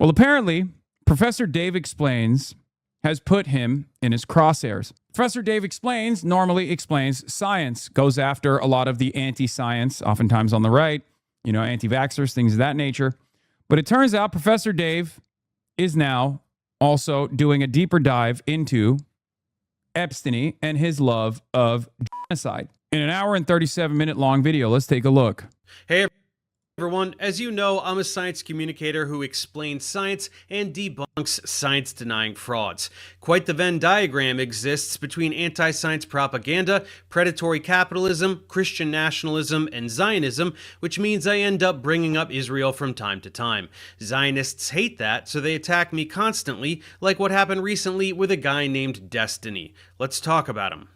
Well, apparently, Professor Dave Explains has put him in his crosshairs. Professor Dave Explains normally explains science, goes after a lot of the anti-science, oftentimes on the right, anti-vaxxers, things of that nature. But it turns out Professor Dave is now also doing a deeper dive into Epstein and his love of genocide. In an hour and 37-minute long video, let's take a look. Hey everyone, as you know, I'm a science communicator who explains science and debunks science-denying frauds. Quite the Venn diagram exists between anti-science propaganda, predatory capitalism, Christian nationalism, and Zionism, which means I end up bringing up Israel from time to time. Zionists hate that, so they attack me constantly, like what happened recently with a guy named Destiny. Let's talk about him.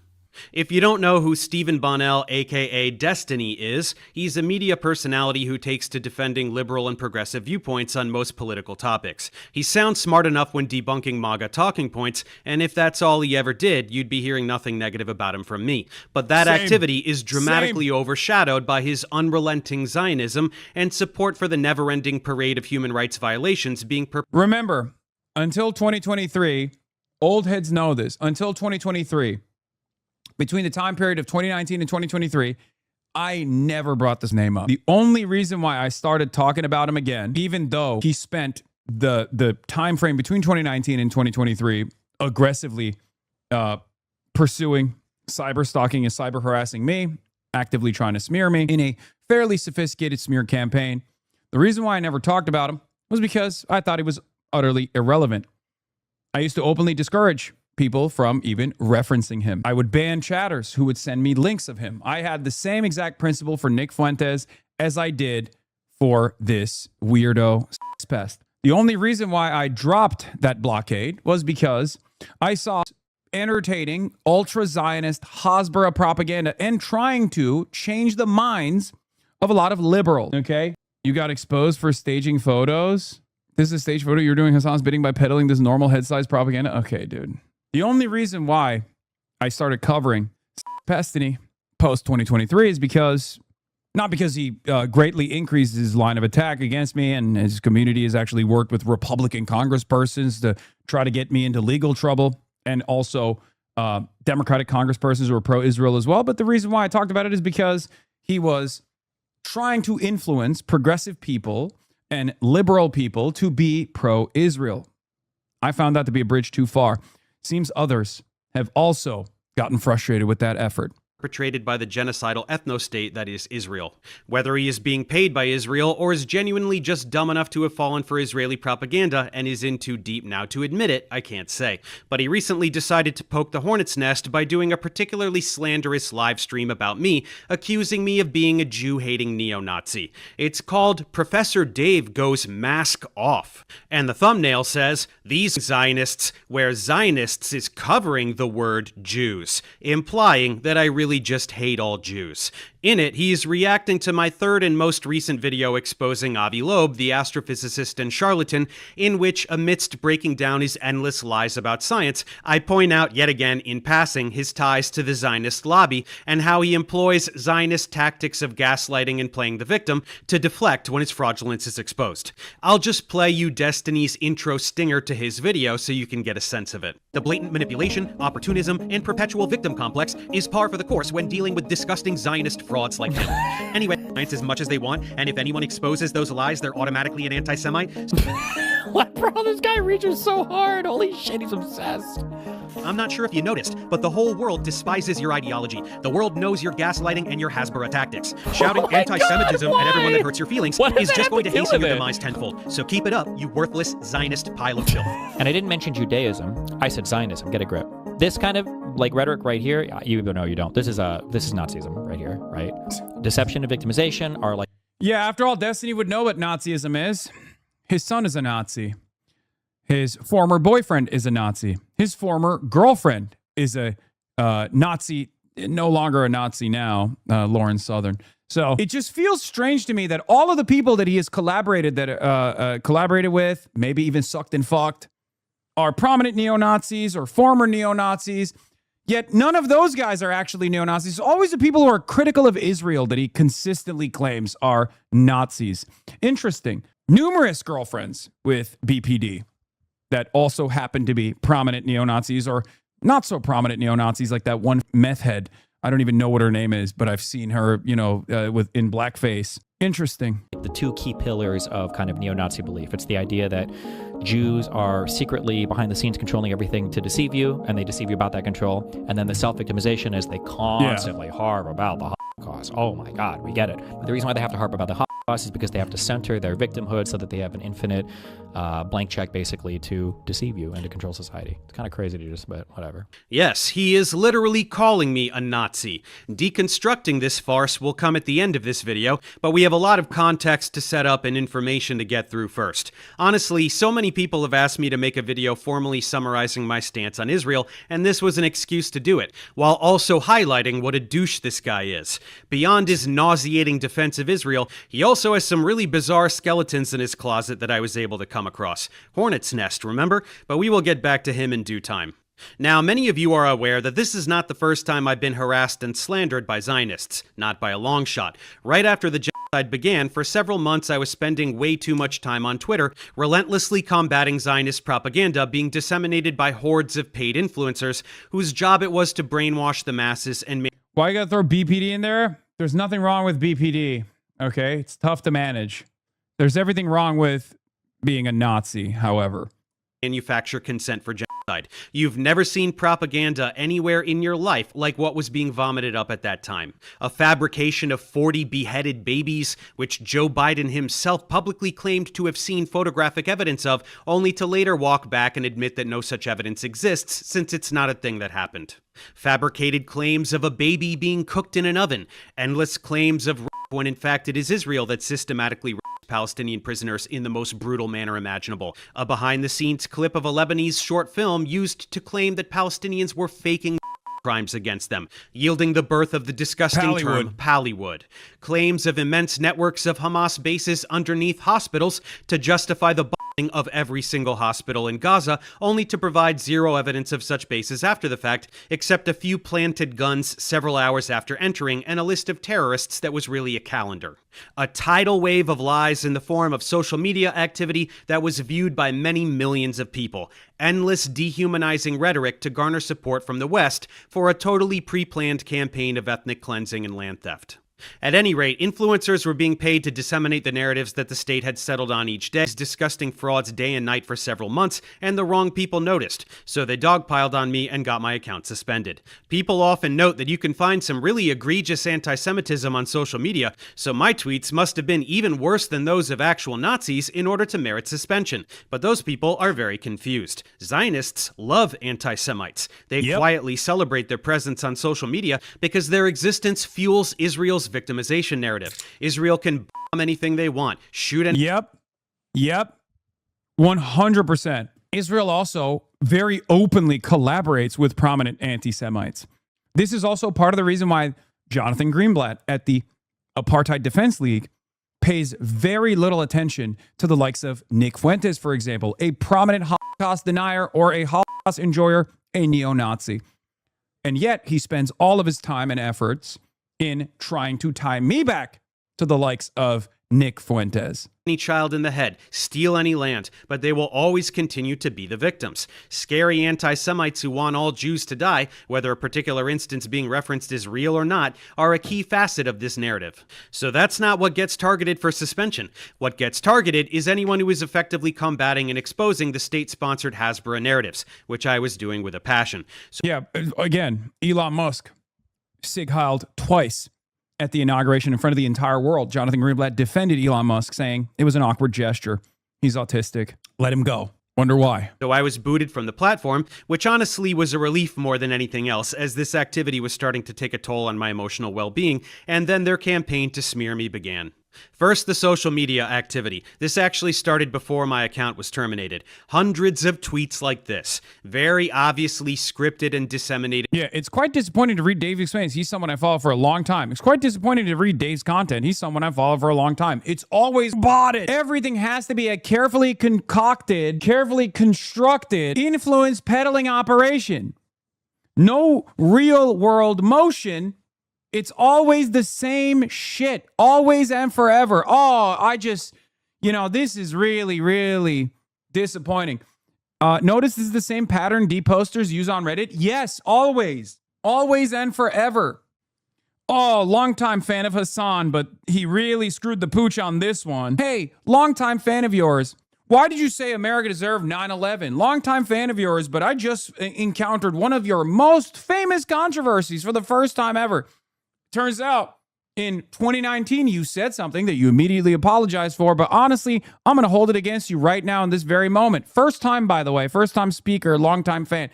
If you don't know who Stephen Bonnell, aka Destiny, is, he's a media personality who takes to defending liberal and progressive viewpoints on most political topics. He sounds smart enough when debunking MAGA talking points, and if that's all he ever did, you'd be hearing nothing negative about him from me. But that activity is dramatically overshadowed by his unrelenting Zionism and support for the never-ending parade of human rights violations being Remember, until 2023, old heads know this, until 2023, between the time period of 2019 and 2023, I never brought this name up. The only reason why I started talking about him again, even though he spent the time frame between 2019 and 2023 aggressively pursuing cyber stalking and cyber harassing me, actively trying to smear me in a fairly sophisticated smear campaign. The reason why I never talked about him was because I thought he was utterly irrelevant. I used to openly discourage people from even referencing him. I would ban chatters who would send me links of him. I had the same exact principle for Nick Fuentes as I did for this weirdo pest. The only reason why I dropped that blockade was because I saw entertaining ultra-Zionist Hasbara propaganda and trying to change the minds of a lot of liberals, okay? You got exposed for staging photos? This is a stage photo. You're doing Hasan's bidding by peddling this normal head-size propaganda? Okay, dude. The only reason why I started covering Destiny post-2023 is because, not because he greatly increased his line of attack against me and his community has actually worked with Republican congresspersons to try to get me into legal trouble, and also Democratic congresspersons who are pro-Israel as well. But the reason why I talked about it is because he was trying to influence progressive people and liberal people to be pro-Israel. I found that to be a bridge too far. Seems others have also gotten frustrated with that effort. Perpetrated by the genocidal ethno-state that is Israel. Whether he is being paid by Israel or is genuinely just dumb enough to have fallen for Israeli propaganda and is in too deep now to admit it, I can't say. But he recently decided to poke the hornet's nest by doing a particularly slanderous live stream about me, accusing me of being a Jew-hating neo-Nazi. It's called Professor Dave Goes Mask Off. And the thumbnail says, "These Zionists," where Zionists is covering the word Jews, implying that I really just hate all Jews. In it, he's reacting to my third and most recent video exposing Avi Loeb, the astrophysicist and charlatan, in which, amidst breaking down his endless lies about science, I point out yet again in passing his ties to the Zionist lobby and how he employs Zionist tactics of gaslighting and playing the victim to deflect when his fraudulence is exposed. I'll just play you Destiny's intro stinger to his video so you can get a sense of it. The blatant manipulation, opportunism, and perpetual victim complex is par for the course when dealing with disgusting Zionist frauds like him. Anyway, science as much as they want, and if anyone exposes those lies, they're automatically an anti-Semite. What, bro? This guy reaches so hard. Holy shit, he's obsessed. I'm not sure if you noticed, but the whole world despises your ideology. The world knows your gaslighting and your Hasbara tactics. Shouting anti-Semitism at everyone that hurts your feelings is just going to hasten your demise tenfold. So keep it up, you worthless Zionist pile of filth. And I didn't mention Judaism. I said Zionism. Get a grip. This kind of like rhetoric right here, you know you don't. This is Nazism right here, right? Deception and victimization are like. Yeah, after all, Destiny would know what Nazism is. His son is a Nazi. His former boyfriend is a Nazi. His former girlfriend is a Nazi, no longer a Nazi now, Lauren Southern. So it just feels strange to me that all of the people that he has collaborated with, maybe even sucked and fucked, are prominent neo-Nazis or former neo-Nazis. Yet none of those guys are actually neo-Nazis. It's always the people who are critical of Israel that he consistently claims are Nazis. Interesting. Numerous girlfriends with BPD that also happen to be prominent neo-Nazis or not so prominent neo-Nazis, like that one meth head. I don't even know what her name is, but I've seen her, in blackface. Interesting. The two key pillars of kind of neo-Nazi belief. It's the idea that Jews are secretly behind the scenes controlling everything to deceive you, and they deceive you about that control. And then the self-victimization is they constantly harp about the Holocaust. Oh my God, we get it. But the reason why they have to harp about the Holocaust is because they have to center their victimhood so that they have an infinite blank check, basically, to deceive you and to control society. It's kind of crazy to just, but whatever. Yes, he is literally calling me a Nazi. Deconstructing this farce will come at the end of this video, but we have a lot of context to set up and information to get through first. Honestly, so many people have asked me to make a video formally summarizing my stance on Israel, and this was an excuse to do it, while also highlighting what a douche this guy is. Beyond his nauseating defense of Israel, he also has some really bizarre skeletons in his closet that I was able to come across. Hornet's nest, remember? But we will get back to him in due time. Now, many of you are aware that this is not the first time I've been harassed and slandered by Zionists, not by a long shot. Right after the genocide began, for several months I was spending way too much time on Twitter, relentlessly combating Zionist propaganda being disseminated by hordes of paid influencers whose job it was to brainwash the masses and make... Why you gotta throw BPD in there? There's nothing wrong with BPD, okay? It's tough to manage. There's everything wrong with being a Nazi, however. Manufacture consent for genocide. You've never seen propaganda anywhere in your life like what was being vomited up at that time. A fabrication of 40 beheaded babies, which Joe Biden himself publicly claimed to have seen photographic evidence of, only to later walk back and admit that no such evidence exists, since it's not a thing that happened. Fabricated claims of a baby being cooked in an oven. Endless claims of rape when in fact it is Israel that systematically Palestinian prisoners in the most brutal manner imaginable. A behind-the-scenes clip of a Lebanese short film used to claim that Palestinians were faking crimes against them, yielding the birth of the disgusting term Pallywood. Claims of immense networks of Hamas bases underneath hospitals to justify the bombing of every single hospital in Gaza, only to provide zero evidence of such bases after the fact, except a few planted guns several hours after entering and a list of terrorists that was really a calendar. A tidal wave of lies in the form of social media activity that was viewed by many millions of people. Endless dehumanizing rhetoric to garner support from the West for a totally pre-planned campaign of ethnic cleansing and land theft. At any rate, influencers were being paid to disseminate the narratives that the state had settled on each day, disgusting frauds day and night for several months, and the wrong people noticed, so they dogpiled on me and got my account suspended. People often note that you can find some really egregious anti-Semitism on social media, so my tweets must have been even worse than those of actual Nazis in order to merit suspension. But those people are very confused. Zionists love anti-Semites. They quietly celebrate their presence on social media because their existence fuels Israel's victimization narrative. Israel can bomb anything they want, shoot any... Yep. 100%. Israel also very openly collaborates with prominent anti-Semites. This is also part of the reason why Jonathan Greenblatt at the Apartheid Defense League pays very little attention to the likes of Nick Fuentes, for example, a prominent Holocaust denier or a Holocaust enjoyer, a neo-Nazi. And yet he spends all of his time and efforts in trying to tie me back to the likes of Nick Fuentes. Any child in the head, steal any land, but they will always continue to be the victims. Scary anti-Semites who want all Jews to die, whether a particular instance being referenced is real or not, are a key facet of this narrative. So that's not what gets targeted for suspension. What gets targeted is anyone who is effectively combating and exposing the state-sponsored Hasbara narratives, which I was doing with a passion. Again, Elon Musk Sig Heiled twice at the inauguration in front of the entire world. Jonathan Greenblatt defended Elon Musk, saying it was an awkward gesture. He's autistic. Let him go. Wonder why. So I was booted from the platform, which honestly was a relief more than anything else, as this activity was starting to take a toll on my emotional well-being, and then their campaign to smear me began. First, the social media activity. This actually started before my account was terminated. Hundreds of tweets like this, very obviously scripted and disseminated. Yeah, it's quite disappointing to read Dave Explains. He's someone I follow for a long time. It's quite disappointing to read Dave's content. He's someone I follow for a long time. It's always botted. Everything has to be a carefully concocted, carefully constructed influence peddling operation No real world motion. It's always the same shit, always and forever. Oh, this is really, really disappointing. Notice this is the same pattern D posters use on Reddit. Yes, always and forever. Oh, longtime fan of Hasan, but he really screwed the pooch on this one. Hey, longtime fan of yours. Why did you say America deserved 9/11? Longtime fan of yours, but I just encountered one of your most famous controversies for the first time ever. Turns out, in 2019, you said something that you immediately apologized for, but honestly, I'm going to hold it against you right now in this very moment. First time, by the way, first time speaker, longtime fan.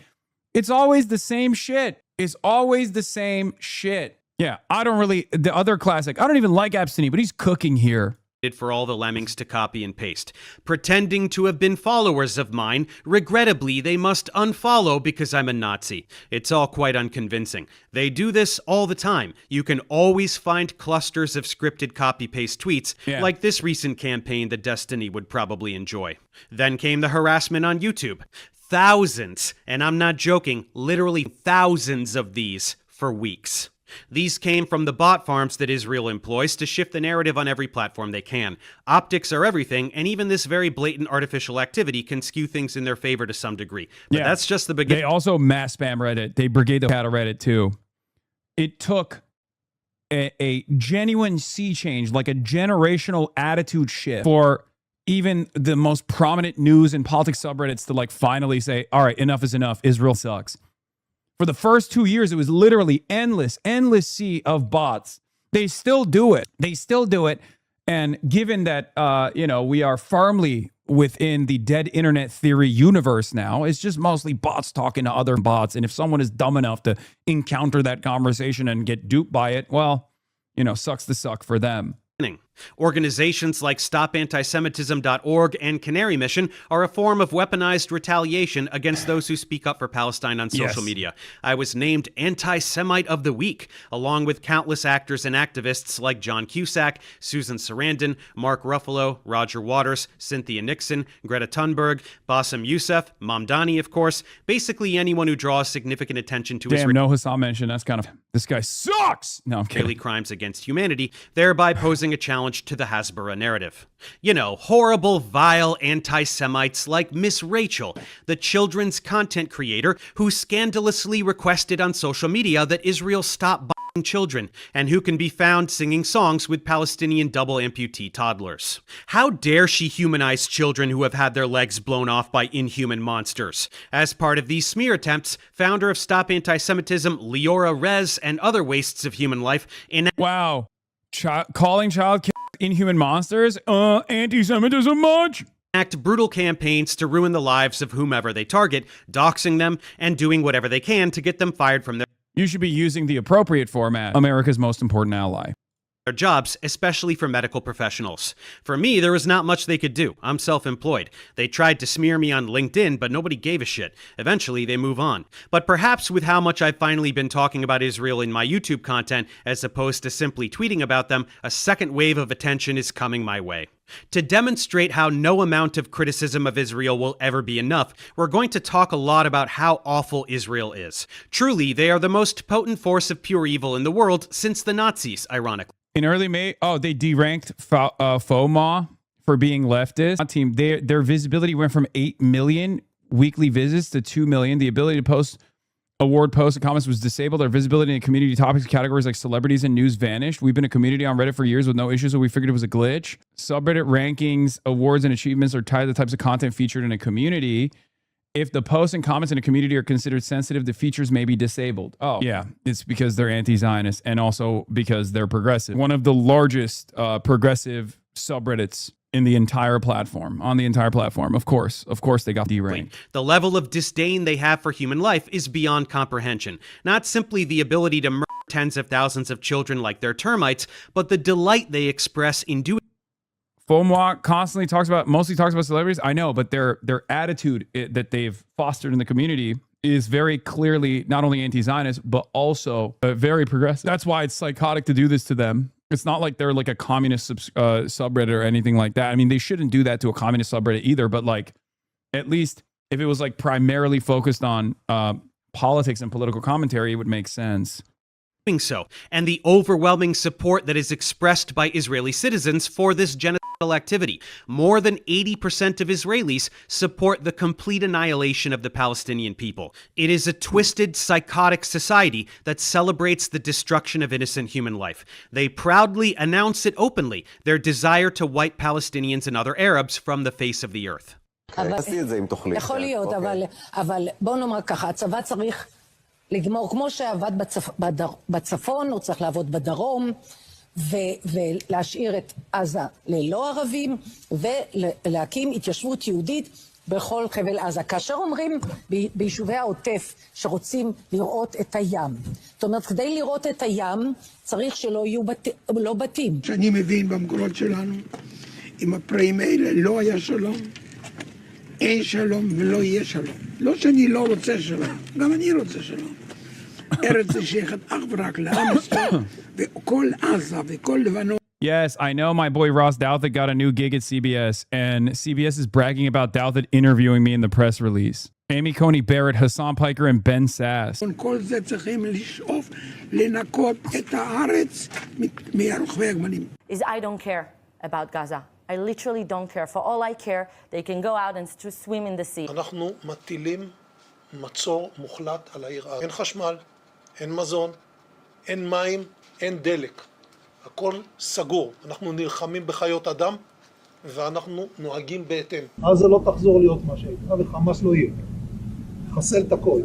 It's always the same shit. It's always the same shit. Yeah, the other classic, I don't even like Epstein, but he's cooking here. For all the lemmings to copy and paste. Pretending to have been followers of mine, regrettably, they must unfollow because I'm a Nazi. It's all quite unconvincing. They do this all the time. You can always find clusters of scripted copy-paste tweets, like this recent campaign that Destiny would probably enjoy. Then came the harassment on YouTube. Thousands, and I'm not joking, literally thousands of these for weeks. These came from the bot farms that Israel employs to shift the narrative on every platform they can. Optics are everything, and even this very blatant artificial activity can skew things in their favor to some degree. But that's just the beginning. They also mass spam Reddit. They brigade the cat of Reddit too. It took a genuine sea change, like a generational attitude shift for even the most prominent news and politics subreddits to finally say, all right, enough is enough. Israel sucks. For the first 2 years, it was literally endless sea of bots. They still do it. And given that, we are firmly within the dead internet theory universe now, it's just mostly bots talking to other bots. And if someone is dumb enough to encounter that conversation and get duped by it, well, sucks to suck for them. Organizations like StopAntisemitism.org and Canary Mission are a form of weaponized retaliation against those who speak up for Palestine on social media. I was named Anti-Semite of the Week, along with countless actors and activists like John Cusack, Susan Sarandon, Mark Ruffalo, Roger Waters, Cynthia Nixon, Greta Thunberg, Bassem Youssef, Mamdani, of course, basically anyone who draws significant attention to his no Hasan mention. That's kind of, this guy sucks. No, I'm kidding. Crimes against humanity, thereby posing a challenge to the Hasbara narrative. Horrible, vile anti-Semites like Miss Rachel, the children's content creator who scandalously requested on social media that Israel stop bombing children, and who can be found singing songs with Palestinian double amputee toddlers. How dare she humanize children who have had their legs blown off by inhuman monsters? As part of these smear attempts, founder of Stop Anti-Semitism, Leora Rez, and other wastes of human life Wow. Calling child inhuman monsters? Anti-Semitism much? Act brutal campaigns to ruin the lives of whomever they target, doxing them, and doing whatever they can to get them fired from their You should be using the appropriate format. America's most important ally. Jobs, especially for medical professionals. For me, there was not much they could do. I'm self-employed. They tried to smear me on LinkedIn, but nobody gave a shit. Eventually, they move on. But perhaps with how much I've finally been talking about Israel in my YouTube content, as opposed to simply tweeting about them, a second wave of attention is coming my way. To demonstrate how no amount of criticism of Israel will ever be enough, we're going to talk a lot about how awful Israel is. Truly, they are the most potent force of pure evil in the world since the Nazis, ironically. In early May, they deranked FOMA for being leftist. Team, their visibility went from 8 million weekly visits to 2 million. The ability to post award posts and comments was disabled. Our visibility in community topics categories like celebrities and news vanished. We've been a community on Reddit for years with no issues, so we figured it was a glitch. Subreddit rankings, awards, and achievements are tied to the types of content featured in a community. If the posts and comments in a community are considered sensitive, the features may be disabled. Oh, yeah. It's because they're anti-Zionist and also because they're progressive. One of the largest Progressive subreddits in the entire platform, on the entire platform. Of course, they got deranked. The level of disdain they have for human life is beyond comprehension. Not simply the ability to murder tens of thousands of children like they're termites, but the delight they express in doing. FOMA constantly mostly talks about celebrities. I know, but their attitude that they've fostered in the community is very clearly not only anti-Zionist, but also very progressive. That's why it's psychotic to do this to them. It's not like they're like a communist subreddit or anything like that. I mean, they shouldn't do that to a communist subreddit either, but like, at least if it was like primarily focused on politics and political commentary, it would make sense. So, and the overwhelming support that is expressed by Israeli citizens for this genocidal activity. More than 80% of Israelis support the complete annihilation of the Palestinian people. It is a twisted, psychotic society that celebrates the destruction of innocent human life. They proudly announce it openly, their desire to wipe Palestinians and other Arabs from the face of the earth. יכול להיות, אבל בוא נאמר ככה, הצבא צריך לגמור, כמו שעבד בצפון, הוא צריך לעבוד בדרום, ולהשאיר את עזה ללא ערבים, ולהקים התיישבות יהודית בכל חבל עזה. כאשר אומרים ביישובי העוטף שרוצים לראות את הים, זאת אומרת, כדי לראות את הים, צריך שלא יהיו לא בתים. שאני מבין במקורות שלנו, עם הפראים האלה לא היה שלום, אין שלום ולא יהיה שלום. לא שאני לא רוצה שלום, גם אני רוצה שלום. ארץ שייכת אך ורק לעם ישראל, וכל עזה וכל לבנון. Yes, I know my boy Ross Douthat got a new gig at CBS, and CBS is bragging about Douthat interviewing me in the press release. Amy Coney Barrett, Hasan Piker, and Ben Sass. כל זה צריכים לשאוף לנקות את הארץ מהרוכבי הגמלים. I don't care about Gaza. I literally don't care. For all I care, they can go out and swim in the sea. אנחנו מטילים מצור מוחלט על העיר. אין חשמל, אין מזון, אין מים, אין דלק. הכל סגור. אנחנו נלחמים בחיות אדם, ואנחנו נוהגים בהתאם. עזה לא תחזור להיות מה שהייתה, וחמאס לא יהיה. חסל את הכל.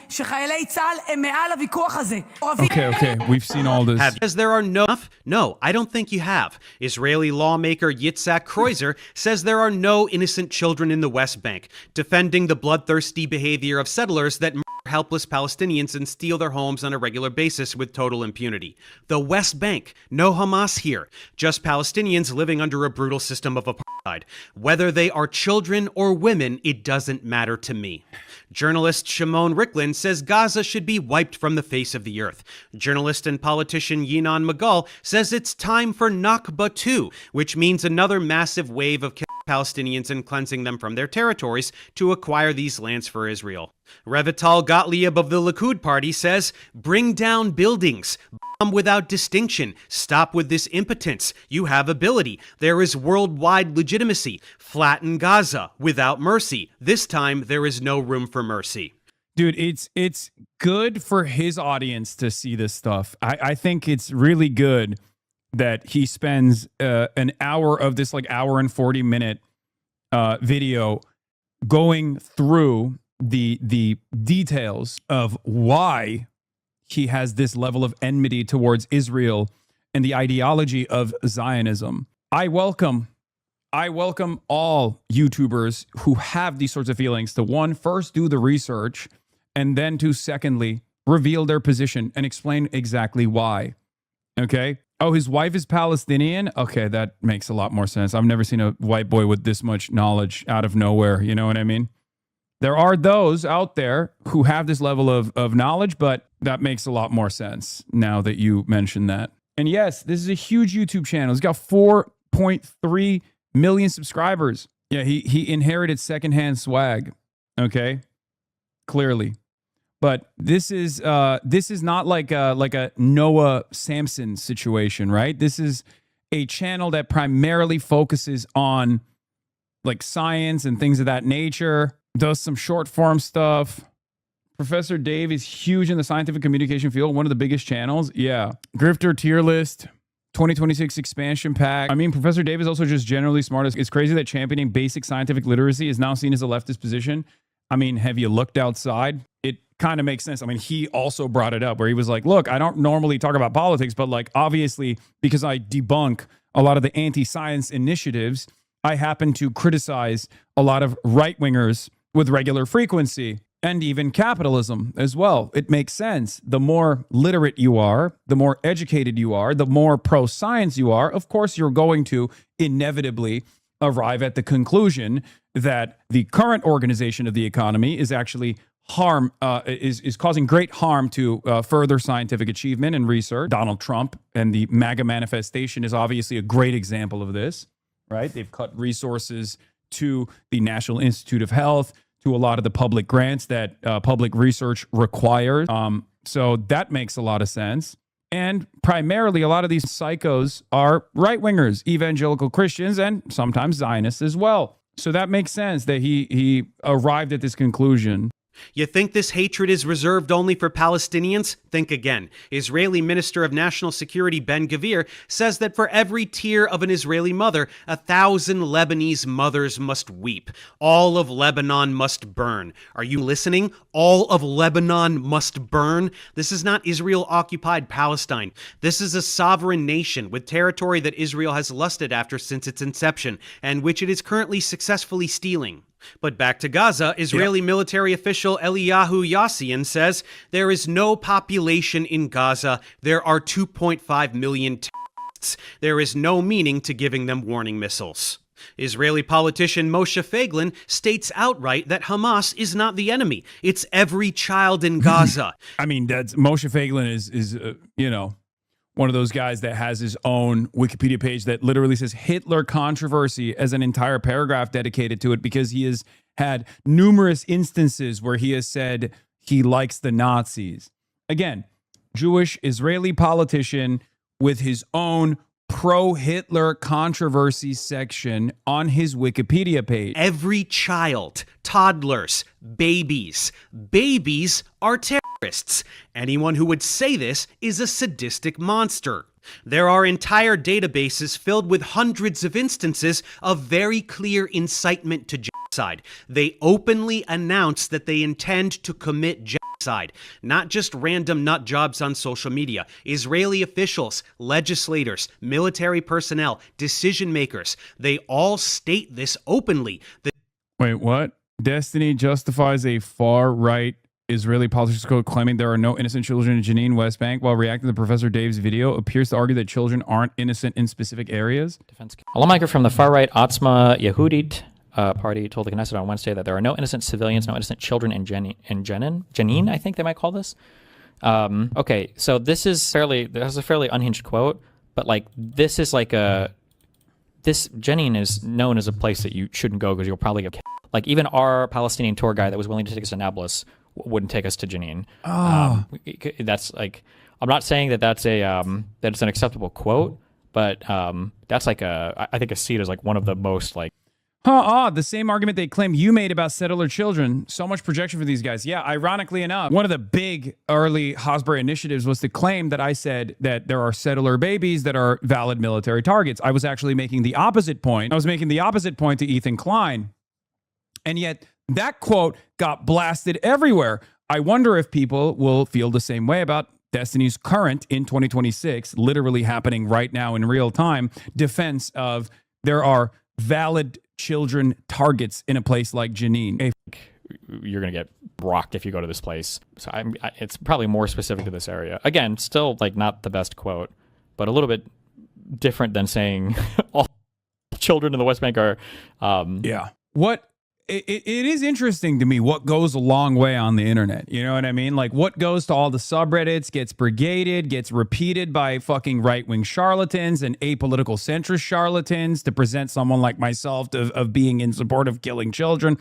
שחיילי צה"ל הם מעל הוויכוח הזה. Okay, we've seen all this. Says there are no, I don't think you have. Israeli lawmaker Yitzhak Kreuzer says there are no innocent children in the West Bank, defending the bloodthirsty behavior of settlers that murder helpless Palestinians and steal their homes on a regular basis with total impunity. The West Bank, no Hamas here, just Palestinians living under a brutal system of apartheid. Whether they are children or women, it doesn't matter to me. Journalist Shimon Ricklin says Gaza should be wiped from the face of the earth. Journalist and politician Yinon Magal says it's time for Nakba 2, which means another massive wave of Palestinians and cleansing them from their territories to acquire these lands for Israel. Revital Gottlieb of the Likud party says, bring down buildings, bomb without distinction, stop with this impotence. You have ability. There is worldwide legitimacy. Flatten Gaza without mercy. This time, there is no room for mercy. Dude, it's good for his audience to see this stuff. I think it's really good that he spends an hour of this like hour and 40-minute video going through the details of why he has this level of enmity towards Israel and the ideology of Zionism. I welcome all YouTubers who have these sorts of feelings to, one, first do the research, and then to, secondly, reveal their position and explain exactly why. Okay? Oh, his wife is Palestinian? Okay, that makes a lot more sense. I've never seen a white boy with this much knowledge out of nowhere. You know what I mean? There are those out there who have this level of knowledge, but that makes a lot more sense now that you mention that. And yes, this is a huge YouTube channel. He's got 4.3 million subscribers. Yeah, he inherited secondhand swag. Okay, clearly. But this is not like a Noah Samson situation, right? This is a channel that primarily focuses on like science and things of that nature, does some short form stuff. Professor Dave is huge in the scientific communication field, one of the biggest channels. Yeah. Grifter tier list, 2026 expansion pack. I mean, Professor Dave is also just generally smart. It's crazy that championing basic scientific literacy is now seen as a leftist position. I mean, have you looked outside? It kind of makes sense. I mean, he also brought it up where he was like, look, I don't normally talk about politics, but like, obviously, because I debunk a lot of the anti-science initiatives, I happen to criticize a lot of right-wingers with regular frequency, and even capitalism as well. It makes sense. The more literate you are, the more educated you are, the more pro-science you are, of course, you're going to inevitably arrive at the conclusion that the current organization of the economy is actually is causing great harm to further scientific achievement and research. Donald Trump and the MAGA manifestation is obviously a great example of this, right? They've cut resources to the National Institute of Health, to a lot of the public grants that public research requires. So that makes a lot of sense. And primarily, a lot of these psychos are right-wingers, evangelical Christians, and sometimes Zionists as well. So that makes sense that he arrived at this conclusion. You think this hatred is reserved only for Palestinians? Think again. Israeli Minister of National Security Ben-Gvir says that for every tear of an Israeli mother, 1,000 Lebanese mothers must weep. All of Lebanon must burn. Are you listening? All of Lebanon must burn? This is not Israel-occupied Palestine. This is a sovereign nation with territory that Israel has lusted after since its inception, and which it is currently successfully stealing. But back to Gaza, Israeli military official Eliyahu Yassian says there is no population in Gaza. There are 2.5 million terrorists. There is no meaning to giving them warning missiles. Israeli politician Moshe Feiglin states outright that Hamas is not the enemy. It's every child in Gaza. I mean, that's Moshe Feiglin is one of those guys that has his own Wikipedia page that literally says Hitler controversy as an entire paragraph dedicated to it, because he has had numerous instances where he has said he likes the Nazis. Again, Jewish Israeli politician with his own pro-Hitler controversy section on his Wikipedia page. Every child, toddlers, babies. Babies are terrorists. Anyone who would say this is a sadistic monster. There are entire databases filled with hundreds of instances of very clear incitement to genocide. They openly announce that they intend to commit genocide, not just random nut jobs on social media. Israeli officials, legislators, military personnel, decision makers, they all state this openly. Wait, what? Destiny justifies a far-right Israeli politics code claiming there are no innocent children in Jenin, West Bank, while reacting to Professor Dave's video appears to argue that children aren't innocent in specific areas. A lawmaker from the far-right Otzma Yehudit party told the Knesset on Wednesday that there are no innocent civilians, no innocent children in Jenin, I think they might call this. Okay, so this is a fairly unhinged quote, but like this Jenin is known as a place that you shouldn't go because you'll probably get killed. Like even our Palestinian tour guide that was willing to take us to Nablus wouldn't take us to Jenin. That's like, I'm not saying that that's that it's an acceptable quote, but that's like I think a seat is like one of the most like. The same argument they claim you made about settler children. So much projection for these guys. Yeah, ironically enough, one of the big early Hasbro initiatives was to claim that I said that there are settler babies that are valid military targets. I was actually making the opposite point. I was making the opposite point to Ethan Klein. And yet that quote got blasted everywhere. I wonder if people will feel the same way about Destiny's current, in 2026, literally happening right now in real time, defense of there are valid children targets in a place like Jenin. You're going to get rocked if you go to this place. So it's probably more specific to this area. Again, still like not the best quote, but a little bit different than saying all children in the West Bank are. Yeah. What? It is interesting to me what goes a long way on the internet. You know what I mean? Like what goes to all the subreddits, gets brigaded, gets repeated by fucking right-wing charlatans and apolitical centrist charlatans to present someone like myself of being in support of killing children,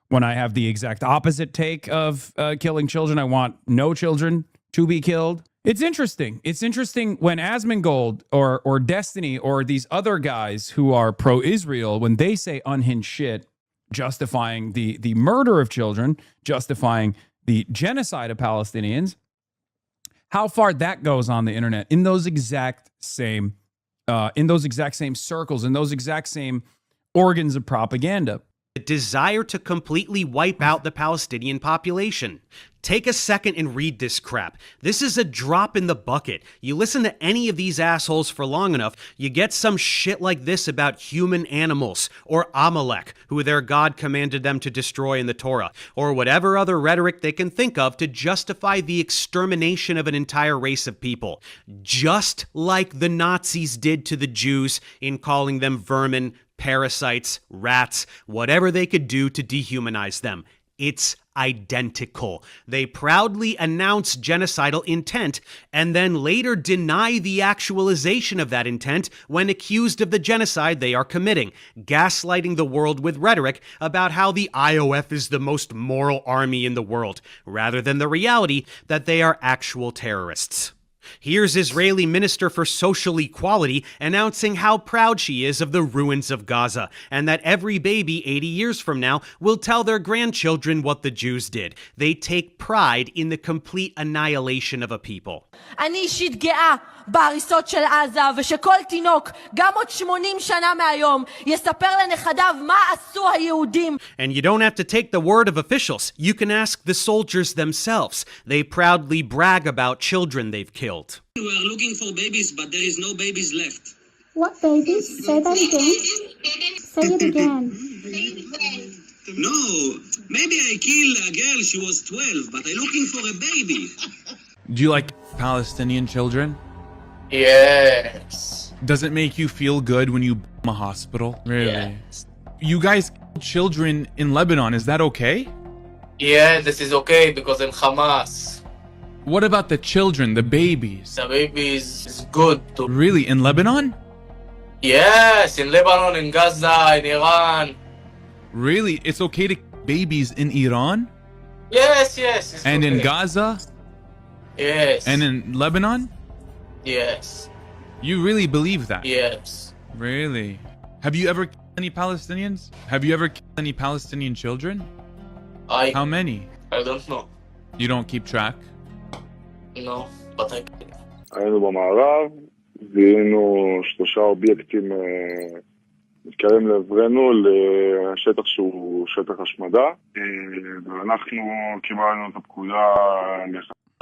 when I have the exact opposite take of killing children. I want no children to be killed. It's interesting. It's interesting when Asmongold or Destiny or these other guys who are pro-Israel, when they say unhinged shit, justifying the murder of children, justifying the genocide of Palestinians, how far that goes on the internet in those exact same circles, in those exact same organs of propaganda. The desire to completely wipe out the Palestinian population. Take a second and read this crap. This is a drop in the bucket. You listen to any of these assholes for long enough, you get some shit like this about human animals, or Amalek, who their God commanded them to destroy in the Torah, or whatever other rhetoric they can think of to justify the extermination of an entire race of people. Just like the Nazis did to the Jews in calling them vermin, parasites, rats, whatever they could do to dehumanize them. It's identical. They proudly announce genocidal intent and then later deny the actualization of that intent when accused of the genocide they are committing, gaslighting the world with rhetoric about how the IOF is the most moral army in the world, rather than the reality that they are actual terrorists. Here's Israeli Minister for Social Equality announcing how proud she is of the ruins of Gaza and that every baby 80 years from now will tell their grandchildren what the Jews did. They take pride in the complete annihilation of a people. אני אישית גאה בהריסות של עזה, ושכל תינוק, גם עוד 80 שנה מהיום, יספר לנכדיו מה עשו היהודים. And you don't have to take the word of officials. You can ask the soldiers themselves. They proudly brag about children they've killed. We are looking for babies, but there is no babies left. What babies? Say that again. Say it again. No, maybe I killed a girl, she was 12, but I'm looking for a baby. Do you like Palestinian children? Yes. Does it make you feel good when you bomb a hospital? Really? Yes. You guys kill children in Lebanon, is that okay? Yeah, this is okay because in Hamas, What about the children, the babies? the baby is good to. Really, in Lebanon? Yes, in Lebanon, in Gaza, in Iran. Really? It's okay to kill babies in Iran? Yes, yes. It's And okay. in Gaza? Yes. And in Lebanon? Yes. You really believe that? Yes. Really? Have you ever killed any Palestinians? Have you ever killed any Palestinian children? How many? I don't know. You don't keep track? No, but I. היינו במערב, זיהינו 3 אובייקטים מתקרבים לעברנו לשטח שהוא שטח השמדה, ואנחנו קיבלנו את הפקודה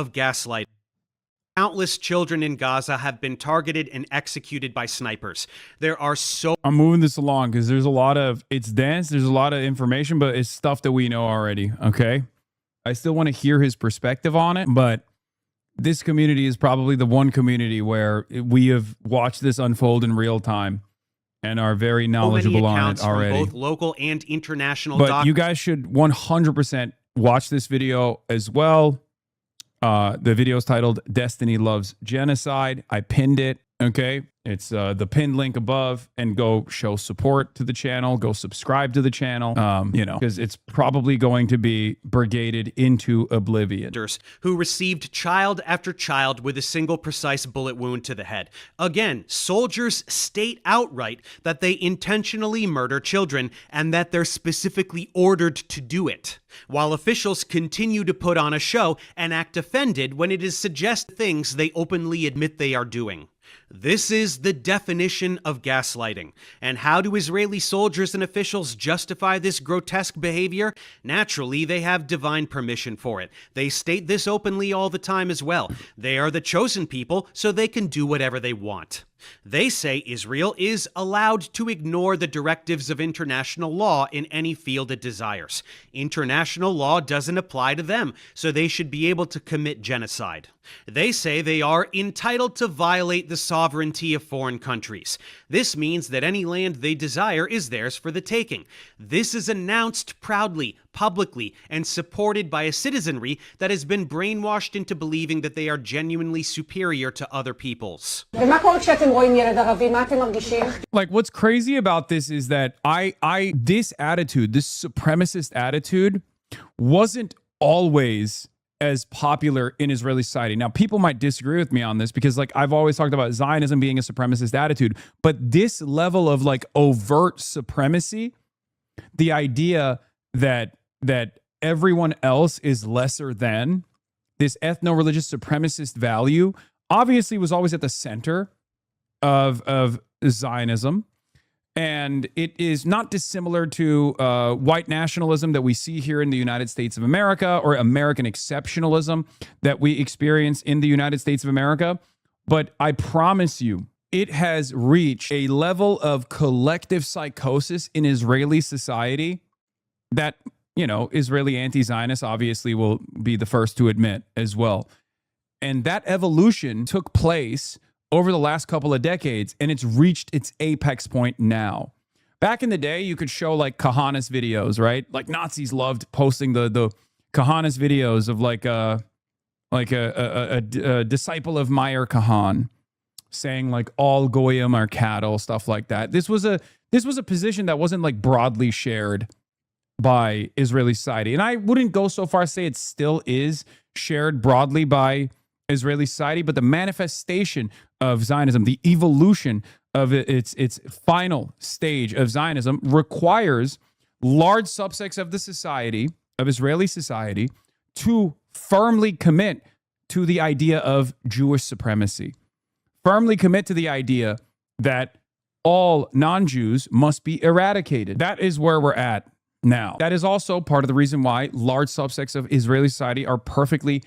Of gaslight. Countless children in Gaza have been targeted and executed by snipers. There are so I'm moving this along because there's a lot of, it's dense, there's a lot of information, but it's stuff that we know already, okay? I still want to hear his perspective on it, but this community is probably the one community where we have watched this unfold in real time and are very knowledgeable many on accounts it already. from both local and international But you guys should 100% watch this video as well. The video is titled Destiny Loves Genocide. I pinned it. Okay. It's the pinned link above, and go show support to the channel. Go subscribe to the channel. Because it's probably going to be brigaded into oblivion. Who received child after child with a single precise bullet wound to the head. Again, soldiers state outright that they intentionally murder children and that they're specifically ordered to do it, while officials continue to put on a show and act offended when it is suggest things they openly admit they are doing. This is the definition of gaslighting. And how do Israeli soldiers and officials justify this grotesque behavior? Naturally, they have divine permission for it. They state this openly all the time as well. They are the chosen people, so they can do whatever they want. They say Israel is allowed to ignore the directives of international law in any field it desires. International law doesn't apply to them, so they should be able to commit genocide. They say they are entitled to violate the sovereignty of foreign countries. This means that any land they desire is theirs for the taking. This is announced proudly, publicly, and supported by a citizenry that has been brainwashed into believing that they are genuinely superior to other peoples. Like, what's crazy about this is that this attitude, this supremacist attitude, wasn't always as popular in Israeli society. Now, people might disagree with me on this because, like, I've always talked about Zionism being a supremacist attitude, but this level of like overt supremacy, the idea that everyone else is lesser than, this ethno-religious supremacist value, obviously was always at the center of Zionism. And it is not dissimilar to white nationalism that we see here in the United States of America, or American exceptionalism that we experience in the United States of America. But I promise you, it has reached a level of collective psychosis in Israeli society that, you know, Israeli anti-Zionists obviously will be the first to admit as well. And that evolution took place over the last couple of decades, and it's reached its apex point now. Back in the day, you could show like Kahanas videos, right? Like Nazis loved posting the Kahanas videos of like a disciple of Meir Kahan saying like all goyim are cattle, stuff like that. This was a position that wasn't like broadly shared by Israeli society. And I wouldn't go so far as say it still is shared broadly by Israeli society, but the manifestation of Zionism, the evolution of its final stage of Zionism requires large subsects of the society, of Israeli society, to firmly commit to the idea of Jewish supremacy, firmly commit to the idea that all non-Jews must be eradicated. That is where we're at now. That is also part of the reason why large subsects of Israeli society are perfectly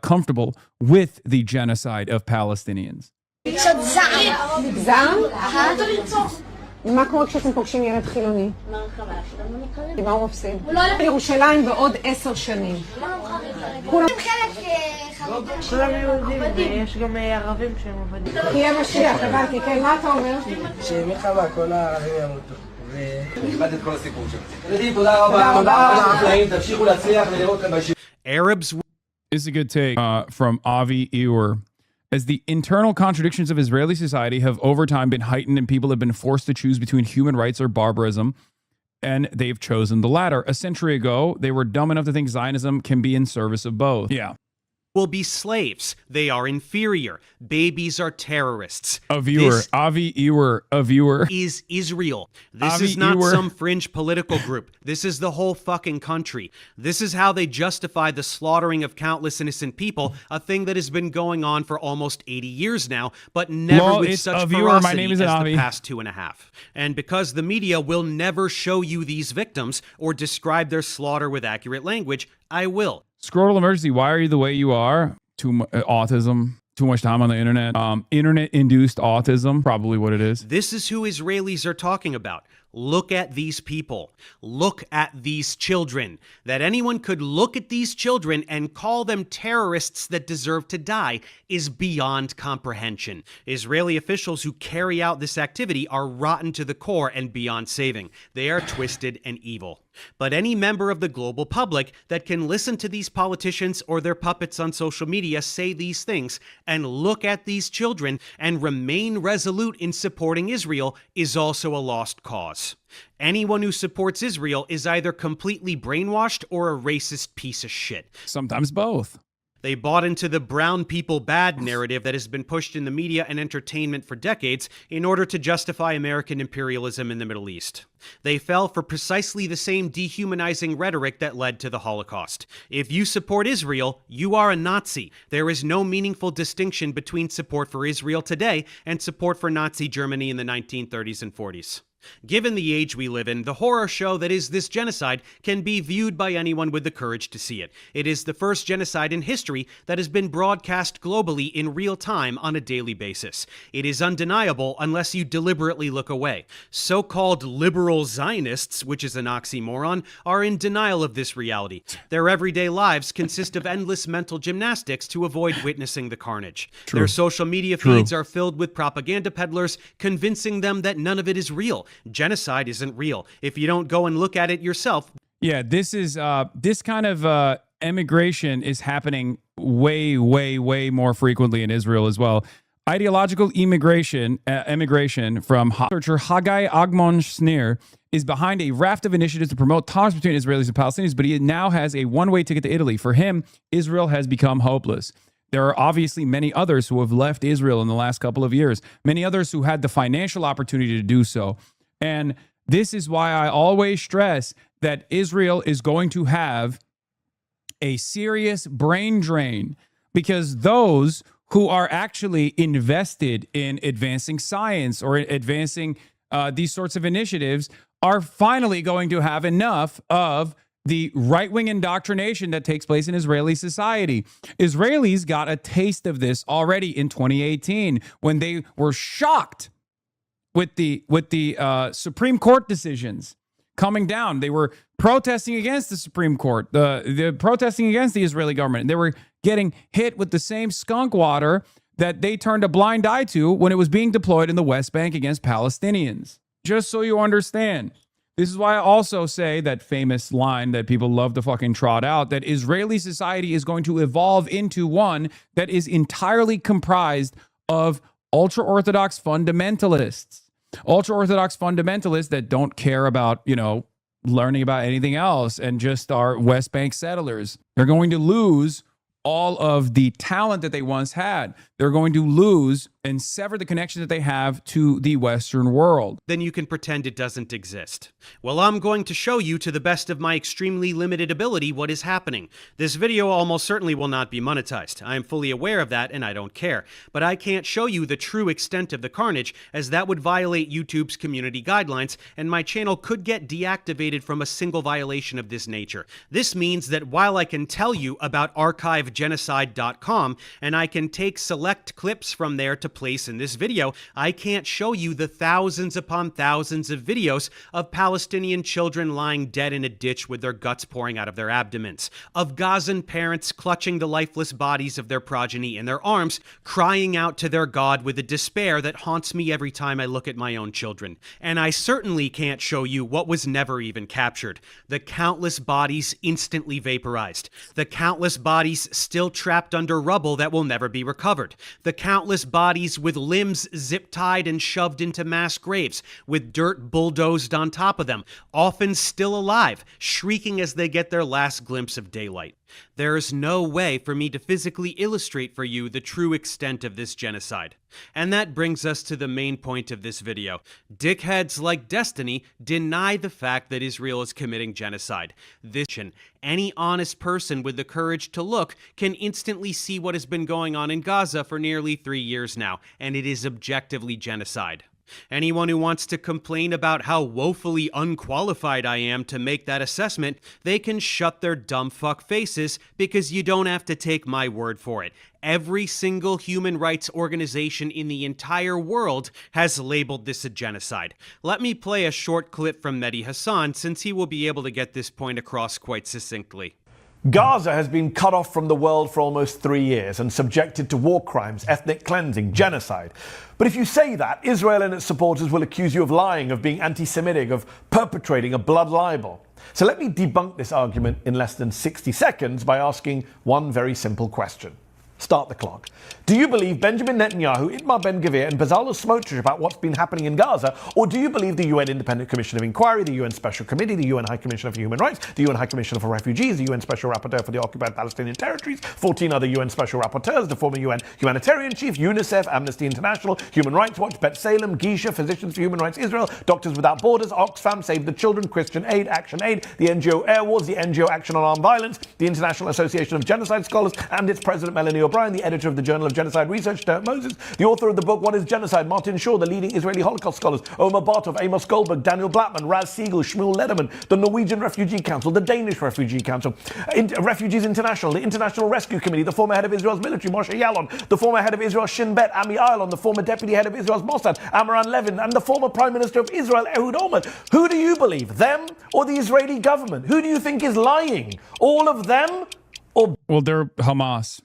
comfortable with the genocide of Palestinians. מה קורה כשאתם פוגשים ילד חילוני? כי מה הוא מפסיד? ירושלים בעוד 10 שנים. כולם יהודים, ויש גם ערבים שהם עובדים. תהיה משיח, הבנתי, כן, מה אתה אומר? שמלחמה, כל הערבים ימותו. והקבלת את כל הסיפור שלו. ילדים, תודה רבה. תודה רבה. תמשיכו להצליח ולראות כאן בישיבה. Arabs. This is a good take from Avi Ewer. As the internal contradictions of Israeli society have over time been heightened and people have been forced to choose between human rights or barbarism, and they've chosen the latter. A century ago, they were dumb enough to think Zionism can be in service of both. Yeah. Will be slaves. They are inferior. Babies are terrorists. A viewer, Avi Ewer, a viewer. Is Israel. This Avi is not Ewer. some fringe political group. This is the whole fucking country. This is how they justify the slaughtering of countless innocent people, a thing that has been going on for almost 80 years now, but never with such ferocity My name is as Avi. the past 2.5. And because the media will never show you these victims or describe their slaughter with accurate language, I will. Scrotal emergency. Why are you the way you are? Autism. Too much time on the internet. Internet-induced autism. Probably what it is. This is who Israelis are talking about. Look at these people. Look at these children. That anyone could look at these children and call them terrorists that deserve to die is beyond comprehension. Israeli officials who carry out this activity are rotten to the core and beyond saving. They are twisted and evil. But any member of the global public that can listen to these politicians or their puppets on social media say these things and look at these children and remain resolute in supporting Israel is also a lost cause. Anyone who supports Israel is either completely brainwashed or a racist piece of shit. Sometimes both. They bought into the brown people bad narrative that has been pushed in the media and entertainment for decades in order to justify American imperialism in the Middle East. They fell for precisely the same dehumanizing rhetoric that led to the Holocaust. If you support Israel, you are a Nazi. There is no meaningful distinction between support for Israel today and support for Nazi Germany in the 1930s and 40s. Given the age we live in, the horror show that is this genocide can be viewed by anyone with the courage to see it. It is the first genocide in history that has been broadcast globally in real time on a daily basis. It is undeniable unless you deliberately look away. So-called liberal Zionists, which is an oxymoron, are in denial of this reality. Their everyday lives consist of endless mental gymnastics to avoid witnessing the carnage. True. Their social media feeds are filled with propaganda peddlers convincing them that none of it is real. Genocide isn't real. If you don't go and look at it yourself. Yeah, this is this kind of immigration is happening way more frequently in Israel as well. Ideological immigration from researcher Haggai Agmon Shnir is behind a raft of initiatives to promote tolerance between Israelis and Palestinians, but he now has a one-way ticket to Italy. For him, Israel has become hopeless. There are obviously many others who have left Israel in the last couple of years, many others who had the financial opportunity to do so. And this is why I always stress that Israel is going to have a serious brain drain, because those who are actually invested in advancing science or advancing these sorts of initiatives are finally going to have enough of the right-wing indoctrination that takes place in Israeli society. Israelis got a taste of this already in 2018 when they were shocked with the Supreme Court decisions coming down. They were protesting against the Supreme Court, the protesting against the Israeli government. They were getting hit with the same skunk water that they turned a blind eye to when it was being deployed in the West Bank against Palestinians. Just so you understand. This is why I also say that famous line that people love to fucking trot out, that Israeli society is going to evolve into one that is entirely comprised of ultra-Orthodox fundamentalists. Ultra-Orthodox fundamentalists that don't care about, learning about anything else and just are West Bank settlers. They're going to lose all of the talent that they once had. They're going to lose and sever the connection that they have to the Western world. Then you can pretend it doesn't exist. Well, I'm going to show you, to the best of my extremely limited ability, what is happening. This video almost certainly will not be monetized. I am fully aware of that, and I don't care. But I can't show you the true extent of the carnage, as that would violate YouTube's community guidelines, and my channel could get deactivated from a single violation of this nature. This means that while I can tell you about archivegenocide.com, and I can take select clips from there to place in this video, I can't show you the thousands upon thousands of videos of Palestinian children lying dead in a ditch with their guts pouring out of their abdomens, of Gazan parents clutching the lifeless bodies of their progeny in their arms, crying out to their God with a despair that haunts me every time I look at my own children. And I certainly can't show you what was never even captured: the countless bodies instantly vaporized, the countless bodies still trapped under rubble that will never be recovered, the countless bodies with limbs zip-tied and shoved into mass graves, with dirt bulldozed on top of them, often still alive, shrieking as they get their last glimpse of daylight. There is no way for me to physically illustrate for you the true extent of this genocide. And that brings us to the main point of this video. Dickheads like Destiny deny the fact that Israel is committing genocide. Any honest person with the courage to look can instantly see what has been going on in Gaza for nearly 3 years now, and it is objectively genocide. Anyone who wants to complain about how woefully unqualified I am to make that assessment, they can shut their dumb fuck faces, because you don't have to take my word for it. Every single human rights organization in the entire world has labeled this a genocide. Let me play a short clip from Mehdi Hasan, since he will be able to get this point across quite succinctly. Gaza has been cut off from the world for almost 3 years and subjected to war crimes, ethnic cleansing, genocide. But if you say that, Israel and its supporters will accuse you of lying, of being anti-Semitic, of perpetrating a blood libel. So let me debunk this argument in less than 60 seconds by asking one very simple question. Start the clock. Do you believe Benjamin Netanyahu, Itamar Ben-Gvir and Bezalel Smotrich about what's been happening in Gaza? Or do you believe the UN Independent Commission of Inquiry, the UN Special Committee, the UN High Commissioner for Human Rights, the UN High Commissioner for Refugees, the UN Special Rapporteur for the Occupied Palestinian Territories, 14 other UN Special Rapporteurs, the former UN Humanitarian Chief, UNICEF, Amnesty International, Human Rights Watch, Bet Salem, Gisha, Physicians for Human Rights Israel, Doctors Without Borders, Oxfam, Save the Children, Christian Aid, Action Aid, the NGO Air Wars, the NGO Action on Armed Violence, the International Association of Genocide Scholars, and its President Melanie O'Brien, the editor of the Journal of Genocide Research, Dirk Moses, the author of the book What is Genocide, Martin Shaw, the leading Israeli Holocaust scholars, Omar Bartov, Amos Goldberg, Daniel Blattman, Raz Siegel, Shmuel Lederman, the Norwegian Refugee Council, the Danish Refugee Council, Refugees International, the International Rescue Committee, the former head of Israel's military, Moshe Yalon, the former head of Israel's Shin Bet, Ami Ayalon, the former deputy head of Israel's Mossad, Amran Levin, and the former Prime Minister of Israel, Ehud Olmert. Who do you believe, them or the Israeli government? Who do you think is lying? All of them? Or well, they're Hamas.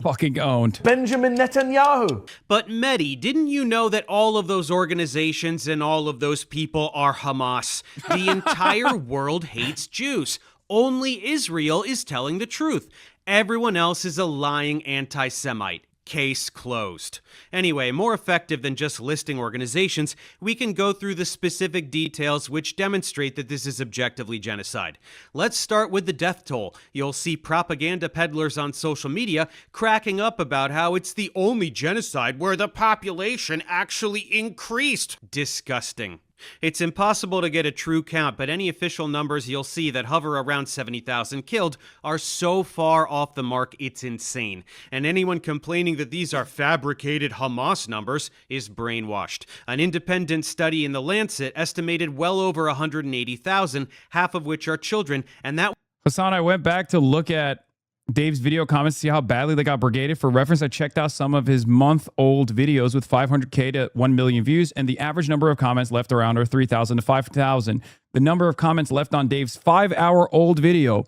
Fucking owned. Benjamin Netanyahu. But Mehdi, didn't you know that all of those organizations and all of those people are Hamas? The entire world hates Jews. Only Israel is telling the truth. Everyone else is a lying anti-Semite. Case closed. Anyway, more effective than just listing organizations, we can go through the specific details which demonstrate that this is objectively genocide. Let's start with the death toll. You'll see propaganda peddlers on social media cracking up about how it's the only genocide where the population actually increased. Disgusting. It's impossible to get a true count, but any official numbers you'll see that hover around 70,000 killed are so far off the mark it's insane. And anyone complaining that these are fabricated Hamas numbers is brainwashed. An independent study in The Lancet estimated well over 180,000, half of which are children, and that... Hasan, I went back to look at Dave's video comments to see how badly they got brigaded. For reference, I checked out some of his month-old videos with 500K to 1 million views, and the average number of comments left around are 3,000 to 5,000. The number of comments left on Dave's 5-hour-old video,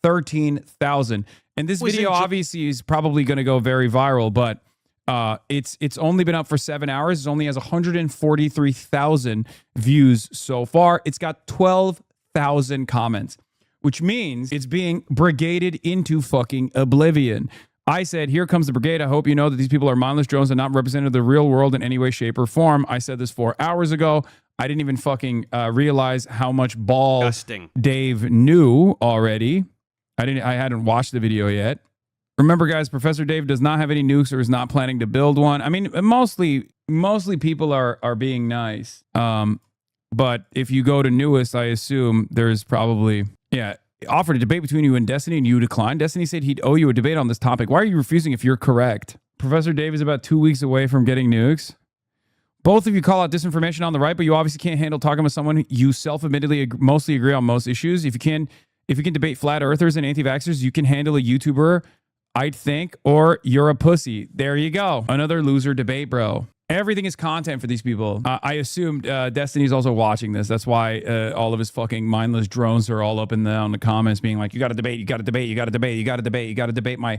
13,000. And this video obviously is probably going to go very viral, but It's only been up for 7 hours. It only has 143,000 views so far. It's got 12,000 comments, which means it's being brigaded into fucking oblivion. I said, here comes the brigade. I hope you know that these people are mindless drones and not representative of the real world in any way, shape, or form. I said this 4 hours ago. I didn't even fucking realize how much ball Disgusting. Dave knew already. I hadn't watched the video yet. Remember, guys, Professor Dave does not have any nukes or is not planning to build one. I mean, mostly people are being nice. But if you go to newest, I assume there's probably, offered a debate between you and Destiny and you declined. Destiny said he'd owe you a debate on this topic. Why are you refusing if you're correct? Professor Dave is about 2 weeks away from getting nukes. Both of you call out disinformation on the right, but you obviously can't handle talking with someone you self-admittedly mostly agree on most issues. If you can debate flat earthers and anti-vaxxers, you can handle a YouTuber, I'd think, or you're a pussy. There you go. Another loser debate, bro. Everything is content for these people. I assumed Destiny's also watching this. That's why all of his fucking mindless drones are all up and down the comments being like, you got to debate, you got to debate, you got to debate, you got to debate, you got to debate my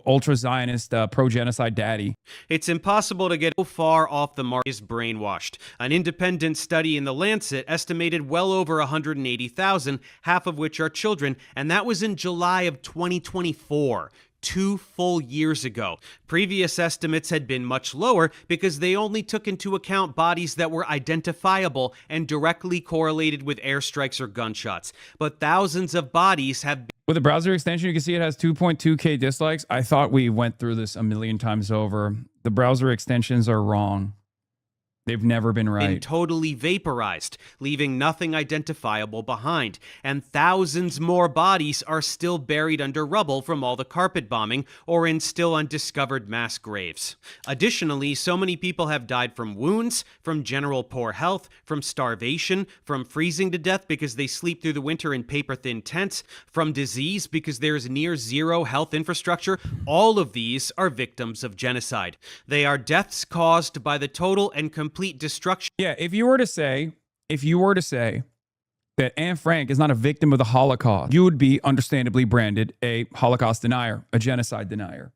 ultra-Zionist pro-genocide daddy. It's impossible to get so far off the mark is brainwashed. An independent study in The Lancet estimated well over 180,000, half of which are children, and that was in July of 2024. 2 full years ago. Previous estimates had been much lower because they only took into account bodies that were identifiable and directly correlated with airstrikes or gunshots. But thousands of bodies have been. With a browser extension, you can see it has 2.2K dislikes. I thought we went through this a million times over. The browser extensions are wrong. They've never been right. And totally vaporized, leaving nothing identifiable behind. And thousands more bodies are still buried under rubble from all the carpet bombing or in still undiscovered mass graves. Additionally, so many people have died from wounds, from general poor health, from starvation, from freezing to death because they sleep through the winter in paper-thin tents, from disease because there is near zero health infrastructure. All of these are victims of genocide. They are deaths caused by the total and complete destruction. Yeah, if you were to say that Anne Frank is not a victim of the Holocaust, you would be understandably branded a Holocaust denier, a genocide denier.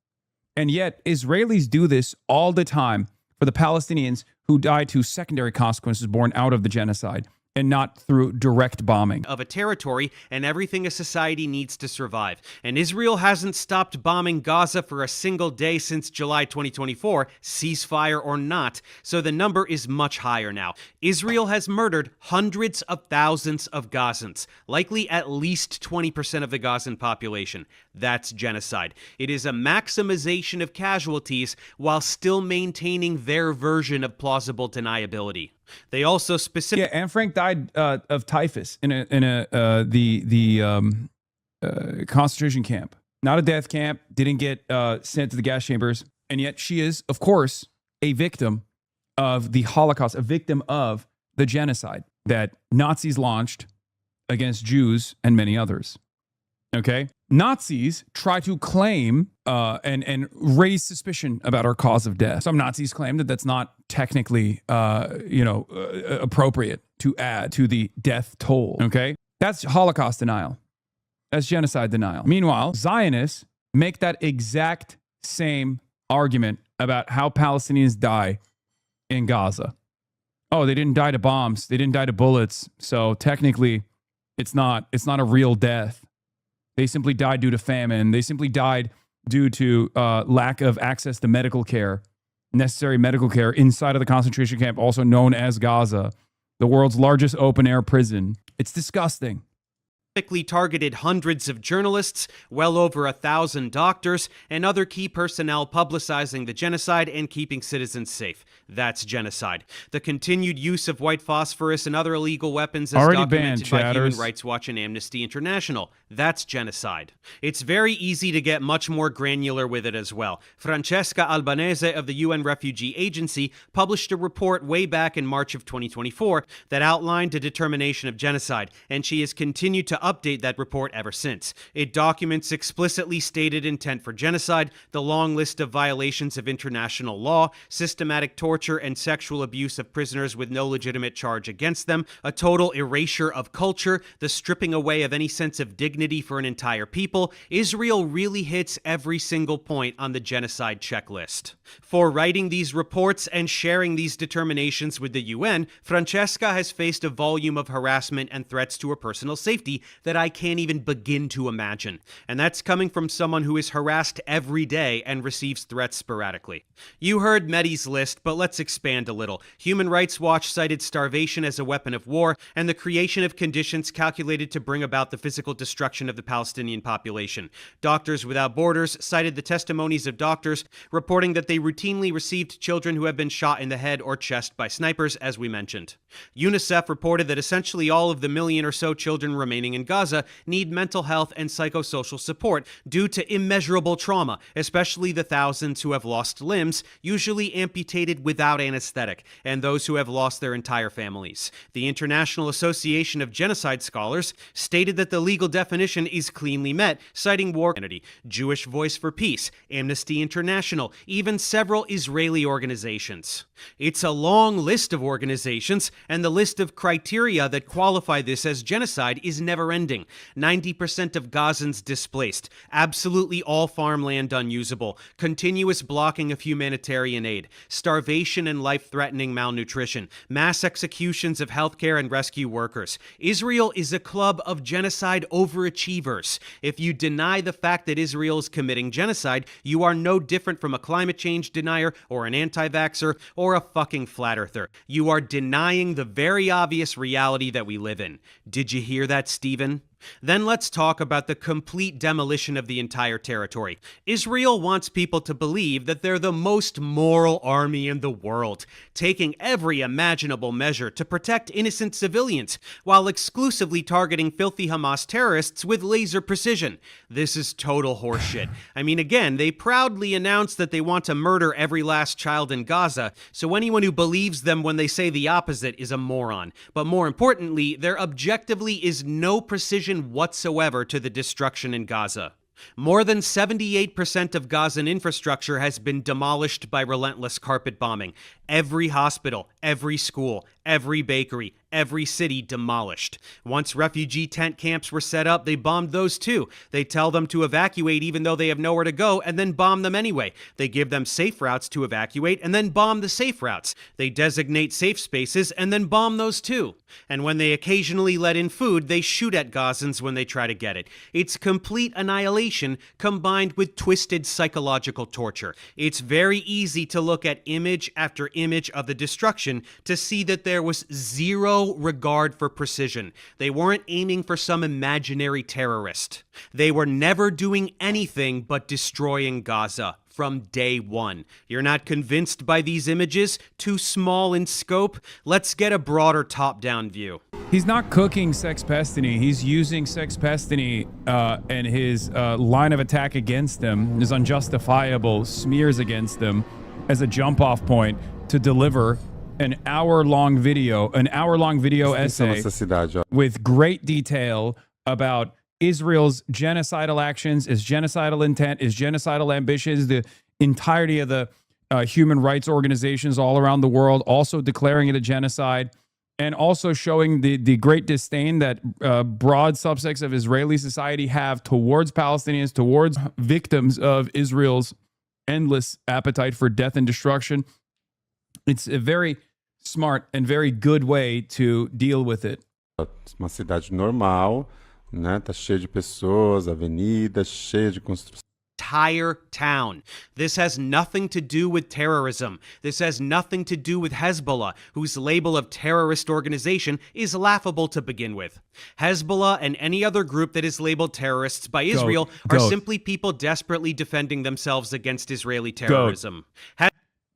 And yet, Israelis do this all the time for the Palestinians who died to secondary consequences born out of the genocide and not through direct bombing of a territory and everything a society needs to survive. And Israel hasn't stopped bombing Gaza for a single day since July 2024, ceasefire or not, so the number is much higher now. Israel has murdered hundreds of thousands of Gazans, likely at least 20% of the Gazan population. That's genocide. It is a maximization of casualties while still maintaining their version of plausible deniability. They also specifically. Yeah, Anne Frank died of typhus in the concentration camp. Not a death camp. Didn't get sent to the gas chambers, and yet she is, of course, a victim of the Holocaust, a victim of the genocide that Nazis launched against Jews and many others. Okay, Nazis try to claim and raise suspicion about her cause of death. Some Nazis claim that that's not technically, appropriate to add to the death toll. Okay, that's Holocaust denial. That's genocide denial. Meanwhile, Zionists make that exact same argument about how Palestinians die in Gaza. Oh, they didn't die to bombs. They didn't die to bullets. So technically, it's not a real death. They simply died due to famine. They simply died due to lack of access to medical care, necessary medical care inside of the concentration camp, also known as Gaza, the world's largest open-air prison. It's disgusting. Targeted hundreds of journalists, well over 1,000 doctors, and other key personnel publicizing the genocide and keeping citizens safe. That's genocide. The continued use of white phosphorus and other illegal weapons as Already documented banned, by Human chatters. Rights Watch and Amnesty International. That's genocide. It's very easy to get much more granular with it as well. Francesca Albanese of the UN Refugee Agency published a report way back in March of 2024 that outlined a determination of genocide, and she has continued to update that report ever since. It documents explicitly stated intent for genocide, the long list of violations of international law, systematic torture and sexual abuse of prisoners with no legitimate charge against them, a total erasure of culture, the stripping away of any sense of dignity dignity for an entire people, Israel really hits every single point on the genocide checklist. For writing these reports and sharing these determinations with the UN, Francesca has faced a volume of harassment and threats to her personal safety that I can't even begin to imagine. And that's coming from someone who is harassed every day and receives threats sporadically. You heard Mehdi's list, but let's expand a little. Human Rights Watch cited starvation as a weapon of war and the creation of conditions calculated to bring about the physical destruction of the Palestinian population. Doctors Without Borders cited the testimonies of doctors reporting that they routinely received children who have been shot in the head or chest by snipers, as we mentioned. UNICEF reported that essentially all of the million or so children remaining in Gaza need mental health and psychosocial support due to immeasurable trauma, especially the thousands who have lost limbs, usually amputated without anesthetic, and those who have lost their entire families. The International Association of Genocide Scholars stated that the legal definition is cleanly met, citing War Community, Jewish Voice for Peace, Amnesty International, even several Israeli organizations. It's a long list of organizations, and the list of criteria that qualify this as genocide is never-ending. 90% of Gazans displaced, absolutely all farmland unusable, continuous blocking of humanitarian aid, starvation and life-threatening malnutrition, mass executions of healthcare and rescue workers. Israel is a club of genocide overachievers. If you deny the fact that Israel is committing genocide, you are no different from a climate change denier or an anti-vaxxer or a fucking flat earther. You are denying the very obvious reality that we live in. Did you hear that, Stephen? Then let's talk about the complete demolition of the entire territory. Israel wants people to believe that they're the most moral army in the world, taking every imaginable measure to protect innocent civilians, while exclusively targeting filthy Hamas terrorists with laser precision. This is total horseshit. I mean, again, they proudly announced that they want to murder every last child in Gaza, so anyone who believes them when they say the opposite is a moron. But more importantly, there objectively is no precision whatsoever to the destruction in Gaza. More than 78% of Gazan infrastructure has been demolished by relentless carpet bombing. Every hospital, every school, every bakery, every city demolished. Once refugee tent camps were set up, they bombed those too. They tell them to evacuate even though they have nowhere to go and then bomb them anyway. They give them safe routes to evacuate and then bomb the safe routes. They designate safe spaces and then bomb those too. And when they occasionally let in food, they shoot at Gazans when they try to get it. It's complete annihilation combined with twisted psychological torture. It's very easy to look at image after image of the destruction to see that there was zero regard for precision. They weren't aiming for some imaginary terrorist. They were never doing anything but destroying Gaza from day one. You're not convinced by these images? Too small in scope? Let's get a broader top-down view. He's not cooking Sex Pestany. He's using Sex Pestany and his line of attack against them, his unjustifiable smears against them, as a jump-off point to deliver an hour-long video essay with great detail about Israel's genocidal actions, its genocidal intent, its genocidal ambitions, the entirety of the human rights organizations all around the world also declaring it a genocide, and also showing the great disdain that broad subsects of Israeli society have towards Palestinians, towards victims of Israel's endless appetite for death and destruction. It's a very smart and very good way to deal with it. Uma cidade normal, né? Tá cheio de pessoas, avenidas, cheia de construção. Entire town. This has nothing to do with terrorism. This has nothing to do with Hezbollah, whose label of terrorist organization is laughable to begin with. Hezbollah and any other group that is labeled terrorists by Israel are simply people desperately defending themselves against Israeli terrorism.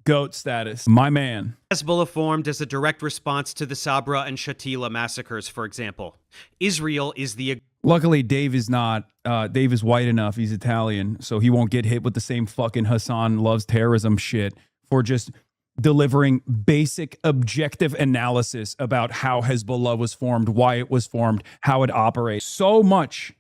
Goat status. My man. Hezbollah formed as a direct response to the Sabra and Shatila massacres, for example. Israel is the... Luckily, Dave is not. Dave is white enough. He's Italian, so he won't get hit with the same fucking Hasan loves terrorism shit for just delivering basic objective analysis about how Hezbollah was formed, why it was formed, how it operates. So much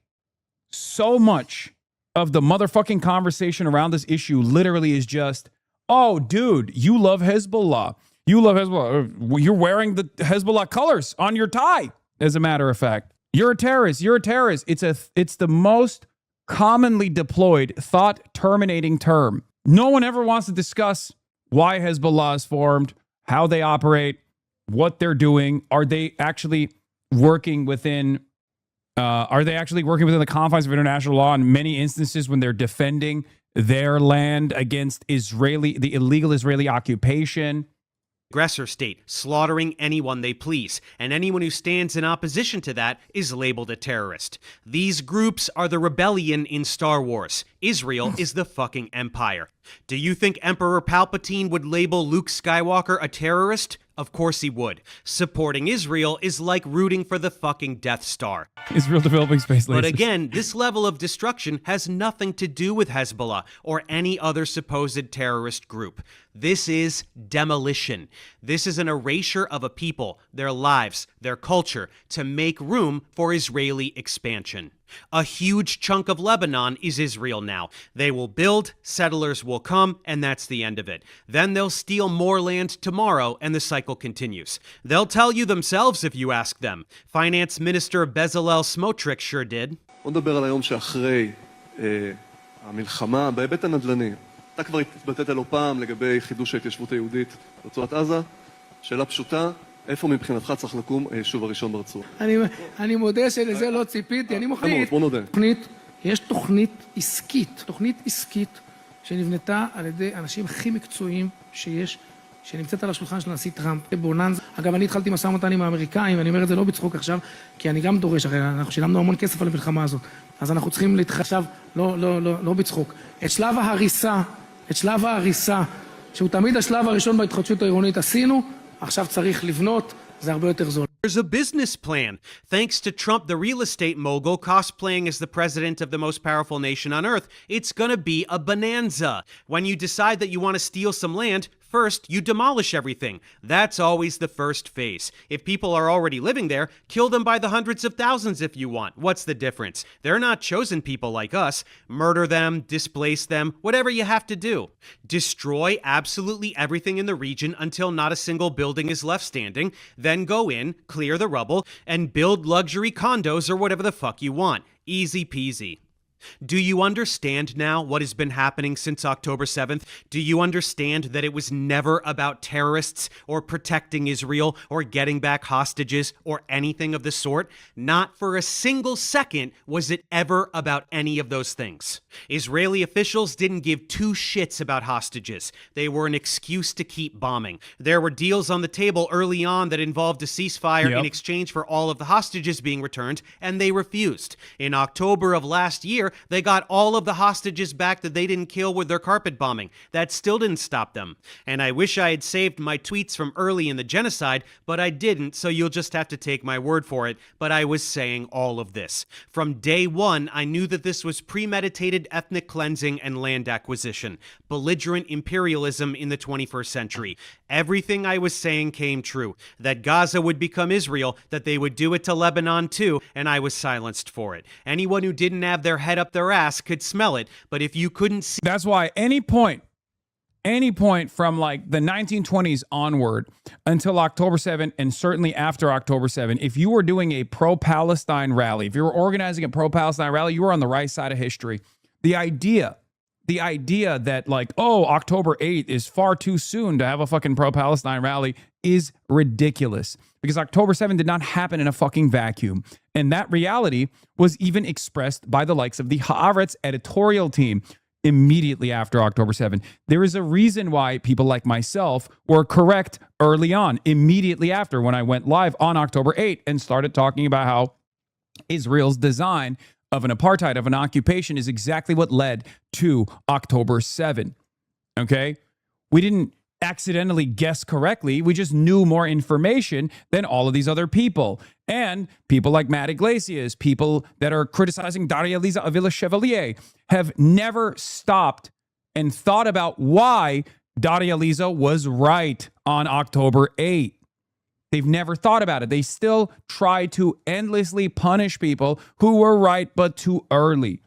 of the motherfucking conversation around this issue literally is just, oh, dude, you love Hezbollah. You love Hezbollah. You're wearing the Hezbollah colors on your tie, as a matter of fact. You're a terrorist. You're a terrorist. It's the most commonly deployed thought terminating term. No one ever wants to discuss why Hezbollah is formed, how they operate, what they're doing. Are they actually working within the confines of international law in many instances when they're defending their land against the illegal Israeli occupation? Aggressor state, slaughtering anyone they please, and anyone who stands in opposition to that is labeled a terrorist. These groups are the rebellion in Star Wars. Israel is the fucking empire. Do you think Emperor Palpatine would label Luke Skywalker a terrorist? Of course he would. Supporting Israel is like rooting for the fucking Death Star. Israel developing space lasers. But again, this level of destruction has nothing to do with Hezbollah or any other supposed terrorist group. This is demolition. This is an erasure of a people, their lives, their culture, to make room for Israeli expansion. A huge chunk of Lebanon is Israel now. They will build, settlers will come, and that's the end of it. Then they'll steal more land tomorrow, and the cycle continues. They'll tell you themselves if you ask them. Finance Minister Bezalel Smotrich sure did. בוא נדבר על היום שאחרי המלחמה בהיבט הנדל"ני. אתה כבר התבטאת לא פעם לגבי חידוש ההתיישבות היהודית ברצועת עזה. שאלה פשוטה, איפה מבחינתך צריך לקום היישוב הראשון ברצועה? אני מודה שלזה לא ציפיתי, אני מוחליט. בוא נודה. יש תוכנית עסקית שנבנתה על ידי האנשים הכי מקצועיים שיש, שנמצאת על השולחן של הנשיא טראמפ, בוננזה. אגב, אני התחלתי משא ומתן עם האמריקאים, ואני אומר את זה לא בצחוק עכשיו, כי אני גם דורש, הרי אנחנו שילמנו המון כסף על המלחמה הזאת, אז אנחנו צריכים להתחשב, לא בצחוק. את שלב ההריסה, שהוא תמיד השלב הראשון בהתחדשות העירונית עשינו, עכשיו צריך לבנות, זה הרבה יותר זול. There's a business plan. Thanks to Trump, the real estate mogul, cosplaying as the president of the most powerful nation on earth, it's gonna be a bonanza. When you decide that you want to steal some land, first, you demolish everything. That's always the first phase. If people are already living there, kill them by the hundreds of thousands if you want. What's the difference? They're not chosen people like us. Murder them, displace them, whatever you have to do. Destroy absolutely everything in the region until not a single building is left standing. Then go in, clear the rubble, and build luxury condos or whatever the fuck you want. Easy peasy. Do you understand now what has been happening since October 7th? Do you understand that it was never about terrorists or protecting Israel or getting back hostages or anything of the sort? Not for a single second was it ever about any of those things. Israeli officials didn't give two shits about hostages. They were an excuse to keep bombing. There were deals on the table early on that involved a ceasefire in exchange for all of the hostages being returned, and they refused. In October of last year, they got all of the hostages back that they didn't kill with their carpet bombing. That still didn't stop them. And I wish I had saved my tweets from early in the genocide, but I didn't, so you'll just have to take my word for it. But I was saying all of this. From day one, I knew that this was premeditated ethnic cleansing and land acquisition. Belligerent imperialism in the 21st century. Everything I was saying came true. That Gaza would become Israel, that they would do it to Lebanon too, and I was silenced for it. Anyone who didn't have their head up their ass could smell it, but if you couldn't see... That's why any point from like the 1920s onward until October 7 and certainly after October 7, if you were doing a pro-Palestine rally, if you were organizing a pro-Palestine rally, you were on the right side of history. The idea that like, oh, October 8th is far too soon to have a fucking pro-Palestine rally is ridiculous, because October 7 did not happen in a fucking vacuum. And that reality was even expressed by the likes of the Haaretz editorial team immediately after October 7. There is a reason why people like myself were correct early on, immediately after, when I went live on October 8 and started talking about how Israel's design of an apartheid, of an occupation, is exactly what led to October 7. Okay? We didn't accidentally guess correctly. We just knew more information than all of these other people. And people like Matt Iglesias, people that are criticizing Daria Liza Avila Chevalier, have never stopped and thought about why Daria Liza was right on October 8. They've never thought about it. They still try to endlessly punish people who were right, but too early.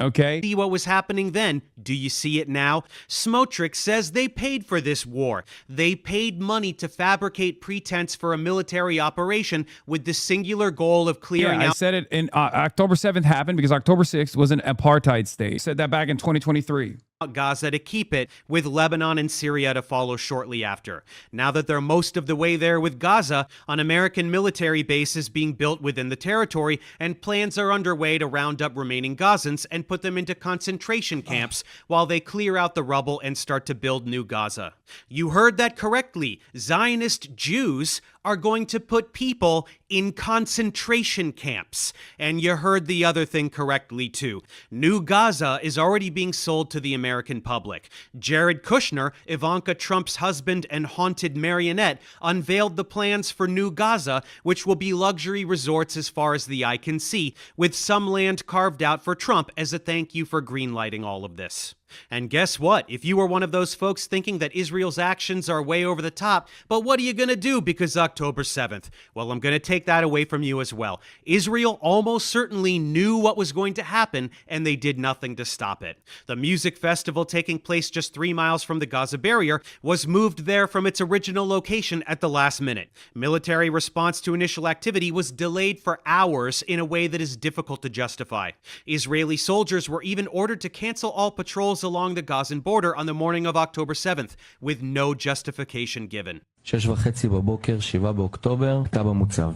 Okay. See what was happening then? Do you see it now? Smotrich says they paid for this war. They paid money to fabricate pretense for a military operation with the singular goal of clearing I out. said it in October 7th happened because October 6th was an apartheid state. I said that back in 2023. Gaza to keep it, with Lebanon and Syria to follow shortly after. Now that they're most of the way there with Gaza, an American military base is being built within the territory, and plans are underway to round up remaining Gazans and put them into concentration camps while they clear out the rubble and start to build new Gaza. You heard that correctly. Zionist Jews are going to put people in concentration camps. And you heard the other thing correctly too. New Gaza is already being sold to the American public. Jared Kushner, Ivanka Trump's husband and haunted marionette, unveiled the plans for New Gaza, which will be luxury resorts as far as the eye can see, with some land carved out for Trump as a thank you for greenlighting all of this. And guess what? If you were one of those folks thinking that Israel's actions are way over the top, but what are you going to do because October 7th? Well, I'm going to take that away from you as well. Israel almost certainly knew what was going to happen, and they did nothing to stop it. The music festival taking place just 3 miles from the Gaza barrier was moved there from its original location at the last minute. Military response to initial activity was delayed for hours in a way that is difficult to justify. Israeli soldiers were even ordered to cancel all patrols along the Gazan border on the morning of October 7th, with no justification given. 6:30 בבוקר, 7 באוקטובר, אתה במוצב.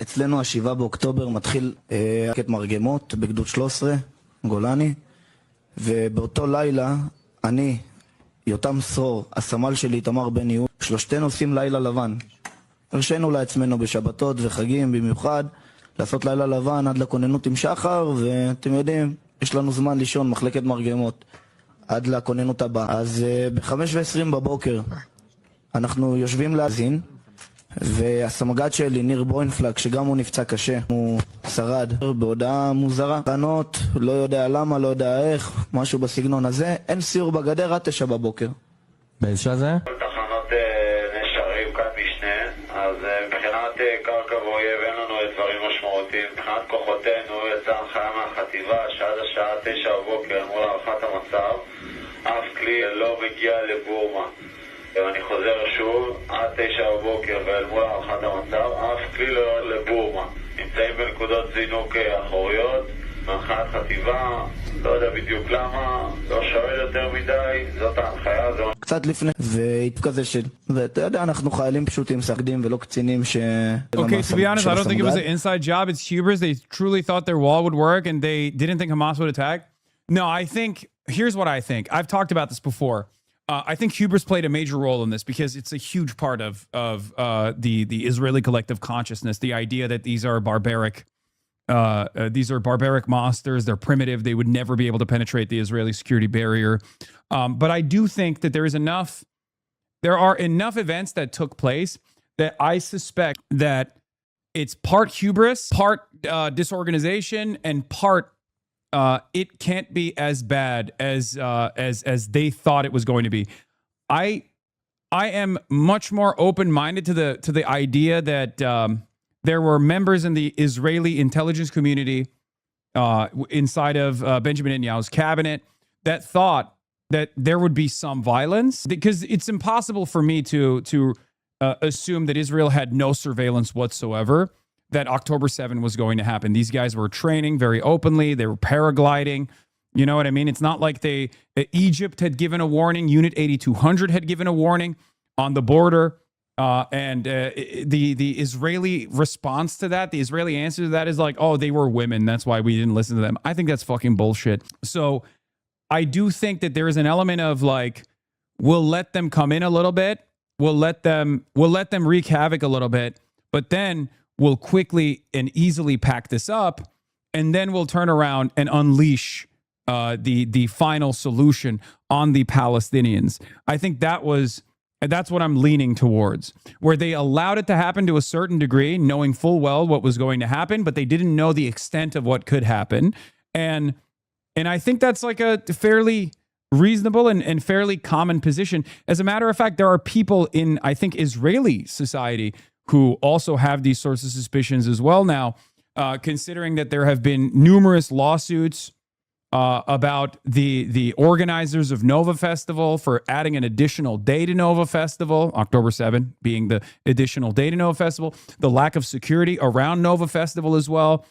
אצלנו ה-7 באוקטובר מתחיל רקט מרגמות בגדוד 13, גולני, ובאותו לילה אני, יותם סרור, הסמל שלי תמר בן יהוד, שלושתנו עושים לילה לבן. הרשינו לעצמנו בשבתות וחגים במיוחד, לעשות לילה לבן עד לכוננות עם שחר, ואתם יודעים, יש לנו זמן לישון, מחלקת מרגמות, עד לכוננות הבאה. אז ב-5:20 בבוקר אנחנו יושבים להאזין, והסמג"ד שלי, ניר בוינפלג, שגם הוא נפצע קשה, הוא שרד בהודעה מוזרה. תנות, לא יודע למה, לא יודע איך, משהו בסגנון הזה. אין סיור בגדר עד 9 בבוקר. באיזה שעה זה? תחנות נשארים כאן משנה, אז מבחינת קרקע ואויב אין לנו דברים משמעותיים. מבחינת כוחותינו יצאה הנחיה מהחטיבה שעד השעה 9 בבוקר מול הערכת המצב, אף כלי לא מגיע לבורמה. ואני חוזר שוב, עד 9 בבוקר ואל מול הערכת המצב, אף כלי לא לבורמה. נמצאים בנקודות זינוק אחוריות, מהנחיית חטיבה, לא יודע בדיוק למה, לא שואל יותר מדי, זאת ההנחיה. קצת לפני, והתכזה ואתה יודע, אנחנו חיילים פשוטים, סגדים ולא קצינים ש... Okay, to be honest, I don't think it was an inside job. It's hubris. They truly thought their wall would work and they didn't think Hamas would attack. No, I think, here's what I think. I've talked about this before. I think hubris played a major role in this because it's a huge part of the Israeli collective consciousness. The idea that these are barbaric monsters. They're primitive. They would never be able to penetrate the Israeli security barrier. But I do think that there are enough events that took place that I suspect that it's part hubris, part disorganization, and part it can't be as bad as they thought it was going to be. I am much more open-minded to the idea that there were members in the Israeli intelligence community inside of Benjamin Netanyahu's cabinet that thought that there would be some violence, because it's impossible for me to assume that Israel had no surveillance whatsoever, that October 7 was going to happen. These guys were training very openly. They were paragliding. You know what I mean? It's not like Egypt had given a warning. Unit 8200 had given a warning on the border. And the Israeli response to that, the Israeli answer to that is like, oh, they were women. That's why we didn't listen to them. I think that's fucking bullshit. So I do think that there is an element of like, we'll let them come in a little bit. We'll let them wreak havoc a little bit, but then we'll quickly and easily pack this up, and then we'll turn around and unleash the final solution on the Palestinians. I think that's what I'm leaning towards, where they allowed it to happen to a certain degree, knowing full well what was going to happen, but they didn't know the extent of what could happen. And I think that's like a fairly reasonable and fairly common position. As a matter of fact, there are people in, I think, Israeli society who also have these sorts of suspicions as well now. considering that there have been numerous lawsuits about the organizers of Nova Festival for adding an additional day to Nova Festival, October 7 being the additional day to Nova Festival, the lack of security around Nova Festival as well,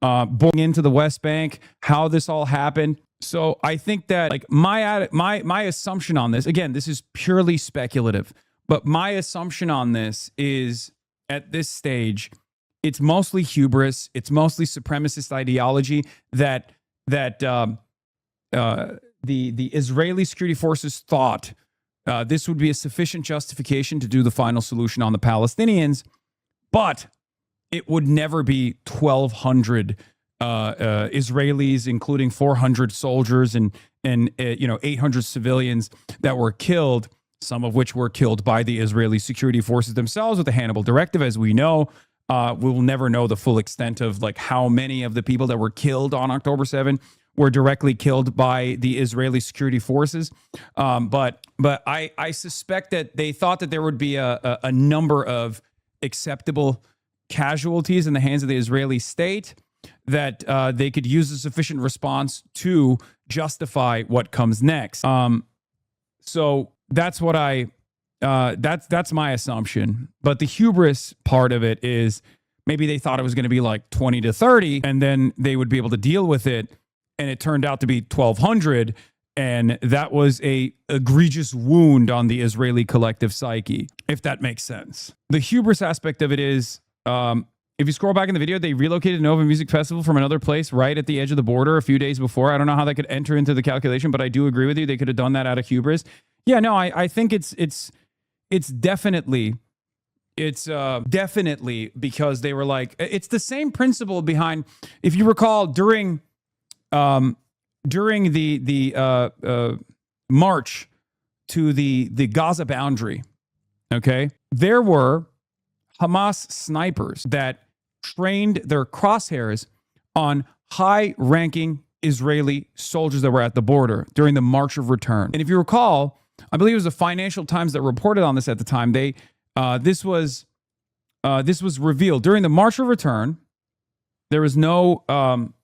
going into the West Bank, how this all happened. So I think that like my assumption on this, again, this is purely speculative, but my assumption on this is at this stage, it's mostly hubris, it's mostly supremacist ideology that the Israeli security forces thought this would be a sufficient justification to do the final solution on the Palestinians, but it would never be 1,200 Israelis, including 400 soldiers and 800 civilians that were killed, some of which were killed by the Israeli security forces themselves with the Hannibal Directive, as we know. We will never know the full extent of like how many of the people that were killed on October 7 were directly killed by the Israeli security forces. But I suspect that they thought that there would be a number of acceptable casualties in the hands of the Israeli state that they could use a sufficient response to justify what comes next. So that's what that's my assumption. But the hubris part of it is maybe they thought it was going to be like 20 to 30 and then they would be able to deal with it. And it turned out to be 1,200. And that was a egregious wound on the Israeli collective psyche, if that makes sense. The hubris aspect of it is, if you scroll back in the video, they relocated Nova Music Festival from another place right at the edge of the border a few days before. I don't know how that could enter into the calculation, but I do agree with you. They could have done that out of hubris. Yeah, no, I think it's definitely because they were like, it's the same principle behind, if you recall, during the march to the Gaza boundary, okay, there were Hamas snipers that trained their crosshairs on high-ranking Israeli soldiers that were at the border during the March of Return. And if you recall, I believe it was the Financial Times that reported on this at the time. This was revealed during the March of Return. There was no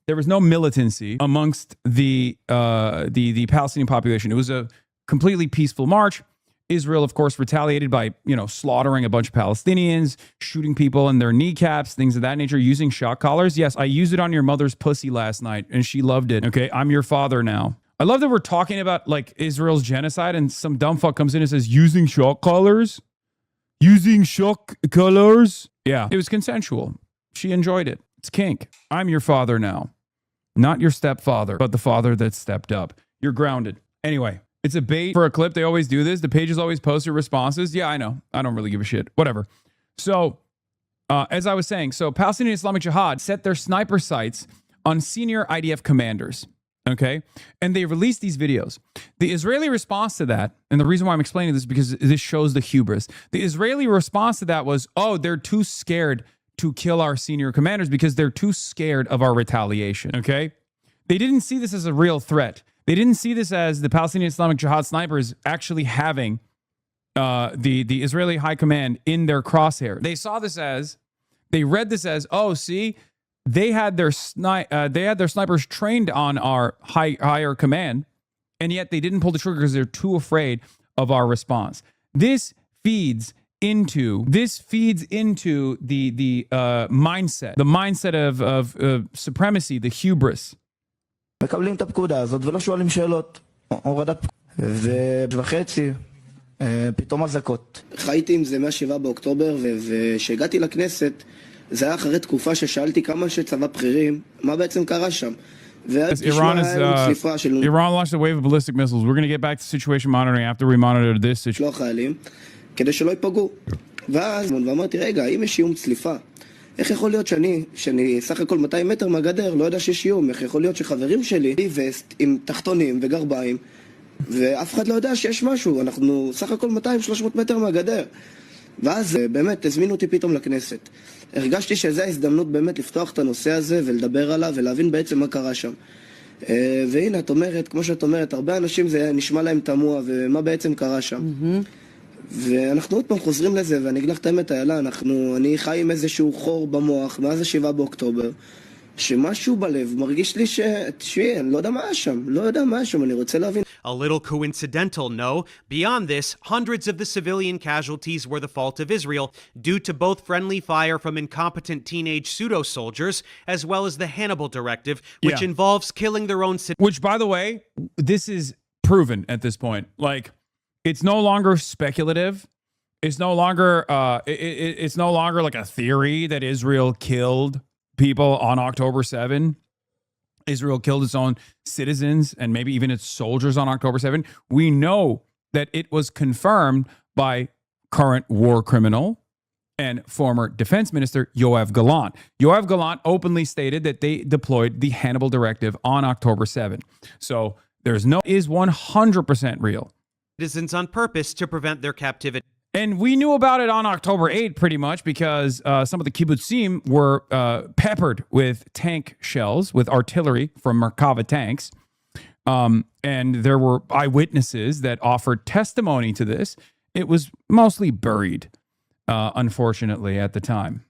militancy amongst the Palestinian population. It was a completely peaceful march. Israel, of course, retaliated by, slaughtering a bunch of Palestinians, shooting people in their kneecaps, things of that nature, using shock collars. Yes, I used it on your mother's pussy last night, and she loved it. Okay, I'm your father now. I love that we're talking about, like, Israel's genocide, and some dumb fuck comes in and says, using shock collars? Using shock collars? Yeah, it was consensual. She enjoyed it. It's kink. I'm your father now. Not your stepfather, but the father that stepped up. You're grounded. Anyway. It's a bait for a clip. They always do this. The pages always post their responses. Yeah, I know. I don't really give a shit. Whatever. So, as I was saying, Palestinian Islamic Jihad set their sniper sights on senior IDF commanders. Okay? And they released these videos. The Israeli response to that, and the reason why I'm explaining this is because this shows the hubris. The Israeli response to that was, oh, they're too scared to kill our senior commanders because they're too scared of our retaliation. Okay? They didn't see this as a real threat. They didn't see this as the Palestinian Islamic Jihad snipers actually having the Israeli high command in their crosshair. They read this as, oh, see, they had their snipers trained on our higher command, and yet they didn't pull the trigger because they're too afraid of our response. This feeds into the mindset of supremacy, the hubris. מקבלים את הפקודה הזאת ולא שואלים שאלות. הורדת וחצי, פתאום אזעקות. חייתי עם זה מה-7 באוקטובר, וכשהגעתי לכנסת, זה היה אחרי תקופה ששאלתי כמה שצבא בכירים, מה בעצם קרה שם. Iran launched a wave of ballistic missiles. We're going to get back to situation monitoring after we monitor this situation. לא חיילים, כדי שלא ייפגעו. ואז ואמרתי, רגע, אם יש איום צליפה, איך יכול להיות שאני סך הכל 200 מטר מהגדר, לא יודע שיש איום, איך יכול להיות שחברים שלי, וסט עם תחתונים וגרביים, ואף אחד לא יודע שיש משהו, אנחנו סך הכל 200-300 מטר מהגדר. ואז באמת הזמינו אותי פתאום לכנסת. הרגשתי שזו ההזדמנות באמת לפתוח את הנושא הזה ולדבר עליו ולהבין בעצם מה קרה שם. והנה, את אומרת, כמו שאת אומרת, הרבה אנשים זה נשמע להם תמוה, ומה בעצם קרה שם. ואנחנו עוד פעם חוזרים לזה, ואני אגיד לך את האמת, איילה, אני חי עם איזשהו חור במוח מאז ה7 באוקטובר, שמשהו בלב מרגיש לי תשמעי, אני לא יודע מה היה שם, אני רוצה להבין. A little coincidental, no. Beyond this, hundreds of the civilian casualties were the fault of Israel due to both friendly fire from incompetent teenage pseudo-soldiers as well as the Hannibal Directive, which involves killing their own citizens. Which, by the way, this is proven at this point. Like, it's no longer speculative. It's no longer it's no longer like a theory that Israel killed people on October 7. Israel killed its own citizens and maybe even its soldiers on October 7. We know that it was confirmed by current war criminal and former defense minister Yoav Gallant. Yoav Gallant openly stated that they deployed the Hannibal Directive on October 7. So is 100% real. Citizens on purpose to prevent their captivity. And we knew about it on October 8 pretty much because some of the kibbutzim were peppered with tank shells, with artillery from Merkava tanks. And there were eyewitnesses that offered testimony to this. It was mostly buried, unfortunately, at the time.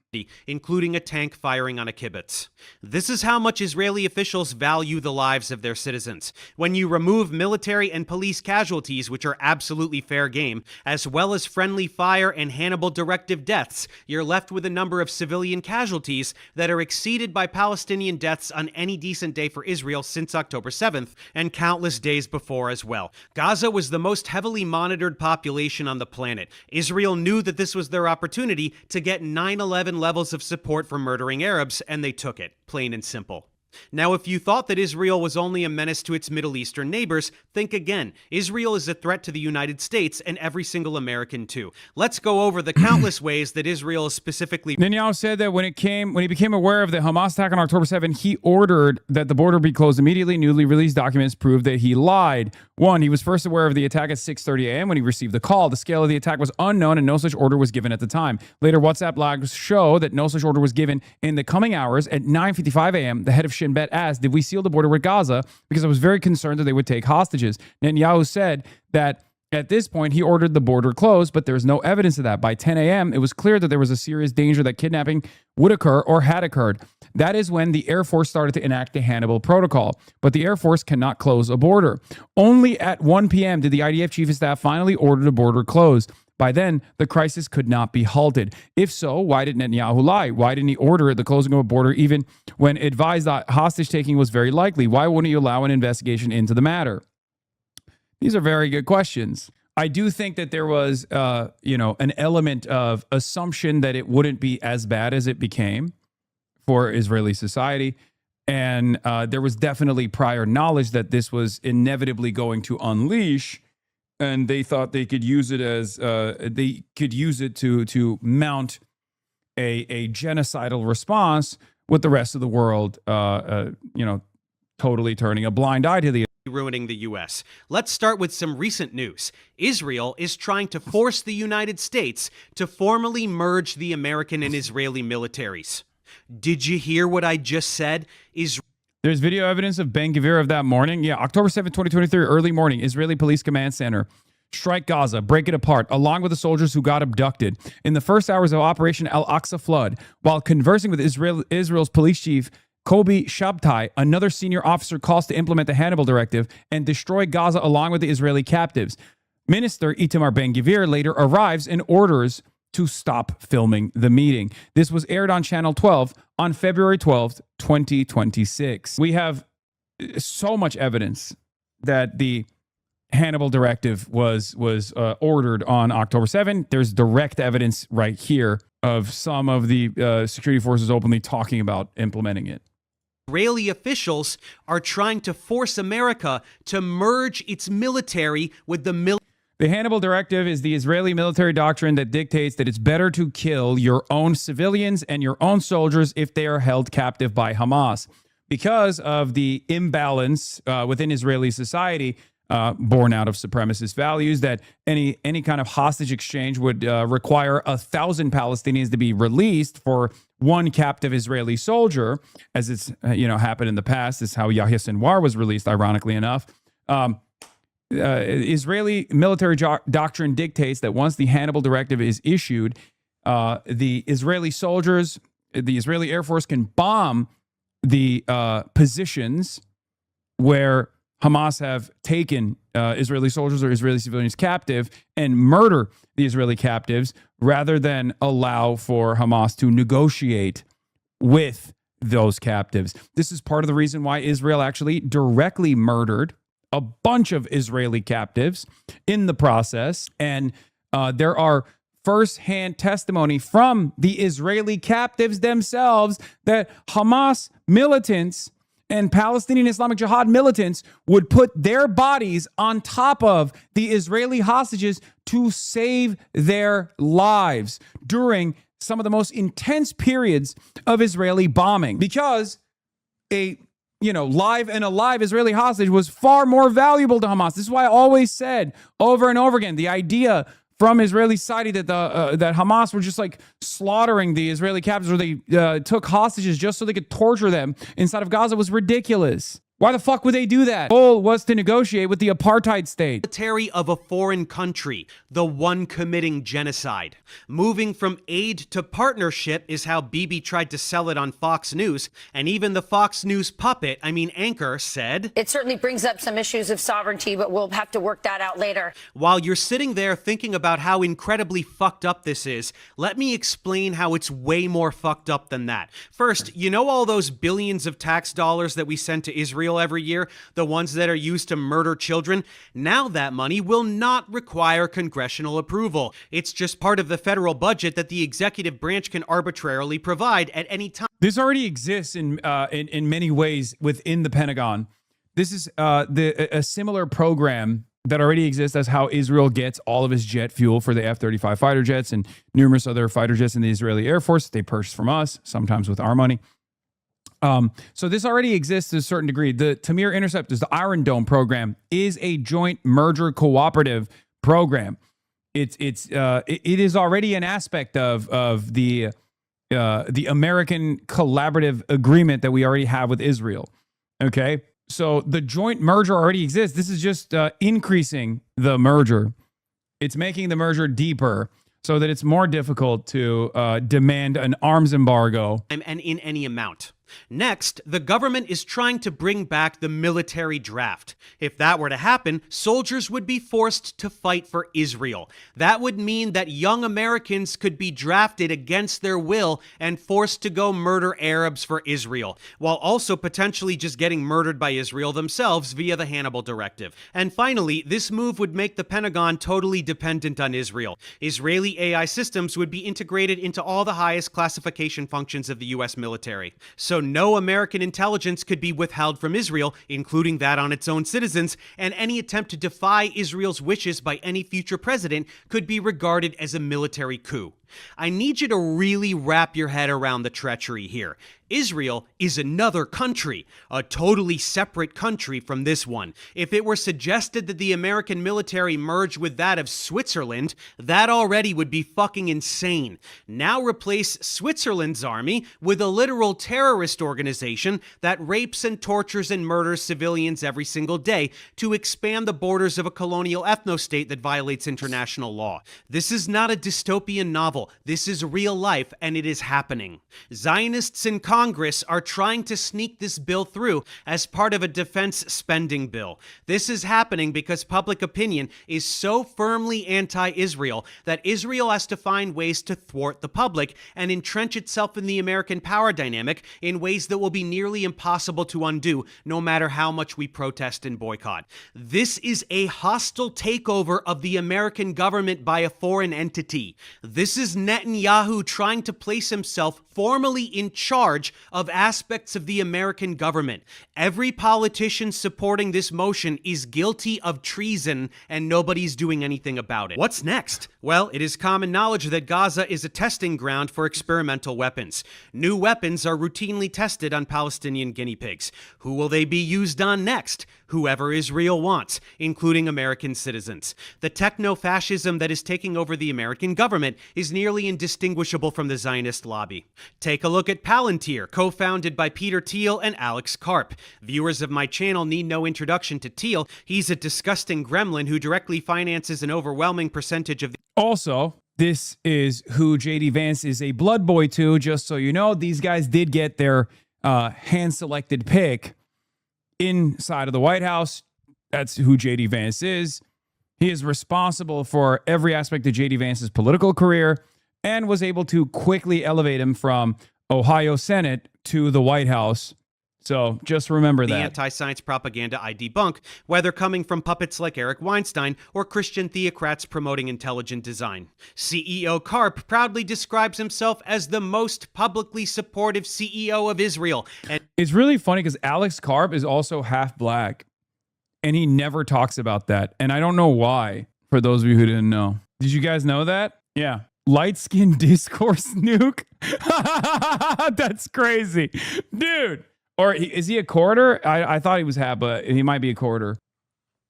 Including a tank firing on a kibbutz. This is how much Israeli officials value the lives of their citizens. When you remove military and police casualties, which are absolutely fair game, as well as friendly fire and Hannibal Directive deaths, you're left with a number of civilian casualties that are exceeded by Palestinian deaths on any decent day for Israel since October 7th, and countless days before as well. Gaza was the most heavily monitored population on the planet. Israel knew that this was their opportunity to get 9/11 levels of support for murdering Arabs, and they took it, plain and simple. Now, if you thought that Israel was only a menace to its Middle Eastern neighbors, think again. Israel is a threat to the United States and every single American too. Let's go over the countless ways that Israel is specifically... Netanyahu said that when he became aware of the Hamas attack on October 7, he ordered that the border be closed immediately. Newly released documents prove that he lied. One, he was first aware of the attack at 6:30 a.m. when he received the call. The scale of the attack was unknown and no such order was given at the time. Later, WhatsApp logs show that no such order was given in the coming hours. At 9:55 a.m., the head of Shin Bet asked, "Did we seal the border with Gaza?" Because I was very concerned that they would take hostages. Netanyahu said that at this point, he ordered the border closed, but there's no evidence of that. By 10 a.m., it was clear that there was a serious danger that kidnapping would occur or had occurred. That is when the Air Force started to enact the Hannibal Protocol. But the Air Force cannot close a border. Only at 1 p.m. did the IDF Chief of Staff finally order the border closed. By then, the crisis could not be halted. If so, why did Netanyahu lie? Why didn't he order the closing of a border even when advised that hostage-taking was very likely? Why wouldn't he allow an investigation into the matter? These are very good questions. I do think that there was, an element of assumption that it wouldn't be as bad as it became for Israeli society. And there was definitely prior knowledge that this was inevitably going to unleash. And they thought they could use it as to mount a genocidal response with the rest of the world, totally turning a blind eye to the ruining the U.S. Let's start with some recent news. Israel is trying to force the United States to formally merge the American and Israeli militaries. Did you hear what I just said? There's video evidence of Ben Gvir of that morning. Yeah, October 7, 2023, early morning, Israeli Police Command Center. Strike Gaza, break it apart, along with the soldiers who got abducted. In the first hours of Operation Al-Aqsa Flood, while conversing with Israel's police chief, Kobi Shabtai, another senior officer, calls to implement the Hannibal Directive and destroy Gaza along with the Israeli captives. Minister Itamar Ben-Gvir later arrives and orders to stop filming the meeting. This was aired on Channel 12 on February 12th, 2026. We have so much evidence that the Hannibal Directive was ordered on October 7th. There's direct evidence right here of some of the security forces openly talking about implementing it. Israeli officials are trying to force America to merge its military with the military. The Hannibal Directive is the Israeli military doctrine that dictates that it's better to kill your own civilians and your own soldiers if they are held captive by Hamas. Because of the imbalance within Israeli society, born out of supremacist values, that any kind of hostage exchange would require 1,000 Palestinians to be released for one captive Israeli soldier, as it's happened in the past. This is how Yahya Sinwar was released, ironically enough. Israeli military doctrine dictates that once the Hannibal Directive is issued, the Israeli soldiers, the Israeli Air Force can bomb the positions where Hamas have taken Israeli soldiers or Israeli civilians captive and murder the Israeli captives rather than allow for Hamas to negotiate with those captives. This is part of the reason why Israel actually directly murdered a bunch of Israeli captives in the process. And there are first-hand testimony from the Israeli captives themselves that Hamas militants and Palestinian Islamic Jihad militants would put their bodies on top of the Israeli hostages to save their lives during some of the most intense periods of Israeli bombing, because a live and alive Israeli hostage was far more valuable to Hamas. This is why I always said over and over again, the idea from Israeli side that that Hamas were just like slaughtering the Israeli captives, or they took hostages just so they could torture them inside of Gaza, was ridiculous. Why the fuck would they do that? The goal was to negotiate with the apartheid state. Military of a foreign country, the one committing genocide. Moving from aid to partnership is how Bibi tried to sell it on Fox News, and even the Fox News puppet, anchor, said, "It certainly brings up some issues of sovereignty, but we'll have to work that out later." While you're sitting there thinking about how incredibly fucked up this is, let me explain how it's way more fucked up than that. First, you know all those billions of tax dollars that we send to Israel every year, the ones that are used to murder children? Now that money will not require congressional approval. It's just part of the federal budget that the executive branch can arbitrarily provide at any time. This already exists in many ways within the Pentagon. This is a similar program that already exists as how Israel gets all of its jet fuel for the F-35 fighter jets and numerous other fighter jets in the Israeli Air Force. They purchase from us, sometimes with our money. So this already exists to a certain degree. The Tamir Interceptors, the Iron Dome program, is a joint merger cooperative program. It is already an aspect of the American collaborative agreement that we already have with Israel. Okay, so the joint merger already exists. This is just increasing the merger. It's making the merger deeper, so that it's more difficult to demand an arms embargo. And in any amount. Next, the government is trying to bring back the military draft. If that were to happen, soldiers would be forced to fight for Israel. That would mean that young Americans could be drafted against their will and forced to go murder Arabs for Israel, while also potentially just getting murdered by Israel themselves via the Hannibal Directive. And finally, this move would make the Pentagon totally dependent on Israel. Israeli AI systems would be integrated into all the highest classification functions of the U.S. military. So no American intelligence could be withheld from Israel, including that on its own citizens, and any attempt to defy Israel's wishes by any future president could be regarded as a military coup. I need you to really wrap your head around the treachery here. Israel is another country, a totally separate country from this one. If it were suggested that the American military merge with that of Switzerland, that already would be fucking insane. Now replace Switzerland's army with a literal terrorist organization that rapes and tortures and murders civilians every single day to expand the borders of a colonial ethno-state that violates international law. This is not a dystopian novel. This is real life, and it is happening. Zionists in Congress are trying to sneak this bill through as part of a defense spending bill. This is happening because public opinion is so firmly anti-Israel that Israel has to find ways to thwart the public and entrench itself in the American power dynamic in ways that will be nearly impossible to undo, no matter how much we protest and boycott. This is a hostile takeover of the American government by a foreign entity. This is Netanyahu trying to place himself formally in charge of aspects of the American government. Every politician supporting this motion is guilty of treason, and nobody's doing anything about it. What's next? Well, it is common knowledge that Gaza is a testing ground for experimental weapons. New weapons are routinely tested on Palestinian guinea pigs. Who will they be used on next? Whoever Israel wants, including American citizens. The techno-fascism that is taking over the American government is nearly indistinguishable from the Zionist lobby. Take a look at Palantir, co-founded by Peter Thiel and Alex Karp. Viewers of my channel need no introduction to Thiel. He's a disgusting gremlin who directly finances an overwhelming percentage of the... Also, this is who JD Vance is a blood boy to, just so you know. These guys did get their hand-selected pick inside of the White House. That's who JD Vance is. He is responsible for every aspect of JD Vance's political career and was able to quickly elevate him from Ohio Senate to the White House. So just remember that. The anti-science propaganda I debunk, whether coming from puppets like Eric Weinstein or Christian theocrats promoting intelligent design. CEO Karp proudly describes himself as the most publicly supportive CEO of Israel. And it's really funny because Alex Karp is also half black, and he never talks about that. And I don't know why, for those of you who didn't know. Did you guys know that? Yeah. Light-skinned discourse nuke? That's crazy. Dude. Or is he a quarter? I thought he was half, but he might be a quarter.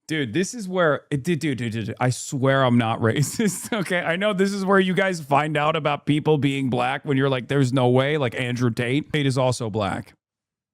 Dude, this is where... Dude, I swear I'm not racist, okay? I know this is where you guys find out about people being black when you're like, there's no way, like Andrew Tate. Tate is also black.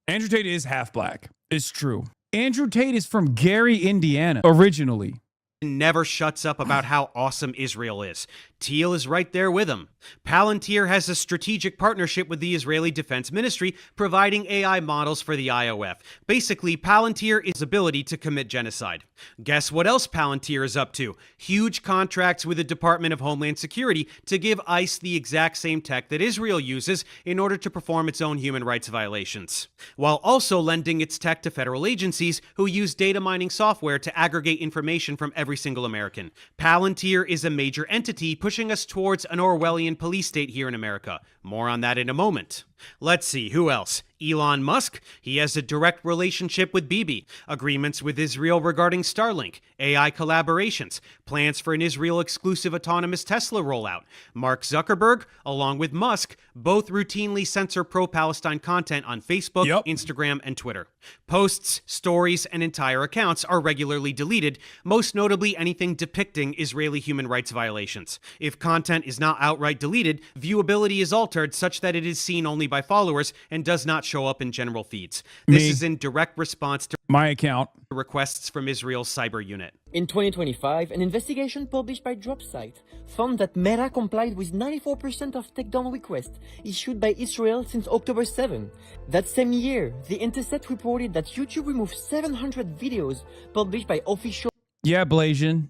Andrew Tate is half black. It's true. Andrew Tate is from Gary, Indiana, originally. Never shuts up about how awesome Israel is. Thiel is right there with him. Palantir has a strategic partnership with the Israeli Defense Ministry, providing AI models for the IOF. Basically, Palantir is ability to commit genocide. Guess what else Palantir is up to? Huge contracts with the Department of Homeland Security to give ICE the exact same tech that Israel uses in order to perform its own human rights violations, while also lending its tech to federal agencies who use data mining software to aggregate information from every single American. Palantir is a major entity pushing us towards an Orwellian police state here in America. More on that in a moment. Let's see, who else? Elon Musk. He has a direct relationship with Bibi. Agreements with Israel regarding Starlink. AI collaborations. Plans for an Israel-exclusive autonomous Tesla rollout. Mark Zuckerberg, along with Musk, both routinely censor pro-Palestine content on Facebook, Instagram, and Twitter. Posts, stories, and entire accounts are regularly deleted, most notably anything depicting Israeli human rights violations. If content is not outright deleted, viewability is altered such that it is seen only by followers and does not show up in general feeds. This is in direct response to my account requests from Israel's cyber unit. In 2025, an investigation published by DropSite found that Meta complied with 94% of takedown requests issued by Israel since October 7. That same year, The Intercept reported that YouTube removed 700 videos published by official... Yeah, Blasian.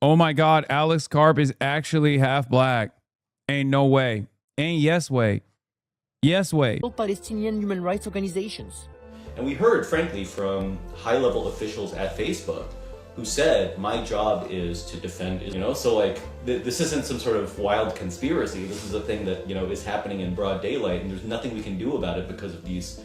Oh my God, Alex Karp is actually half black. Ain't no way. Ain't yes way. Yes way. Palestinian human rights organizations. And we heard, frankly, from high-level officials at Facebook who said, my job is to defend, so like, this isn't some sort of wild conspiracy. This is a thing that, is happening in broad daylight, and there's nothing we can do about it because of these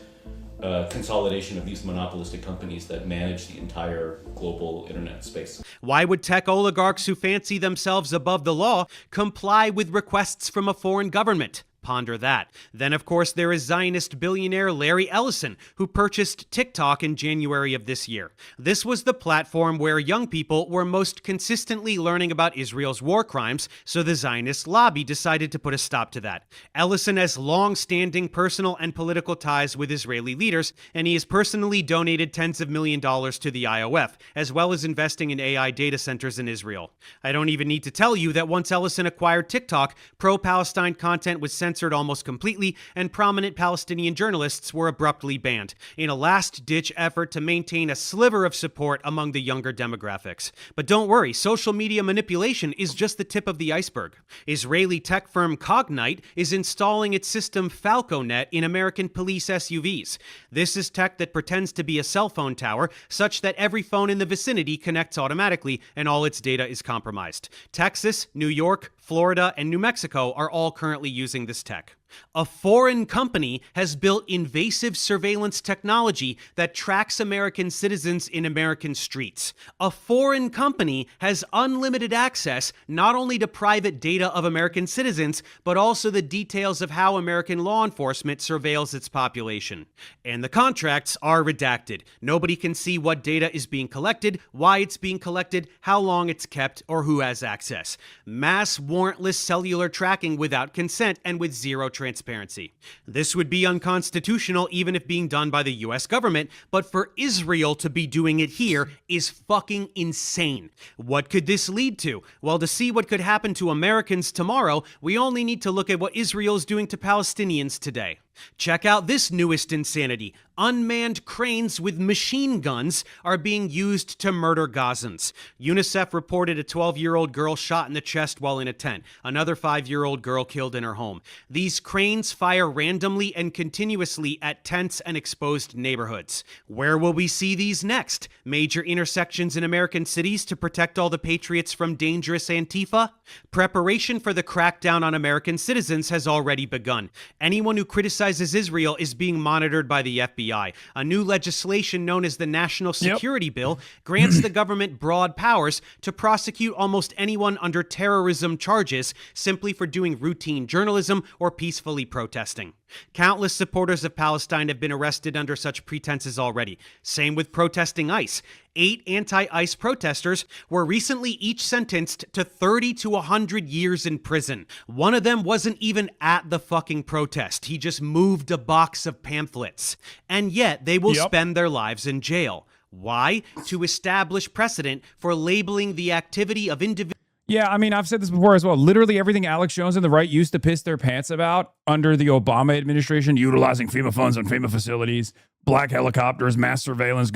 consolidation of these monopolistic companies that manage the entire global internet space. Why would tech oligarchs who fancy themselves above the law comply with requests from a foreign government? Ponder that. Then, of course, there is Zionist billionaire Larry Ellison, who purchased TikTok in January of this year. This was the platform where young people were most consistently learning about Israel's war crimes, so the Zionist lobby decided to put a stop to that. Ellison has long-standing personal and political ties with Israeli leaders, and he has personally donated tens of millions of dollars to the IOF, as well as investing in AI data centers in Israel. I don't even need to tell you that once Ellison acquired TikTok, pro-Palestine content was censored almost completely, and prominent Palestinian journalists were abruptly banned, in a last-ditch effort to maintain a sliver of support among the younger demographics. But don't worry, social media manipulation is just the tip of the iceberg. Israeli tech firm Cognite is installing its system FalcoNet in American police SUVs. This is tech that pretends to be a cell phone tower, such that every phone in the vicinity connects automatically and all its data is compromised. Texas, New York, Florida, and New Mexico are all currently using this tech. A foreign company has built invasive surveillance technology that tracks American citizens in American streets. A foreign company has unlimited access not only to private data of American citizens, but also the details of how American law enforcement surveils its population. And the contracts are redacted. Nobody can see what data is being collected, why it's being collected, how long it's kept, or who has access. Mass warrantless cellular tracking without consent and with zero transparency. This would be unconstitutional even if being done by the US government, but for Israel to be doing it here is fucking insane. What could this lead to? Well, to see what could happen to Americans tomorrow, we only need to look at what Israel is doing to Palestinians today. Check out this newest insanity. Unmanned cranes with machine guns are being used to murder Gazans. UNICEF reported a 12-year-old girl shot in the chest while in a tent. Another 5-year-old girl killed in her home. These cranes fire randomly and continuously at tents and exposed neighborhoods. Where will we see these next? Major intersections in American cities to protect all the patriots from dangerous Antifa? Preparation for the crackdown on American citizens has already begun. Anyone who criticizes Israel is being monitored by the FBI. A new legislation known as the National Security Bill grants the government broad powers to prosecute almost anyone under terrorism charges simply for doing routine journalism or peacefully protesting. Countless supporters of Palestine have been arrested under such pretenses already. Same with protesting ICE. 8 anti-ICE protesters were recently each sentenced to 30 to 100 years in prison. One of them wasn't even at the fucking protest. He just moved a box of pamphlets. And yet they will spend their lives in jail. Why? To establish precedent for labeling the activity of individuals. Yeah, I mean, I've said this before as well. Literally everything Alex Jones and the right used to piss their pants about under the Obama administration, utilizing FEMA funds on FEMA facilities, black helicopters, mass surveillance,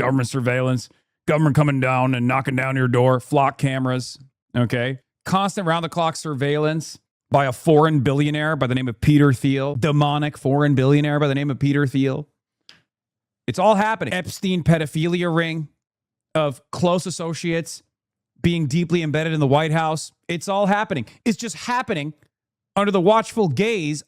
government coming down and knocking down your door, flock cameras, okay? Constant round-the-clock surveillance by a foreign billionaire by the name of Peter Thiel, demonic foreign billionaire by the name of Peter Thiel. It's all happening. Epstein pedophilia ring of close associates being deeply embedded in the White House. It's all happening. It's just happening under the watchful gaze,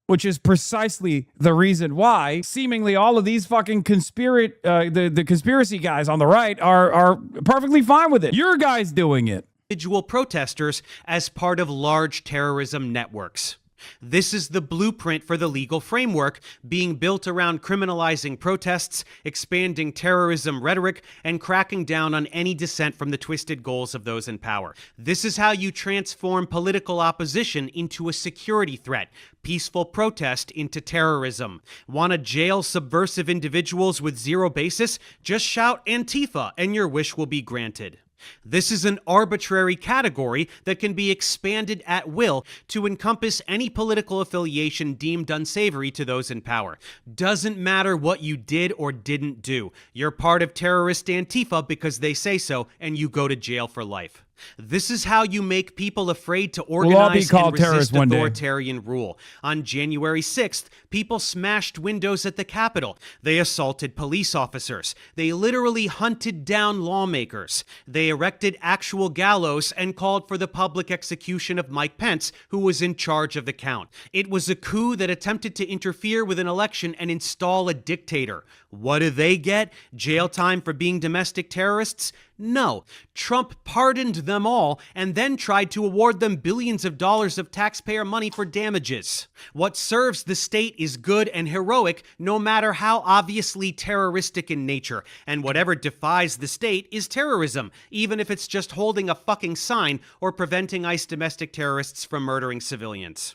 which is precisely the reason why seemingly all of these fucking the conspiracy guys on the right are perfectly fine with it. Your guys doing it. Individual protesters as part of large terrorism networks. This is the blueprint for the legal framework being built around criminalizing protests, expanding terrorism rhetoric, and cracking down on any dissent from the twisted goals of those in power. This is how you transform political opposition into a security threat, peaceful protest into terrorism. Want to jail subversive individuals with zero basis? Just shout Antifa and your wish will be granted. This is an arbitrary category that can be expanded at will to encompass any political affiliation deemed unsavory to those in power. Doesn't matter what you did or didn't do. You're part of terrorist Antifa because they say so, and you go to jail for life. This is how you make people afraid to organize and resist authoritarian rule. On January 6th, people smashed windows at the Capitol. They assaulted police officers. They literally hunted down lawmakers. They erected actual gallows and called for the public execution of Mike Pence, who was in charge of the count. It was a coup that attempted to interfere with an election and install a dictator. What do they get? Jail time for being domestic terrorists? No. Trump pardoned them all and then tried to award them billions of dollars of taxpayer money for damages. What serves the state is good and heroic, no matter how obviously terroristic in nature. And whatever defies the state is terrorism, even if it's just holding a fucking sign or preventing ICE domestic terrorists from murdering civilians.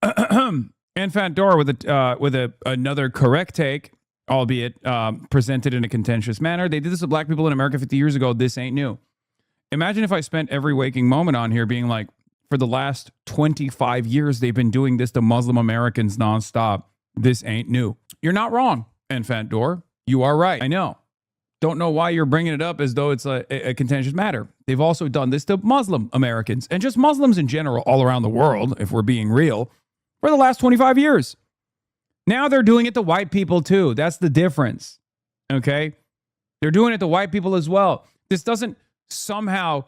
And Fandora with another correct take, albeit presented in a contentious manner. They did this to black people in America 50 years ago. This ain't new. Imagine if I spent every waking moment on here being like, for the last 25 years, they've been doing this to Muslim Americans nonstop. This ain't new. You're not wrong, Enfant Door. You are right. I know. Don't know why you're bringing it up as though it's a contentious matter. They've also done this to Muslim Americans and just Muslims in general all around the world, if we're being real, for the last 25 years. Now they're doing it to white people too. That's the difference. Okay? They're doing it to white people as well. This doesn't somehow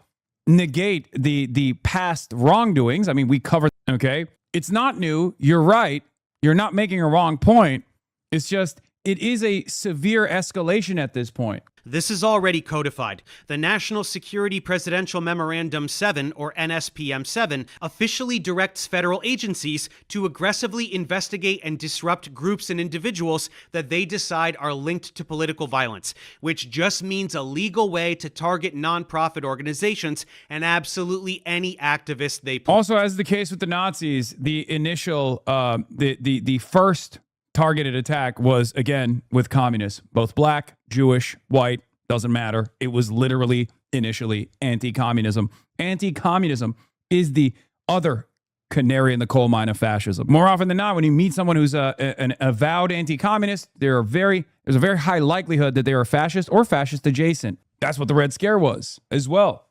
negate the past wrongdoings. I mean, we covered, okay? It's not new. You're right. You're not making a wrong point. It's just, it is a severe escalation at this point. This is already codified. The National Security Presidential Memorandum 7, or NSPM 7, officially directs federal agencies to aggressively investigate and disrupt groups and individuals that they decide are linked to political violence, which just means a legal way to target nonprofit organizations and absolutely any activist they... Also, as the case with the Nazis, the initial, the first targeted attack was, again, with communists, both black, Jewish, white, doesn't matter. It was literally initially anti-communism. Anti-communism is the other canary in the coal mine of fascism. More often than not, when you meet someone who's an avowed anti-communist, there's a very high likelihood that they are fascist or fascist adjacent. That's what the Red Scare was as well.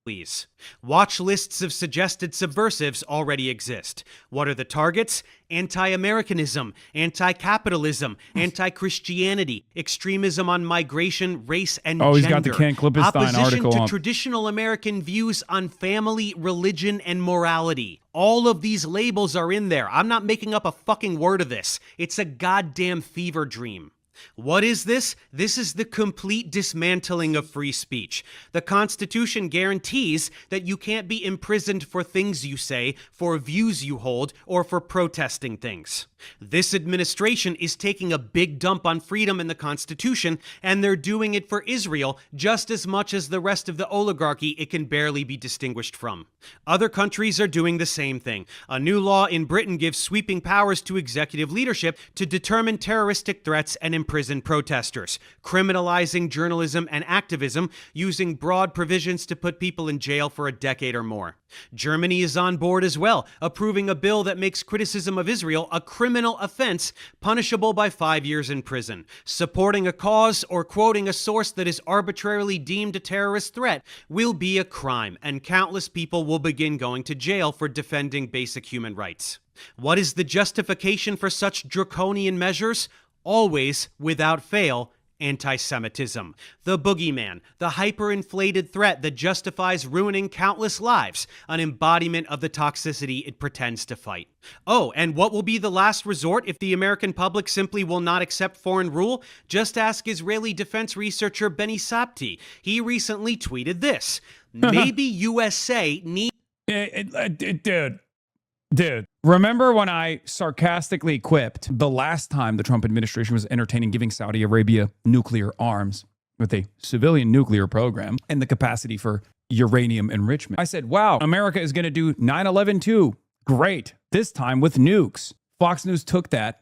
Please. Watch lists of suggested subversives already exist. What are the targets? Anti-Americanism, anti-capitalism, anti-Christianity, extremism on migration, race, and gender. He's got the Ken Klippenstein opposition article to on. Traditional American views on family, religion, and morality. All of these labels are in there. I'm not making up a fucking word of this. It's a goddamn fever dream. What is this? This is the complete dismantling of free speech. The Constitution guarantees that you can't be imprisoned for things you say, for views you hold, or for protesting things. This administration is taking a big dump on freedom in the Constitution, and they're doing it for Israel just as much as the rest of the oligarchy it can barely be distinguished from. Other countries are doing the same thing. A new law in Britain gives sweeping powers to executive leadership to determine terroristic threats and imprison protesters, criminalizing journalism and activism, using broad provisions to put people in jail for a decade or more. Germany is on board as well, approving a bill that makes criticism of Israel a criminal offense punishable by 5 years in prison. Supporting a cause or quoting a source that is arbitrarily deemed a terrorist threat will be a crime, and countless people will begin going to jail for defending basic human rights. What is the justification for such draconian measures? Always, without fail, anti-Semitism. The boogeyman, the hyperinflated threat that justifies ruining countless lives, an embodiment of the toxicity it pretends to fight. Oh, and what will be the last resort if the American public simply will not accept foreign rule? Just ask Israeli defense researcher Benny Sapti. He recently tweeted this. Maybe USA needs... Dude, remember when I sarcastically quipped the last time the Trump administration was entertaining giving Saudi Arabia nuclear arms with a civilian nuclear program and the capacity for uranium enrichment? I said, wow, America is going to do 9/11 too. Great. This time with nukes. Fox News took that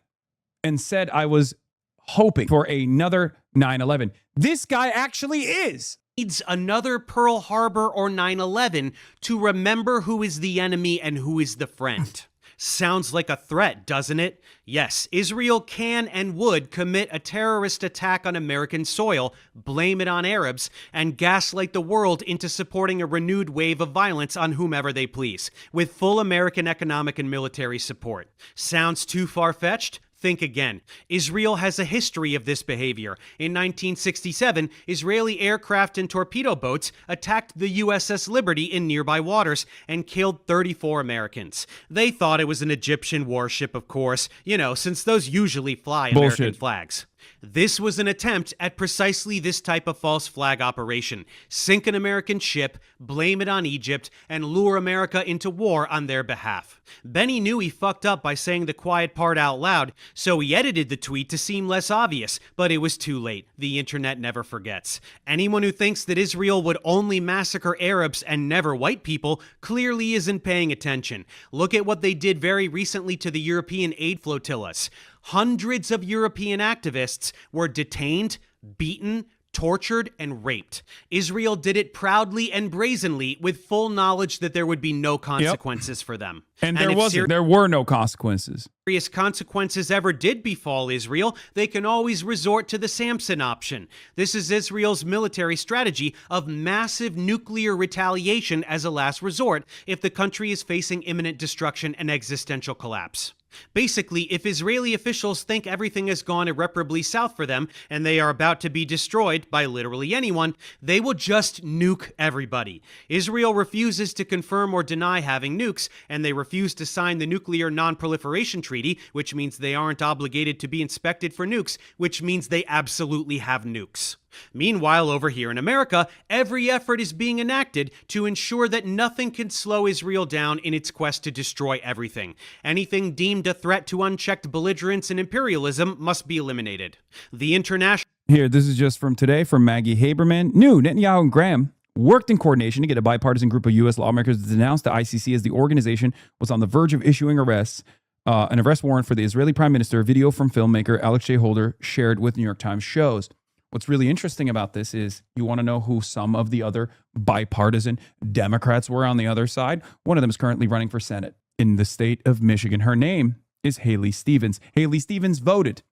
and said I was hoping for another 9/11. This guy actually is. Needs another Pearl Harbor or 9/11 to remember who is the enemy and who is the friend. Sounds like a threat, doesn't it? Yes, Israel can and would commit a terrorist attack on American soil, blame it on Arabs, and gaslight the world into supporting a renewed wave of violence on whomever they please, with full American economic and military support. Sounds too far-fetched? Think again. Israel has a history of this behavior. In 1967, Israeli aircraft and torpedo boats attacked the USS Liberty in nearby waters and killed 34 Americans. They thought it was an Egyptian warship, of course, since those usually fly American flags. This was an attempt at precisely this type of false flag operation. Sink an American ship, blame it on Egypt, and lure America into war on their behalf. Benny knew he fucked up by saying the quiet part out loud, so he edited the tweet to seem less obvious, but it was too late. The internet never forgets. Anyone who thinks that Israel would only massacre Arabs and never white people clearly isn't paying attention. Look at what they did very recently to the European aid flotillas. Hundreds of European activists were detained, beaten, tortured, and raped. Israel did it proudly and brazenly with full knowledge that there would be no consequences for them. And there were no consequences. Serious consequences ever did befall Israel, they can always resort to the Samson option. This is Israel's military strategy of massive nuclear retaliation as a last resort if the country is facing imminent destruction and existential collapse. Basically, if Israeli officials think everything has gone irreparably south for them and they are about to be destroyed by literally anyone, they will just nuke everybody. Israel refuses to confirm or deny having nukes, and they refuse to sign the Nuclear Non-Proliferation Treaty, which means they aren't obligated to be inspected for nukes, which means they absolutely have nukes. Meanwhile, over here in America, every effort is being enacted to ensure that nothing can slow Israel down in its quest to destroy everything. Anything deemed a threat to unchecked belligerence and imperialism must be eliminated. The international... Here, this is just from today from Maggie Haberman. New Netanyahu and Graham worked in coordination to get a bipartisan group of U.S. lawmakers to denounce the ICC as the organization was on the verge of issuing an arrest warrant for the Israeli prime minister. A video from filmmaker Alex J. Holder shared with New York Times shows. What's really interesting about this is, you want to know who some of the other bipartisan Democrats were on the other side? One of them is currently running for Senate in the state of Michigan. Her name is Haley Stevens. Haley Stevens voted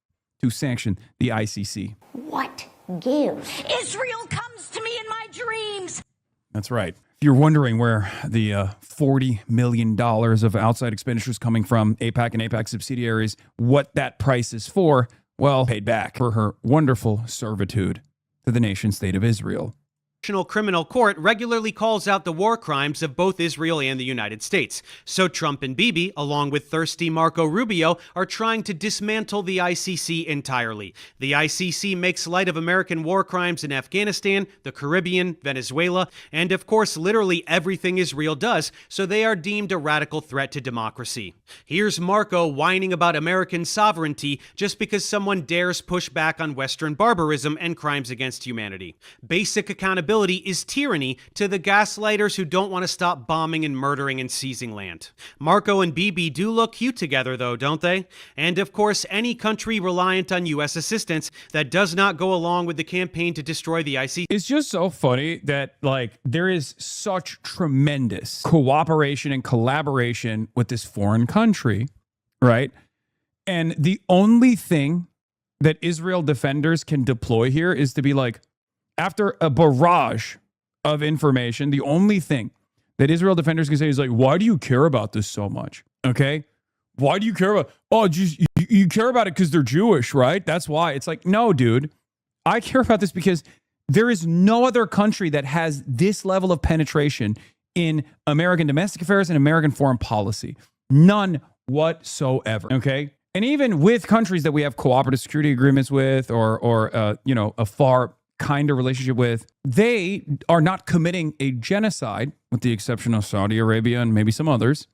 to sanction the ICC. What gives? Israel comes to me in my dreams. That's right. If you're wondering where the $40 million of outside expenditures coming from AIPAC and AIPAC subsidiaries, what that price is for, well, paid back for her wonderful servitude to the nation state of Israel. International Criminal Court regularly calls out the war crimes of both Israel and the United States. So Trump and Bibi, along with thirsty Marco Rubio, are trying to dismantle the ICC entirely. The ICC makes light of American war crimes in Afghanistan, the Caribbean, Venezuela, and of course literally everything Israel does, so they are deemed a radical threat to democracy. Here's Marco whining about American sovereignty just because someone dares push back on Western barbarism and crimes against humanity. Basic accountability is tyranny to the gaslighters who don't want to stop bombing and murdering and seizing land. Marco and Bibi do look cute together though, don't they? And of course, any country reliant on U.S. assistance that does not go along with the campaign to destroy the ICC. It's just so funny that, like, there is such tremendous cooperation and collaboration with this foreign country, right? And the only thing that Israel defenders can deploy here is to be like, after a barrage of information, the only thing that Israel defenders can say is like, why do you care about this so much? Okay? Why do you care about, you care about it because they're Jewish, right? That's why. It's like, no, dude. I care about this because there is no other country that has this level of penetration in American domestic affairs and American foreign policy. None whatsoever. Okay? And even with countries that we have cooperative security agreements with or a far kinder relationship with, they are not committing a genocide, with the exception of Saudi Arabia and maybe some others.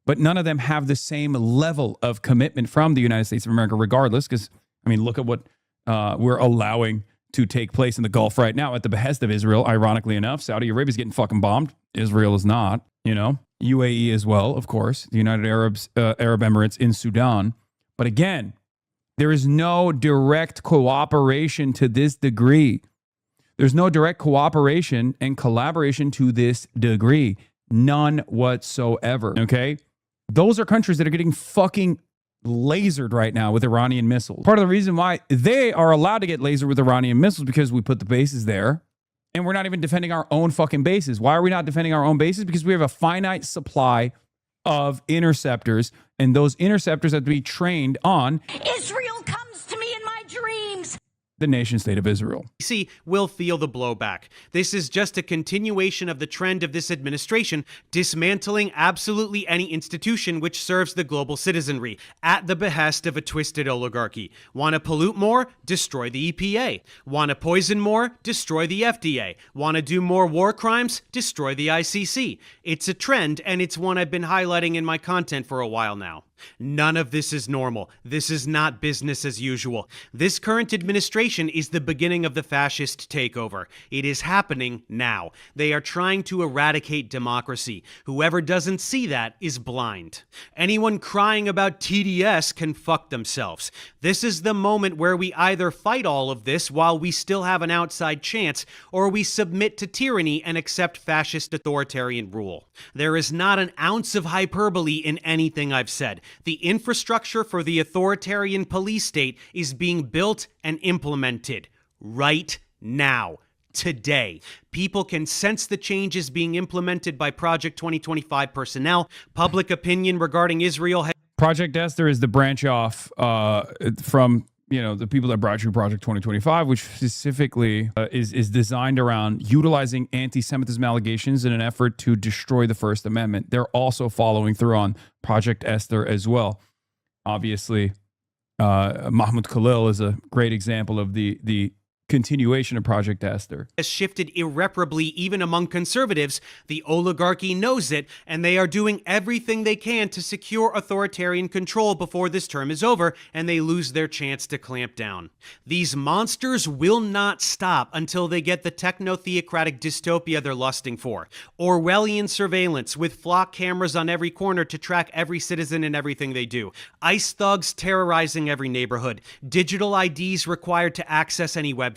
But none of them have the same level of commitment from the United States of America, regardless. Because, I mean, look at what we're allowing to take place in the Gulf right now at the behest of Israel. Ironically enough, Saudi Arabia is getting fucking bombed. Israel is not, UAE as well, of course, the United Arab Emirates in Sudan. But again, there is no direct cooperation to this degree. There's no direct cooperation and collaboration to this degree. None whatsoever. Okay? Those are countries that are getting fucking lasered right now with Iranian missiles. Part of the reason why they are allowed to get lasered with Iranian missiles because we put the bases there and we're not even defending our own fucking bases. Why are we not defending our own bases? Because we have a finite supply of interceptors, and those interceptors have to be trained on Israel comes to me in my dreams. the nation state of Israel. Will feel the blowback. This is just a continuation of the trend of this administration dismantling absolutely any institution which serves the global citizenry at the behest of a twisted oligarchy. Want to pollute more? Destroy the EPA. Want to poison more? Destroy the FDA. Want to do more war crimes? Destroy the ICC. It's a trend, and it's one I've been highlighting in my content for a while now. None of this is normal. This is not business as usual. This current administration is the beginning of the fascist takeover. It is happening now. They are trying to eradicate democracy. Whoever doesn't see that is blind. Anyone crying about TDS can fuck themselves. This is the moment where we either fight all of this while we still have an outside chance, or we submit to tyranny and accept fascist authoritarian rule. There is not an ounce of hyperbole in anything I've said. The infrastructure for the authoritarian police state is being built and implemented right now. Today, people can sense the changes being implemented by Project 2025 personnel. Public opinion regarding Israel Project Esther is the branch off from the people that brought you Project 2025, which specifically is designed around utilizing anti-Semitism allegations in an effort to destroy the First Amendment. They're also following through on Project Esther as well. Obviously, Mahmoud Khalil is a great example of the continuation of Project Esther. Has shifted irreparably even among conservatives. The oligarchy knows it, and they are doing everything they can to secure authoritarian control before this term is over and they lose their chance to clamp down. These monsters will not stop until they get the techno-theocratic dystopia they're lusting for. Orwellian surveillance with flock cameras on every corner to track every citizen and everything they do. ICE thugs terrorizing every neighborhood. Digital IDs required to access any website.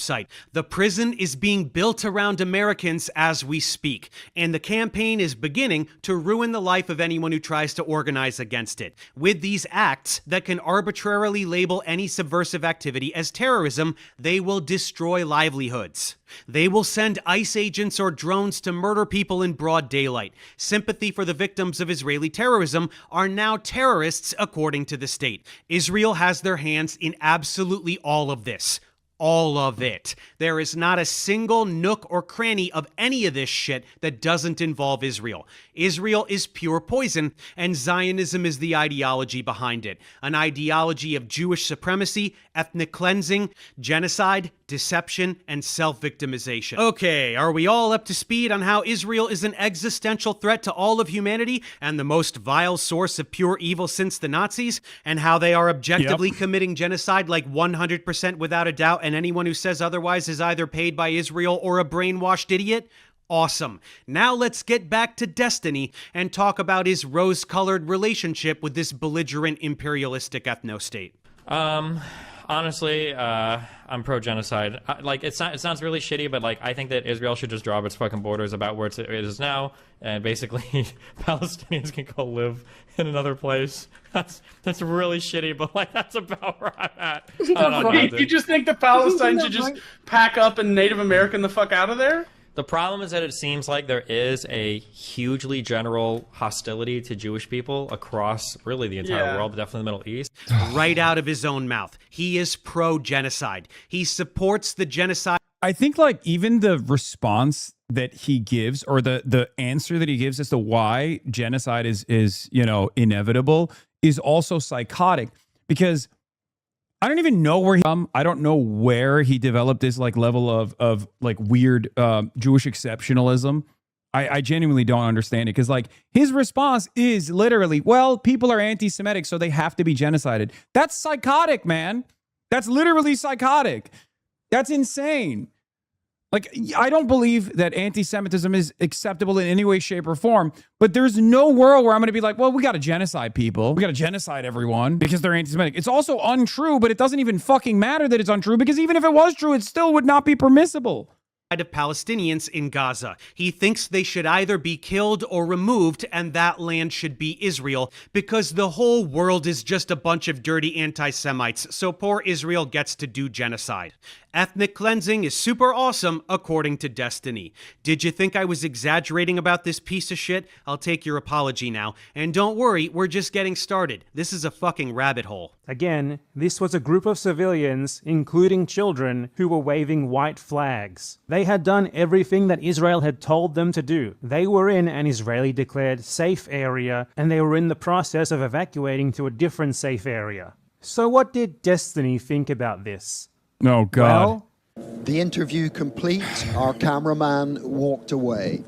The prison is being built around Americans as we speak, and the campaign is beginning to ruin the life of anyone who tries to organize against it. With these acts that can arbitrarily label any subversive activity as terrorism, they will destroy livelihoods. They will send ICE agents or drones to murder people in broad daylight. Sympathy for the victims of Israeli terrorism are now terrorists, according to the state. Israel has their hands in absolutely all of this. All of it. There is not a single nook or cranny of any of this shit that doesn't involve Israel. Israel is pure poison, and Zionism is the ideology behind it. An ideology of Jewish supremacy, ethnic cleansing, genocide, deception, and self-victimization. Okay, are we all up to speed on how Israel is an existential threat to all of humanity and the most vile source of pure evil since the Nazis, and how they are objectively committing genocide like 100% without a doubt, and anyone who says otherwise is either paid by Israel or a brainwashed idiot? Awesome. Now let's get back to Destiny and talk about his rose-colored relationship with this belligerent imperialistic ethno-state. Honestly, I'm pro-genocide. It sounds really shitty, but I think that Israel should just draw up its fucking borders about where it is now, and basically Palestinians can go live in another place. That's really shitty, but that's about where I'm at. You just think the Palestinians should just pack up and Native American the fuck out of there? The problem is that it seems like there is a hugely general hostility to Jewish people across really the entire world, but definitely the Middle East. Right out of his own mouth. He is pro-genocide. He supports the genocide. I think even the response that he gives, or the answer that he gives as to why genocide is inevitable, is also psychotic, because I don't even know where I don't know where he developed this level of weird Jewish exceptionalism. I genuinely don't understand it, because his response is literally, well, people are anti-Semitic, so they have to be genocided. That's psychotic, man. That's literally psychotic. That's insane. I don't believe that anti-Semitism is acceptable in any way, shape, or form, but there's no world where I'm going to be well, we got to genocide people. We got to genocide everyone because they're anti-Semitic. It's also untrue, but it doesn't even fucking matter that it's untrue, because even if it was true, it still would not be permissible. Of Palestinians in Gaza. He thinks they should either be killed or removed, and that land should be Israel, because the whole world is just a bunch of dirty anti-Semites, so poor Israel gets to do genocide. Ethnic cleansing is super awesome, according to Destiny. Did you think I was exaggerating about this piece of shit? I'll take your apology now. And don't worry, we're just getting started. This is a fucking rabbit hole. Again, this was a group of civilians, including children, who were waving white flags. They had done everything that Israel had told them to do. They were in an Israeli-declared safe area, and they were in the process of evacuating to a different safe area. So what did Destiny think about this? Oh, God. Well, the interview complete, our cameraman walked away.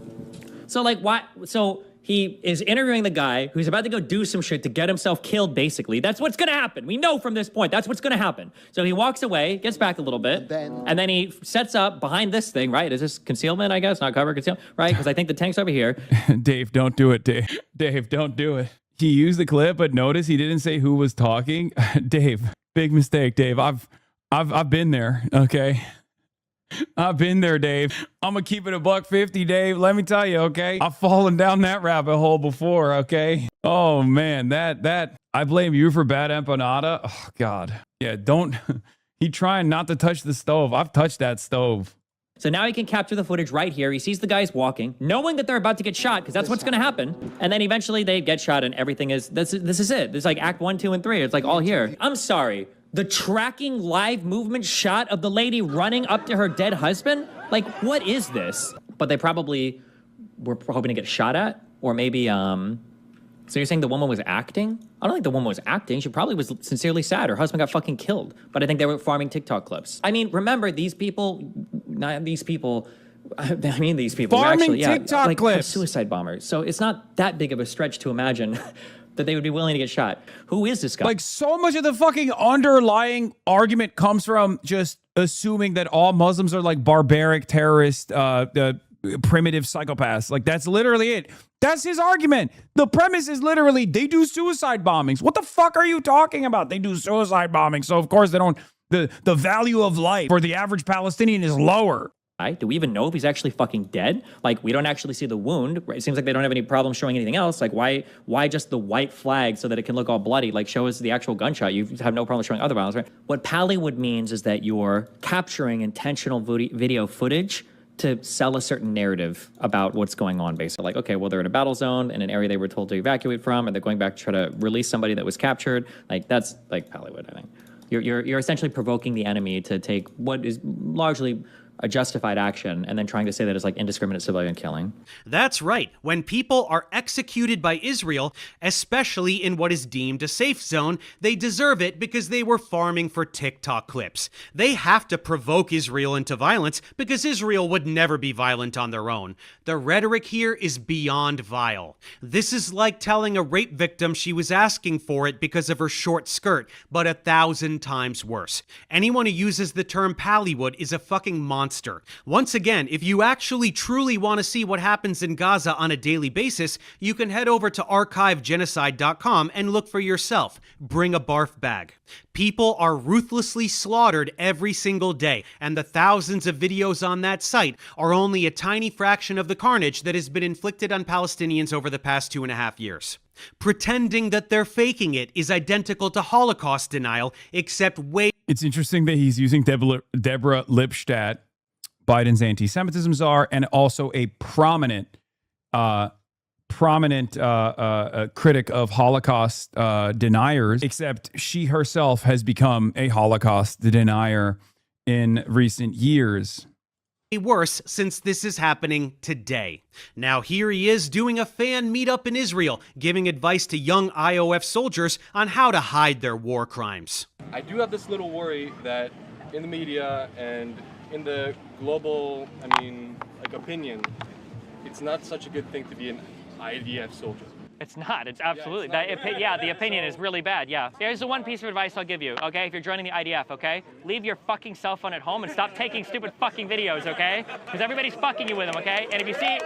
So, why? So he is interviewing the guy who's about to go do some shit to get himself killed, basically. That's what's going to happen. We know from this point, that's what's going to happen. So he walks away, gets back a little bit, and then he sets up behind this thing, right? Is this concealment, I guess? Not cover, concealment, right? Because I think the tank's over here. Dave, don't do it, Dave. Dave, don't do it. He used the clip, but notice he didn't say who was talking. Dave, big mistake, Dave. I've been there, okay? I've been there, Dave. I'm gonna keep it $150, Dave. Let me tell you, okay? I've fallen down that rabbit hole before, okay? Oh man, that I blame you for bad empanada. Oh God, yeah. He trying not to touch the stove. I've touched that stove. So now he can capture the footage right here. He sees the guys walking, knowing that they're about to get shot, because that's what's going to happen. And then eventually they get shot and everything is, this is it. It's like act 1, 2, and 3. It's like all here. I'm sorry. The tracking live movement shot of the lady running up to her dead husband? Like, what is this? But they probably were hoping to get shot at, or maybe, so you're saying the woman was acting? I don't think the woman was acting. She probably was sincerely sad. Her husband got fucking killed. But I think they were farming TikTok clips. I mean, remember, these people, not these people, I mean these people. Farming actually, yeah, TikTok like, clips. Suicide bombers. So it's not that big of a stretch to imagine that they would be willing to get shot. Who is this guy? Like, so much of the fucking underlying argument comes from just assuming that all Muslims are like barbaric terrorist, primitive psychopaths. Like, that's literally it. That's his argument. The premise is literally they do suicide bombings. What the fuck are you talking about? They do suicide bombings. So of course they don't, the value of life for the average Palestinian is lower. Do we even know if he's actually fucking dead? Like, we don't actually see the wound. It seems like they don't have any problem showing anything else. Like, why just the white flag so that it can look all bloody? Like, show us the actual gunshot. You have no problem showing other violence, right? What Pallywood means is that you're capturing intentional video footage to sell a certain narrative about what's going on, basically. Like, okay, well, they're in a battle zone in an area they were told to evacuate from, and they're going back to try to release somebody that was captured. Like, that's like Pallywood, I think. You're essentially provoking the enemy to take what is largely a justified action and then trying to say that it's like indiscriminate civilian killing. That's right. When people are executed by Israel, especially in what is deemed a safe zone, they deserve it because they were farming for TikTok clips. They have to provoke Israel into violence because Israel would never be violent on their own. The rhetoric here is beyond vile. This is like telling a rape victim she was asking for it because of her short skirt, but 1,000 times worse. Anyone who uses the term Pallywood is a fucking monster. Once again, if you actually truly want to see what happens in Gaza on a daily basis, you can head over to archivegenocide.com and look for yourself. Bring a barf bag. People are ruthlessly slaughtered every single day, and the thousands of videos on that site are only a tiny fraction of the carnage that has been inflicted on Palestinians over the past 2.5 years. Pretending that they're faking it is identical to Holocaust denial, except way... It's interesting that he's using Deborah Lipstadt, Biden's anti-Semitism czar, and also a prominent critic of Holocaust deniers, except she herself has become a Holocaust denier in recent years. Worse since this is happening today. Now here he is doing a fan meetup in Israel, giving advice to young IOF soldiers on how to hide their war crimes. I do have this little worry that in the media and in the global, opinion, it's not such a good thing to be an IDF soldier. It's not. It's absolutely. The opinion is really bad. Yeah. Here's the one piece of advice I'll give you, okay? If you're joining the IDF, okay? Leave your fucking cell phone at home and stop taking stupid fucking videos, okay? Because everybody's fucking you with them, okay? And if you see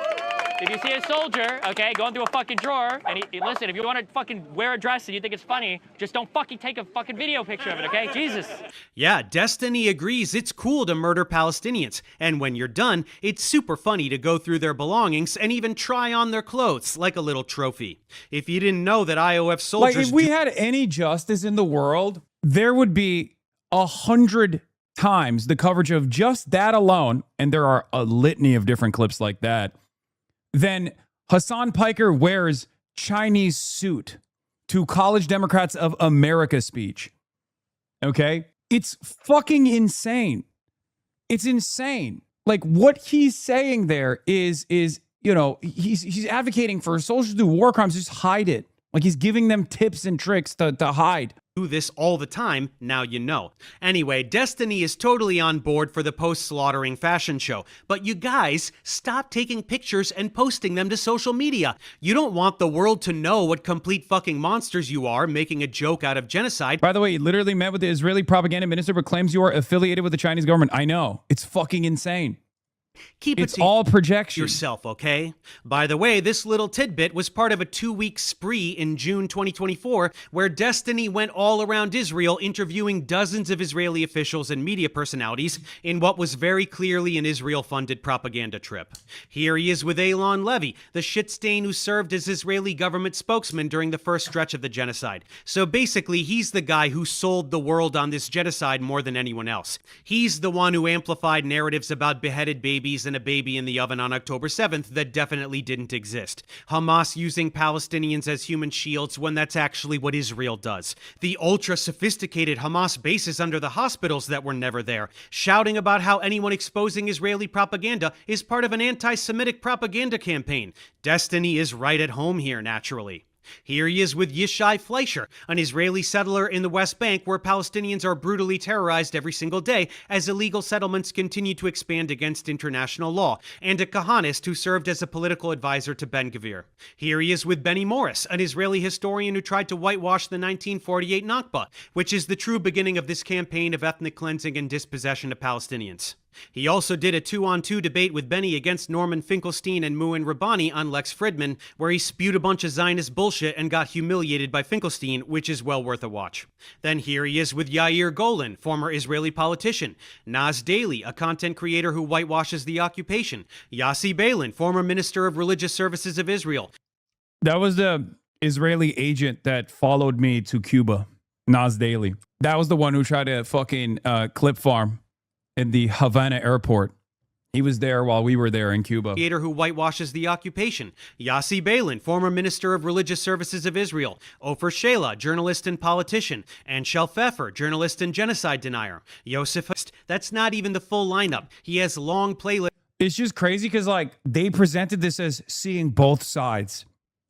a soldier, okay, going through a fucking drawer, and listen, if you want to fucking wear a dress and you think it's funny, just don't fucking take a fucking video picture of it, okay? Jesus. Yeah, Destiny agrees it's cool to murder Palestinians, and when you're done, it's super funny to go through their belongings and even try on their clothes like a little trophy. If you didn't know that IOF soldiers... Like, if we had any justice in the world, there would be 100 times the coverage of just that alone, and there are a litany of different clips like that, then Hasan Piker wears Chinese suit to College Democrats of America speech. Okay? It's fucking insane. It's insane. Like, what he's saying there is he's advocating for soldiers to do war crimes, just hide it. Like, he's giving them tips and tricks to hide. Do this all the time, now you know. Anyway, Destiny is totally on board for the post-slaughtering fashion show, but you guys, stop taking pictures and posting them to social media. You don't want the world to know what complete fucking monsters you are making a joke out of genocide. By the way, he literally met with the Israeli propaganda minister but claims you are affiliated with the Chinese government. I know. It's fucking insane. Keep It's it to all projection. yourself, okay? By the way, this little tidbit was part of a 2-week spree in June 2024 where Destiny went all around Israel interviewing dozens of Israeli officials and media personalities in what was very clearly an Israel-funded propaganda trip. Here he is with Eilon Levy, the shit stain who served as Israeli government spokesman during the first stretch of the genocide. So basically, he's the guy who sold the world on this genocide more than anyone else. He's the one who amplified narratives about beheaded babies and a baby in the oven on October 7th that definitely didn't exist. Hamas using Palestinians as human shields when that's actually what Israel does. The ultra-sophisticated Hamas bases under the hospitals that were never there. Shouting about how anyone exposing Israeli propaganda is part of an anti-Semitic propaganda campaign. Destiny is right at home here, naturally. Here he is with Yishai Fleischer, an Israeli settler in the West Bank where Palestinians are brutally terrorized every single day as illegal settlements continue to expand against international law, and a Kahanist who served as a political advisor to Ben-Gvir. Here he is with Benny Morris, an Israeli historian who tried to whitewash the 1948 Nakba, which is the true beginning of this campaign of ethnic cleansing and dispossession of Palestinians. He also did a 2-on-2 debate with Benny against Norman Finkelstein and Muin Rabbani on Lex Fridman, where he spewed a bunch of Zionist bullshit and got humiliated by Finkelstein, which is well worth a watch. Then here he is with Yair Golan, former Israeli politician, Naz Daly, a content creator who whitewashes the occupation, Yossi Beilin, former Minister of Religious Services of Israel. That was the Israeli agent that followed me to Cuba, Naz Daly. That was the one who tried to fucking clip farm in the Havana airport. He was there while we were there in Cuba. Creator who whitewashes the occupation. Yossi Beilin, former Minister of Religious Services of Israel. Ofer Sheila, journalist and politician. And Shel Pfeffer, journalist and genocide denier. Yosef, that's not even the full lineup. He has long playlists. It's just crazy because like they presented this as seeing both sides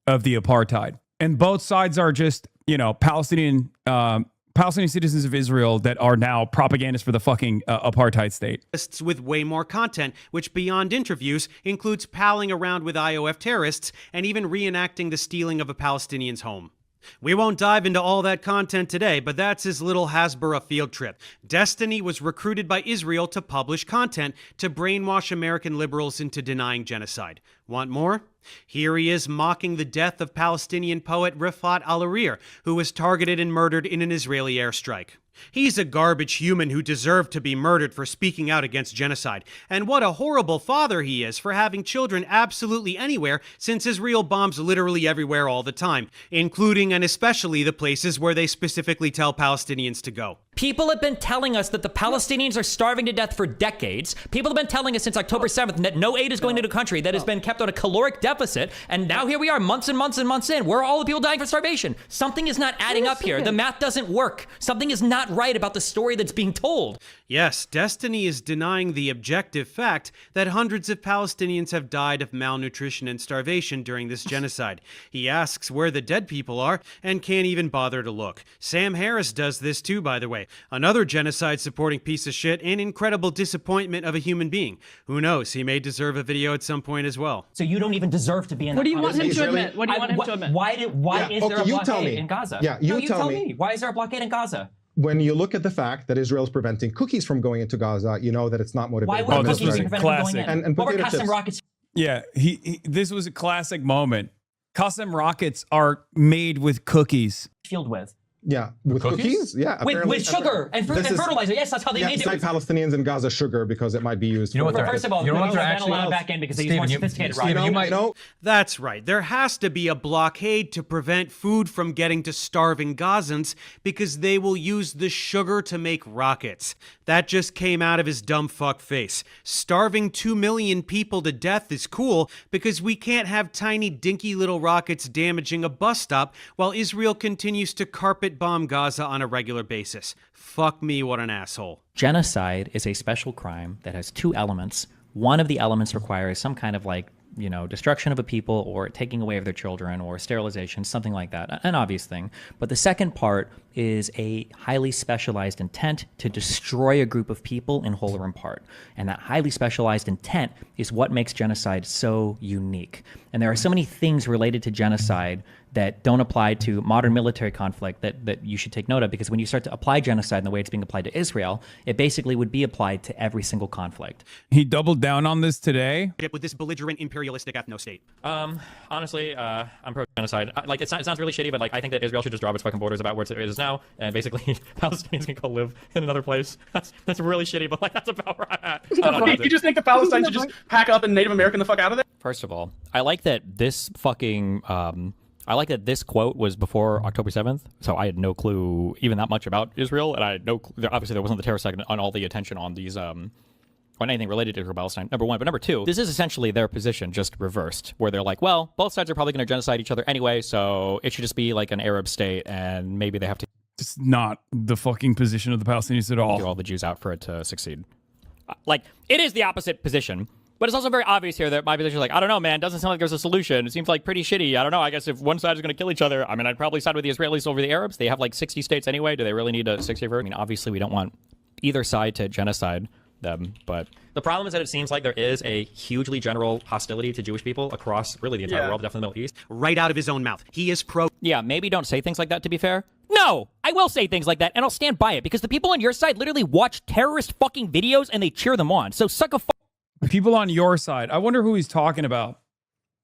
of the apartheid. And both sides are just, you know, Palestinian citizens of Israel that are now propagandists for the fucking apartheid state. With way more content, which beyond interviews includes palling around with IOF terrorists and even reenacting the stealing of a Palestinian's home. We won't dive into all that content today, but that's his little Hasbara field trip. Destiny was recruited by Israel to publish content to brainwash American liberals into denying genocide. Want more? Here he is mocking the death of Palestinian poet Rifat al-Arir, who was targeted and murdered in an Israeli airstrike. He's a garbage human who deserved to be murdered for speaking out against genocide. And what a horrible father he is for having children absolutely anywhere, since Israel bombs literally everywhere all the time, including and especially the places where they specifically tell Palestinians to go. People have been telling us that the Palestinians are starving to death for decades. People have been telling us since October 7th that no aid is going into a country that has been kept on a caloric deficit. And now here we are months and months and months in. Where are all the people dying from starvation? Something is not adding up here. The math doesn't work. Something is not right about the story that's being told. Yes, Destiny is denying the objective fact that hundreds of Palestinians have died of malnutrition and starvation during this genocide. He asks where the dead people are and can't even bother to look. Sam Harris does this too, by the way. Another genocide-supporting piece of shit and incredible disappointment of a human being. Who knows, he may deserve a video at some point as well. So you don't even deserve to be in What do you want him to admit? What do you want him to admit? Why is there a blockade in Gaza? Yeah, you tell me. Why is there a blockade in Gaza? When you look at the fact that Israel's preventing cookies from going into Gaza, you know that it's not motivated. Why would this was a prevent classic. them going in? And What were potato custom chips. rockets? Yeah, this was a classic moment. Custom rockets are made with cookies. Filled with. Yeah, with cookies? Yeah. With sugar and fertilizer. Yes, that's how they made it. Cite Palestinians in Gaza sugar because it might be used. You know what? First of all, they're not allowed back in because they use more sophisticated rockets. You might know. That's right. There has to be a blockade to prevent food from getting to starving Gazans because they will use the sugar to make rockets. That just came out of his dumb fuck face. Starving 2 million people to death is cool because we can't have tiny dinky little rockets damaging a bus stop while Israel continues to carpet bomb Gaza on a regular basis. Fuck me, what an asshole. Genocide is a special crime that has two elements. One of the elements requires some kind of destruction of a people or taking away of their children or sterilization, something like that, an obvious thing. But the second part is a highly specialized intent to destroy a group of people in whole or in part. And that highly specialized intent is what makes genocide so unique. And there are so many things related to genocide that don't apply to modern military conflict that you should take note of, because when you start to apply genocide in the way it's being applied to Israel, it basically would be applied to every single conflict. He doubled down on this today. With this belligerent imperialistic ethno-state. Honestly, I'm pro-genocide. Like, it sounds really shitty, but like, I think that Israel should just drop its fucking borders about where it is now, and basically Palestinians can go live in another place. That's really shitty, but like, that's about where I'm at. You just think the Palestinians should just pack up and Native American the fuck out of there? First of all, I like that this fucking I like that this quote was before October 7th, so I had no clue even that much about Israel, and I had no obviously there wasn't the terror segment on all the attention on these on anything related to Israel Palestine, number one. But number two, this is essentially their position just reversed, where they're like, well, both sides are probably going to genocide each other anyway, so it should just be like an Arab state, and maybe they have to. It's not the fucking position of the Palestinians at all. Do all the Jews out for it to succeed. Like, it is the opposite position. But it's also very obvious here that my position is like, I don't know, man, doesn't sound like there's a solution. It seems like pretty shitty. I don't know. I guess if one side is going to kill each other, I mean, I'd probably side with the Israelis over the Arabs. They have like 60 states anyway. Do they really need a 60 for? I mean, obviously we don't want either side to genocide them, but the problem is that it seems like there is a hugely general hostility to Jewish people across really the entire world, definitely the Middle East. Right out of his own mouth. He is pro. Yeah, maybe don't say things like that, to be fair. No, I will say things like that, and I'll stand by it, because the people on your side literally watch terrorist fucking videos and they cheer them on. So suck a people on your side. I wonder who he's talking about.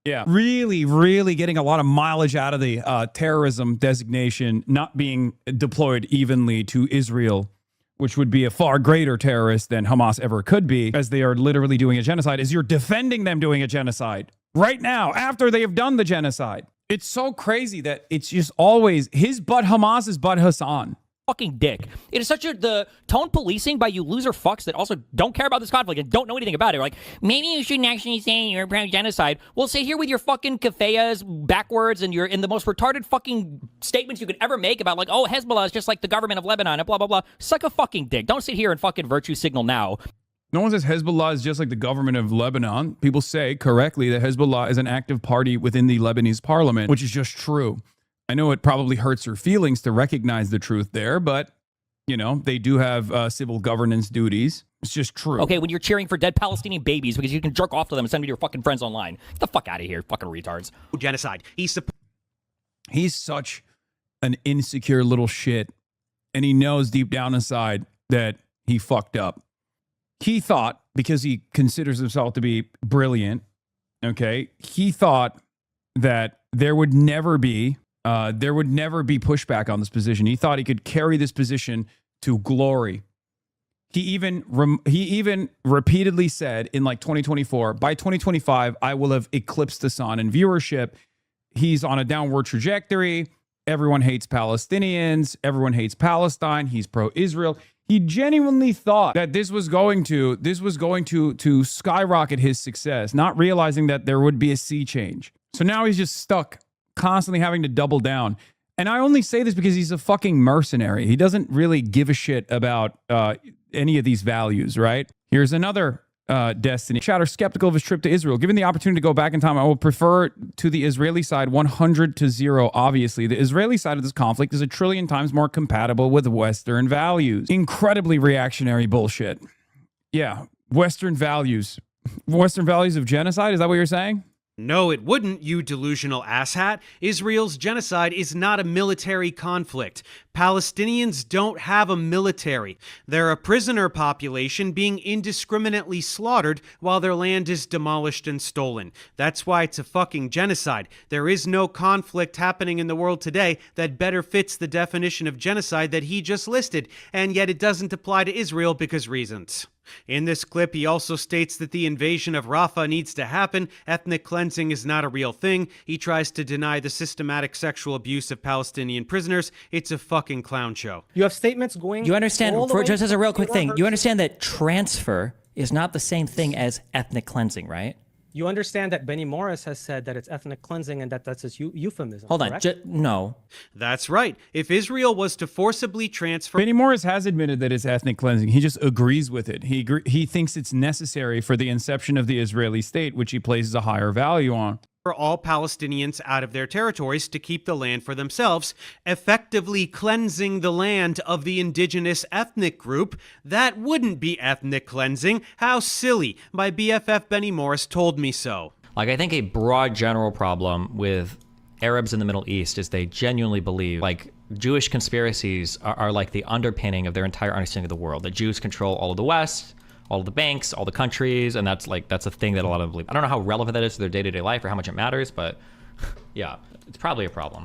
Yeah. Really, really getting a lot of mileage out of the terrorism designation not being deployed evenly to Israel, which would be a far greater terrorist than Hamas ever could be, as they are literally doing a genocide, is you're defending them doing a genocide right now after they have done the genocide. It's so crazy that it's just always his butt Hamas is butt Hasan. Fucking dick. It is such the tone policing by you loser fucks that also don't care about this conflict and don't know anything about it. Like, maybe you shouldn't actually say you're pro-genocide. Well, sit here with your fucking kafayas backwards and you're in the most retarded fucking statements you could ever make about like, oh, Hezbollah is just like the government of Lebanon and blah, blah, blah. Suck a fucking dick. Don't sit here and fucking virtue signal now. No one says Hezbollah is just like the government of Lebanon. People say correctly that Hezbollah is an active party within the Lebanese parliament, which is just true. I know it probably hurts your feelings to recognize the truth there, but, you know, they do have civil governance duties. It's just true. Okay, when you're cheering for dead Palestinian babies because you can jerk off to them and send them to your fucking friends online. Get the fuck out of here, fucking retards. Genocide. He's such an insecure little shit, and he knows deep down inside that he fucked up. He thought, because he considers himself to be brilliant, okay, he thought that there would never be pushback on this position. He thought he could carry this position to glory. He even repeatedly said in like 2024, by 2025, I will have eclipsed the sun in viewership. He's on a downward trajectory. Everyone hates Palestinians. Everyone hates Palestine. He's pro-Israel. He genuinely thought that this was going to skyrocket his success, not realizing that there would be a sea change. So now he's just stuck, constantly having to double down. And I only say this because he's a fucking mercenary. He doesn't really give a shit about any of these values, right? Here's another Destiny. Chatter skeptical of his trip to Israel. Given the opportunity to go back in time, I will prefer to the Israeli side 100-0. Obviously, the Israeli side of this conflict is a trillion times more compatible with Western values. Incredibly reactionary bullshit. Yeah, Western values. Western values of genocide? Is that what you're saying? No, it wouldn't, you delusional asshat. Israel's genocide is not a military conflict. Palestinians don't have a military. They're a prisoner population being indiscriminately slaughtered while their land is demolished and stolen. That's why it's a fucking genocide. There is no conflict happening in the world today that better fits the definition of genocide that he just listed, and yet it doesn't apply to Israel because reasons. In this clip, he also states that the invasion of Rafah needs to happen. Ethnic cleansing is not a real thing. He tries to deny the systematic sexual abuse of Palestinian prisoners. It's a fucking clown show. You have statements going. You understand, just as a real quick thing, you understand that transfer is not the same thing as ethnic cleansing, right? You understand that Benny Morris has said that it's ethnic cleansing and that's its euphemism. Hold on, no. That's right. If Israel was to forcibly transfer... Benny Morris has admitted that it's ethnic cleansing. He just agrees with it. He thinks it's necessary for the inception of the Israeli state, which he places a higher value on. all Palestinians out of their territories to keep the land for themselves, effectively cleansing the land of the indigenous ethnic group. That wouldn't be ethnic cleansing. How silly. My BFF Benny Morris told me so. Like, I think a broad general problem with Arabs in the Middle East is they genuinely believe, like, Jewish conspiracies are like the underpinning of their entire understanding of the world. That Jews control all of the West, all of the banks, all the countries, and that's a thing that a lot of them believe. I don't know how relevant that is to their day-to-day life or how much it matters, but yeah, it's probably a problem.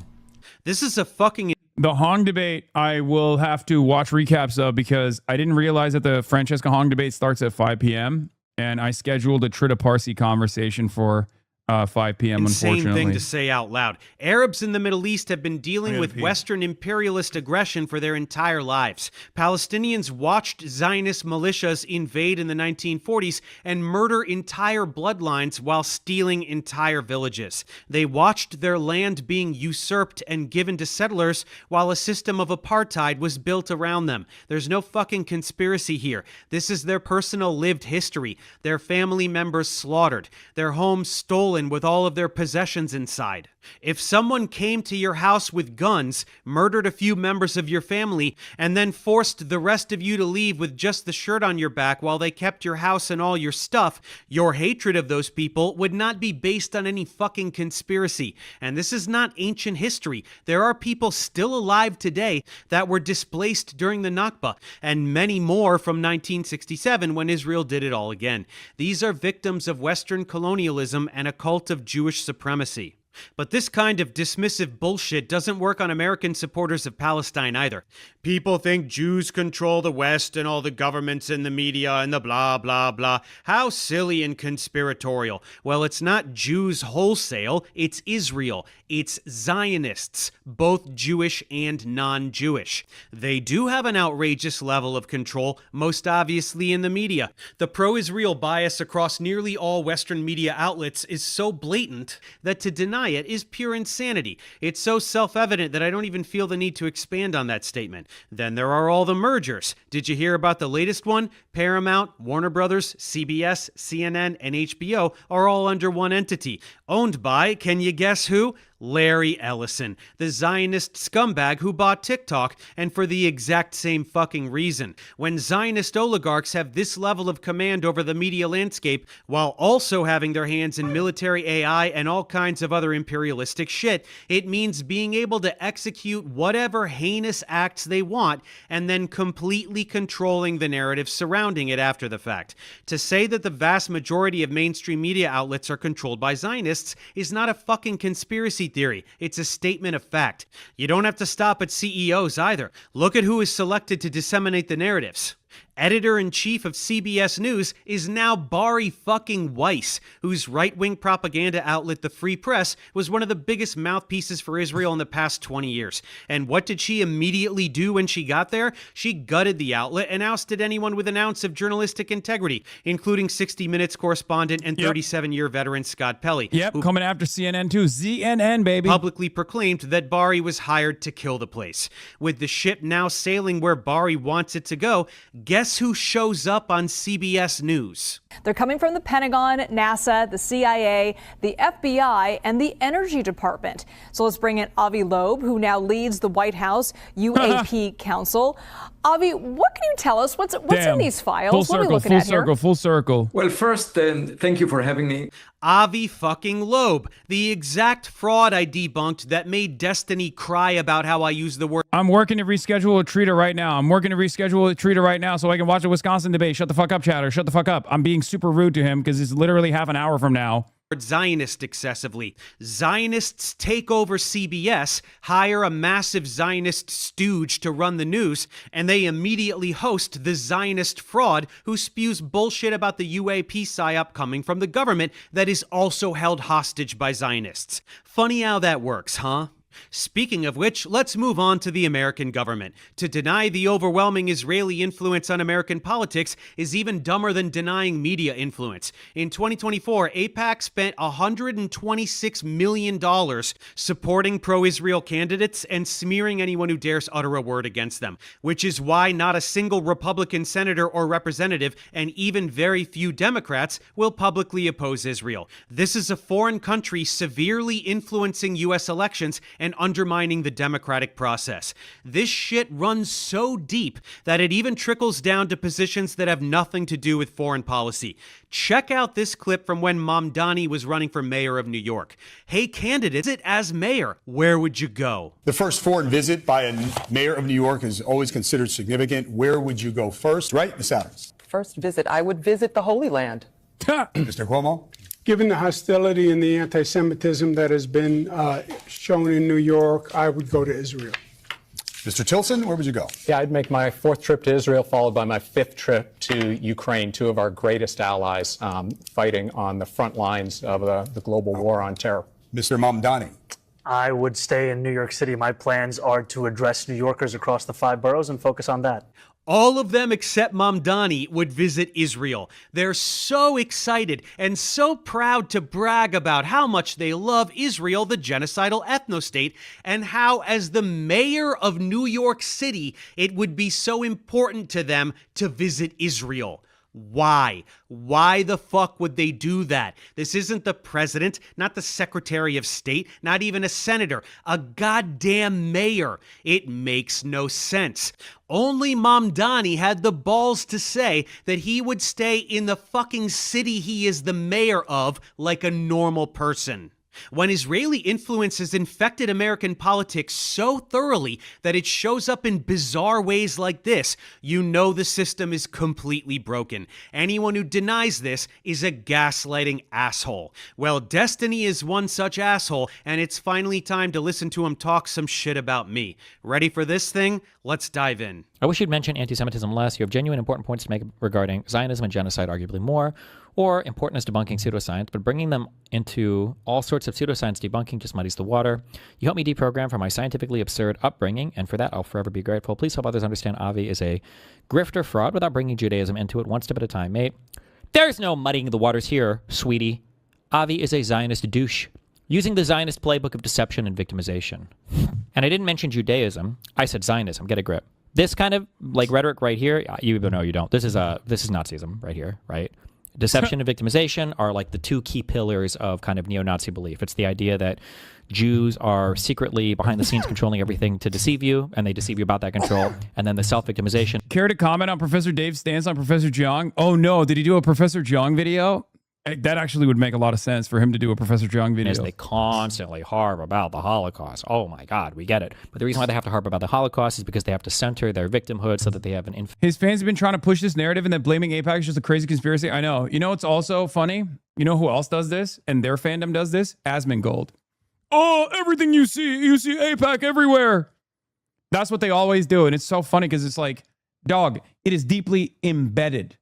This is a fucking... The Hong debate, I will have to watch recaps of because I didn't realize that the Francesca Hong debate starts at 5 p.m. and I scheduled a Trita Parsi conversation for 5 p.m. Insane unfortunately. thing to say out loud. Arabs in the Middle East have been dealing with Western imperialist aggression for their entire lives. Palestinians watched Zionist militias invade in the 1940s and murder entire bloodlines while stealing entire villages. They watched their land being usurped and given to settlers while a system of apartheid was built around them. There's no fucking conspiracy here. This is their personal lived history. Their family members slaughtered. Their homes stolen with all of their possessions inside. If someone came to your house with guns, murdered a few members of your family, and then forced the rest of you to leave with just the shirt on your back while they kept your house and all your stuff, your hatred of those people would not be based on any fucking conspiracy. And this is not ancient history. There are people still alive today that were displaced during the Nakba, and many more from 1967 when Israel did it all again. These are victims of Western colonialism and a cult of Jewish supremacy. But this kind of dismissive bullshit doesn't work on American supporters of Palestine either. People think Jews control the West and all the governments and the media and the blah, blah, blah. How silly and conspiratorial. Well, it's not Jews wholesale, it's Israel. It's Zionists, both Jewish and non-Jewish. They do have an outrageous level of control, most obviously in the media. The pro-Israel bias across nearly all Western media outlets is so blatant that to deny it is pure insanity. It's so self-evident that I don't even feel the need to expand on that statement. Then there are all the mergers. Did you hear about the latest one? Paramount, Warner Brothers, CBS, CNN, and HBO are all under one entity. Owned by, can you guess who? Larry Ellison, the Zionist scumbag who bought TikTok, and for the exact same fucking reason. When Zionist oligarchs have this level of command over the media landscape, while also having their hands in military AI and all kinds of other imperialistic shit, it means being able to execute whatever heinous acts they want, and then completely controlling the narrative surrounding it after the fact. To say that the vast majority of mainstream media outlets are controlled by Zionists is not a fucking conspiracy theory. It's a statement of fact. You don't have to stop at CEOs either. Look at who is selected to disseminate the narratives. Editor-in-chief of CBS News is now Bari fucking Weiss, whose right-wing propaganda outlet, The Free Press, was one of the biggest mouthpieces for Israel in the past 20 years. And what did she immediately do when she got there? She gutted the outlet and ousted anyone with an ounce of journalistic integrity, including 60 Minutes correspondent and 37-year veteran Scott Pelley. Yep, coming after CNN too. ZNN, baby. Publicly proclaimed that Bari was hired to kill the place. With the ship now sailing where Bari wants it to go, guess who shows up on CBS News? They're coming from the Pentagon, NASA, the CIA, the FBI, and the Energy Department. So let's bring in Avi Loeb, who now leads the White House UAP Council. Avi, what can you tell us? What's in these files? What are we looking at here? Full circle. Well, first, thank you for having me. Avi fucking Loeb, the exact fraud I debunked that made Destiny cry about how I use the word. I'm working to reschedule a treater right now so I can watch the Wisconsin debate. Shut the fuck up, chatter. Shut the fuck up. I'm being super rude to him because it's literally half an hour from now. Zionist excessively. Zionists take over CBS, hire a massive Zionist stooge to run the news, and they immediately host the Zionist fraud who spews bullshit about the UAP psyop coming from the government that is also held hostage by Zionists. Funny how that works, huh? Speaking of which, let's move on to the American government. To deny the overwhelming Israeli influence on American politics is even dumber than denying media influence. In 2024, AIPAC spent $126 million supporting pro-Israel candidates and smearing anyone who dares utter a word against them, which is why not a single Republican senator or representative, and even very few Democrats, will publicly oppose Israel. This is a foreign country severely influencing U.S. elections and undermining the democratic process. This shit runs so deep that it even trickles down to positions that have nothing to do with foreign policy. Check out this clip from when Mamdani was running for mayor of New York. Hey, candidates, as mayor, where would you go? The first foreign visit by a mayor of New York is always considered significant. Where would you go first? Right, Ms. Adams? First visit, I would visit the Holy Land. Mr. Cuomo? Given the hostility and the anti-Semitism that has been shown in New York, I would go to Israel. Mr. Tilson, where would you go? Yeah, I'd make my 4th trip to Israel, followed by my 5th trip to Ukraine, 2 of our greatest allies fighting on the front lines of the global war on terror. Mr. Mamdani? I would stay in New York City. My plans are to address New Yorkers across the 5 boroughs and focus on that. All of them except Mamdani would visit Israel. They're so excited and so proud to brag about how much they love Israel, the genocidal ethno-state, and how, as the mayor of New York City, it would be so important to them to visit Israel. Why? Why the fuck would they do that? This isn't the president, not the secretary of state, not even a senator, a goddamn mayor. It makes no sense. Only Mamdani had the balls to say that he would stay in the fucking city he is the mayor of like a normal person. When Israeli influence has infected American politics so thoroughly that it shows up in bizarre ways like this, you know the system is completely broken. Anyone who denies this is a gaslighting asshole. Well, Destiny is one such asshole, and it's finally time to listen to him talk some shit about me. Ready for this thing? Let's dive in. I wish you'd mention anti-Semitism less. You have genuine important points to make regarding Zionism and genocide, arguably more, or important as debunking pseudoscience, but bringing them into all sorts of pseudoscience debunking just muddies the water. You help me deprogram from my scientifically absurd upbringing, and for that I'll forever be grateful. Please help others understand Avi is a grifter fraud without bringing Judaism into it one step at a time, mate. There's no muddying the waters here, sweetie. Avi is a Zionist douche, using the Zionist playbook of deception and victimization. And I didn't mention Judaism. I said Zionism. Get a grip. This kind of like rhetoric right here, you know you don't. This is Nazism right here, right? Deception and victimization are like the 2 key pillars of kind of neo-Nazi belief. It's the idea that Jews are secretly behind the scenes controlling everything to deceive you, and they deceive you about that control, and then the self-victimization. Care to comment on Professor Dave's stance on Professor Jiang? Oh no, did he do a Professor Jiang video? That actually would make a lot of sense for him to do a Professor Jiang video. As they constantly harp about the Holocaust. Oh my God, we get it. But the reason why they have to harp about the Holocaust is because they have to center their victimhood so that they have an His fans have been trying to push this narrative and that blaming AIPAC is just a crazy conspiracy. I know. You know what's also funny? You know who else does this? And their fandom does this? Asmongold. Oh, everything you see AIPAC everywhere. That's what they always do. And it's so funny because it's like, dog, it is deeply embedded.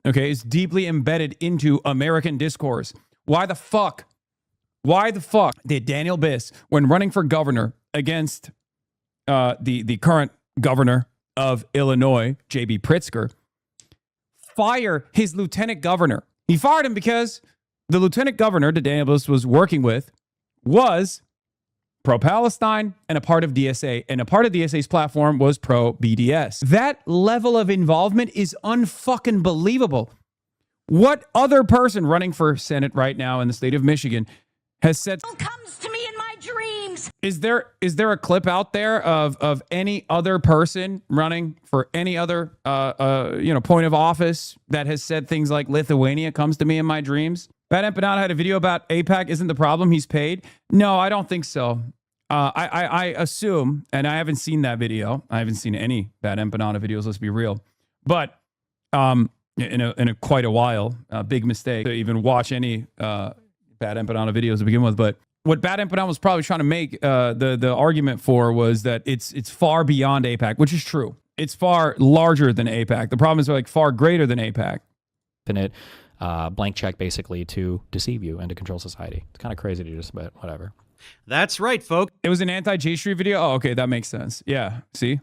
Okay, it's deeply embedded into American discourse. Why the fuck did Daniel Biss, when running for governor against the current governor of Illinois, J.B. Pritzker, fire his lieutenant governor? He fired him because the lieutenant governor that Daniel Biss was working with was pro-Palestine and a part of DSA, and a part of DSA's platform was pro-BDS. That level of involvement is unfucking believable. What other person running for Senate right now in the state of Michigan has said... Comes to me in my dreams. Is there a clip out there of any other person running for any other point of office that has said things like Lithuania comes to me in my dreams? Pat Empanada had a video about AIPAC isn't the problem, he's paid. No, I don't think so. I assume, and I haven't seen that video. I haven't seen any Pat Empanada videos, let's be real. But in quite a while, big mistake to even watch any Pat Empanada videos to begin with. But what Pat Empanada was probably trying to make the argument for was that it's far beyond AIPAC, which is true. It's far larger than AIPAC. The problem is like far greater than AIPAC. Blank check basically to deceive you and to control society. It's kind of crazy to just, but whatever. That's right, folks. It was an anti-J Street video? Oh, okay, that makes sense. Yeah, see?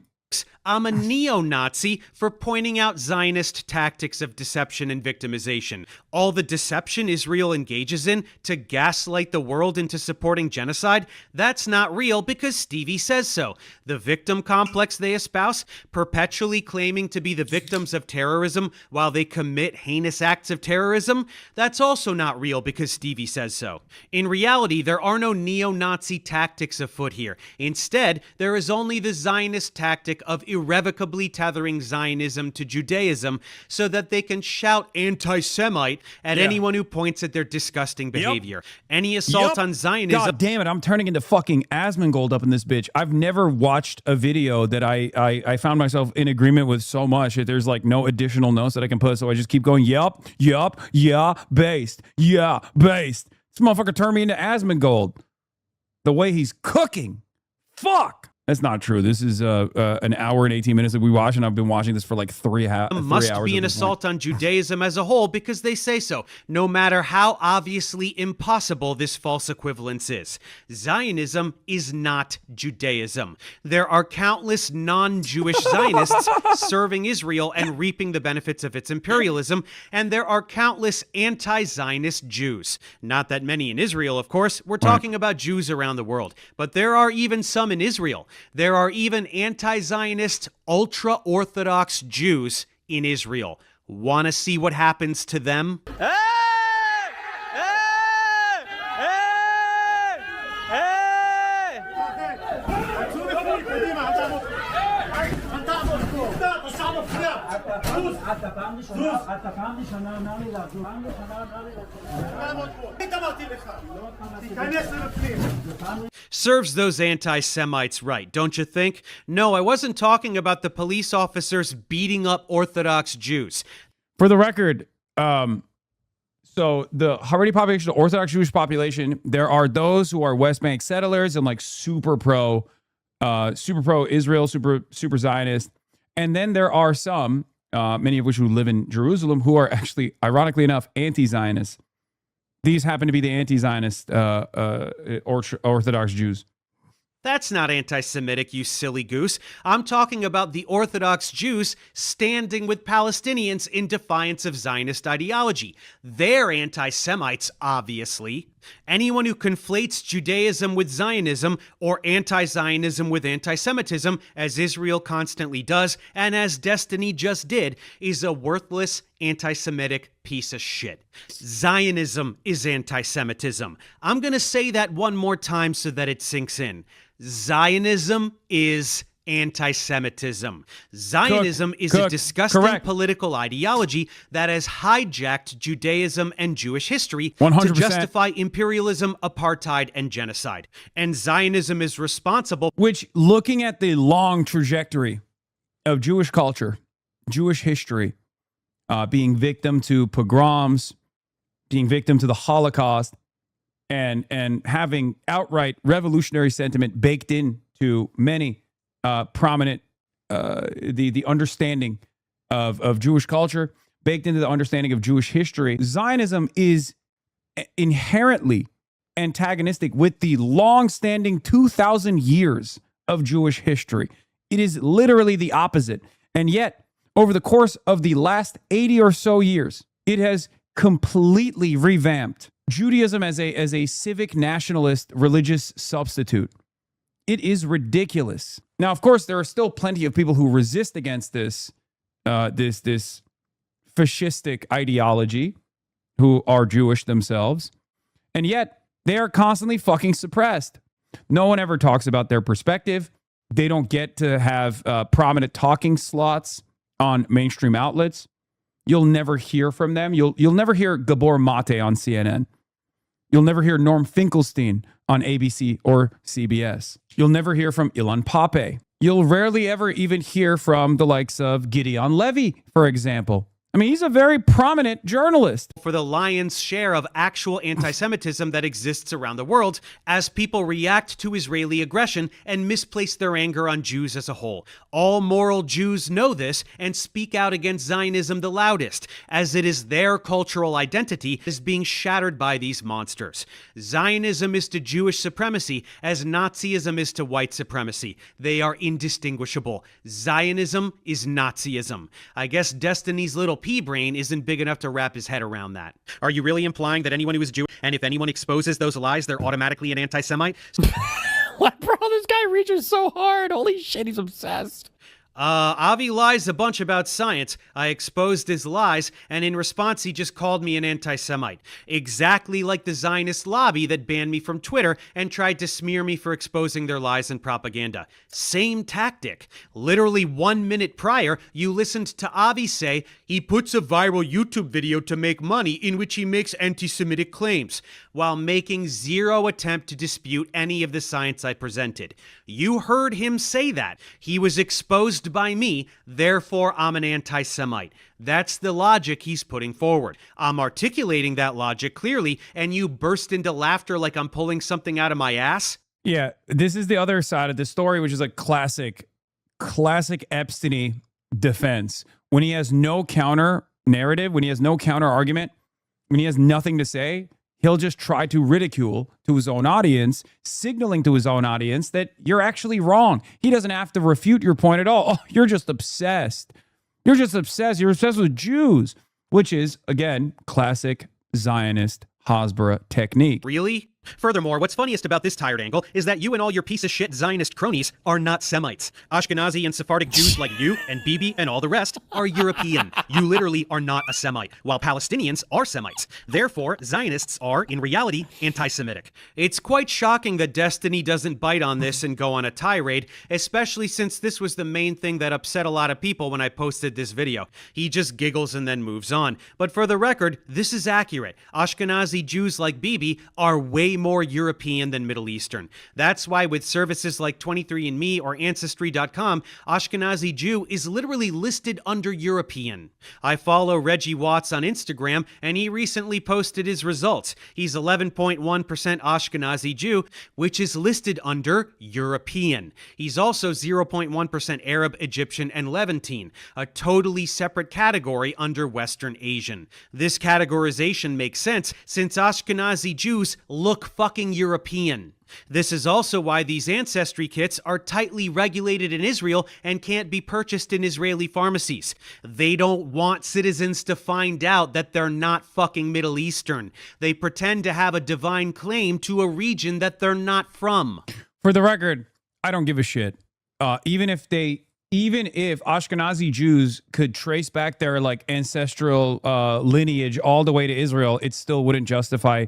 I'm a neo-Nazi for pointing out Zionist tactics of deception and victimization. All the deception Israel engages in to gaslight the world into supporting genocide, that's not real because Stevie says so. The victim complex they espouse, perpetually claiming to be the victims of terrorism while they commit heinous acts of terrorism, that's also not real because Stevie says so. In reality, there are no neo-Nazi tactics afoot here. Instead, there is only the Zionist tactic of irrevocably tethering Zionism to Judaism so that they can shout anti-Semite at anyone who points at their disgusting behavior. Any assault on Zionism... God damn it, I'm turning into fucking Asmongold up in this bitch. I've never watched a video that I found myself in agreement with so much that there's like no additional notes that I can put, so I just keep going, yup, yeah, based. This motherfucker turned me into Asmongold. The way he's cooking. Fuck! That's not true. This is an hour and 18 minutes that we watch, and I've been watching this for like 3 hours. Must be an assault on Judaism as a whole because they say so, no matter how obviously impossible this false equivalence is. Zionism is not Judaism. There are countless non-Jewish Zionists serving Israel and reaping the benefits of its imperialism, and there are countless anti-Zionist Jews. Not that many in Israel, of course. We're talking about Jews around the world, but there are even some in Israel. There are even anti-Zionist, ultra-Orthodox Jews in Israel. Want to see what happens to them? Serves those anti-Semites right, don't you think? No, I wasn't talking about the police officers beating up Orthodox Jews. For the record, so the Haredi population, the Orthodox Jewish population, there are those who are West Bank settlers and like super pro Israel, super Zionist. And then there are some, many of which who live in Jerusalem, who are actually, ironically enough, anti-Zionists. These happen to be the anti-Zionist Orthodox Jews. That's not anti-Semitic, you silly goose. I'm talking about the Orthodox Jews standing with Palestinians in defiance of Zionist ideology. They're anti-Semites, obviously. Anyone who conflates Judaism with Zionism or anti-Zionism with anti-Semitism, as Israel constantly does, and as Destiny just did, is a worthless anti-Semitic piece of shit. Zionism is anti-Semitism. I'm going to say that one more time so that it sinks in. Zionism is anti-Semitism. Zionism is a disgusting political ideology that has hijacked Judaism and Jewish history 100%. To justify imperialism, apartheid, and genocide. And Zionism is responsible. Which, looking at the long trajectory of Jewish culture, Jewish history, being victim to pogroms, being victim to the Holocaust, and having outright revolutionary sentiment baked into many prominent, the understanding of Jewish culture, baked into the understanding of Jewish history. Zionism is inherently antagonistic with the long-standing 2,000 years of Jewish history. It is literally the opposite. And yet, over the course of the last 80 or so years, it has completely revamped Judaism as a civic nationalist religious substitute. It is ridiculous. Now, of course, there are still plenty of people who resist against this fascistic ideology, who are Jewish themselves, and yet they are constantly fucking suppressed. No one ever talks about their perspective. They don't get to have prominent talking slots on mainstream outlets. You'll never hear from them. You'll never hear Gabor Mate on CNN. You'll never hear Norm Finkelstein on ABC or CBS. You'll never hear from Ilan Pappé. You'll rarely ever even hear from the likes of Gideon Levy, for example, I mean, he's a very prominent journalist. For the lion's share of actual anti-Semitism that exists around the world as people react to Israeli aggression and misplace their anger on Jews as a whole. All moral Jews know this and speak out against Zionism the loudest, as it is their cultural identity is being shattered by these monsters. Zionism is to Jewish supremacy as Nazism is to white supremacy. They are indistinguishable. Zionism is Nazism. I guess Destiny's little pea brain isn't big enough to wrap his head around that. Are you really implying that anyone who is Jewish, and if anyone exposes those lies, they're automatically an anti-Semite? What, bro? This guy reaches so hard. Holy shit, he's obsessed. Avi lies a bunch about science. I exposed his lies, and in response, he just called me an anti-Semite. Exactly like the Zionist lobby that banned me from Twitter and tried to smear me for exposing their lies and propaganda. Same tactic. Literally 1 minute prior, you listened to Avi say he puts a viral YouTube video to make money in which he makes anti-Semitic claims, while making zero attempt to dispute any of the science I presented. You heard him say that. He was exposed by me, therefore I'm an anti-Semite. That's the logic he's putting forward. I'm articulating that logic clearly, and you burst into laughter like I'm pulling something out of my ass? Yeah, this is the other side of the story, which is a classic Epstein defense. When he has no counter narrative, when he has no counter argument, when he has nothing to say, he'll just try to ridicule to his own audience, signaling to his own audience that you're actually wrong. He doesn't have to refute your point at all. Oh, you're just obsessed. You're just obsessed. You're obsessed with Jews, which is, again, classic Zionist Hasbara technique. Really? Furthermore, what's funniest about this tired angle is that you and all your piece of shit Zionist cronies are not Semites. Ashkenazi and Sephardic Jews like you and Bibi and all the rest are European. You literally are not a Semite, while Palestinians are Semites. Therefore, Zionists are, in reality, anti-Semitic. It's quite shocking that Destiny doesn't bite on this and go on a tirade, especially since this was the main thing that upset a lot of people when I posted this video. He just giggles and then moves on. But for the record, this is accurate. Ashkenazi Jews like Bibi are way more European than Middle Eastern. That's why with services like 23andMe or Ancestry.com, Ashkenazi Jew is literally listed under European. I follow Reggie Watts on Instagram, and he recently posted his results. He's 11.1% Ashkenazi Jew, which is listed under European. He's also 0.1% Arab, Egyptian, and Levantine, a totally separate category under Western Asian. This categorization makes sense since Ashkenazi Jews look fucking European. This is also why these ancestry kits are tightly regulated in Israel and can't be purchased in Israeli pharmacies. They don't want citizens to find out that they're not fucking Middle Eastern. They pretend to have a divine claim to a region that they're not from. For the record, I don't give a shit. Even if Ashkenazi Jews could trace back their like ancestral lineage all the way to Israel, it still wouldn't justify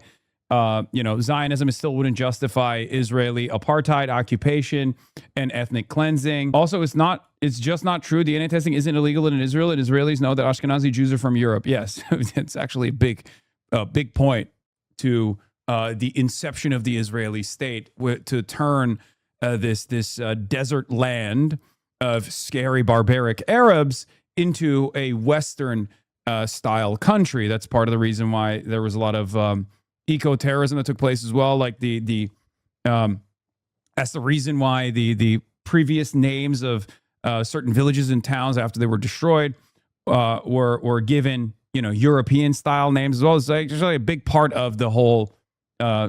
Zionism. It still wouldn't justify Israeli apartheid, occupation, and ethnic cleansing. Also, it's just not true. DNA testing isn't illegal in Israel, and Israelis know that Ashkenazi Jews are from Europe. Yes, it's actually a big point to the inception of the Israeli state to turn this desert land of scary barbaric Arabs into a Western style country. That's part of the reason why there was a lot of eco-terrorism that took place as well. Like that's the reason why the previous names of certain villages and towns after they were destroyed were given European style names as well. It's like just really a big part of the whole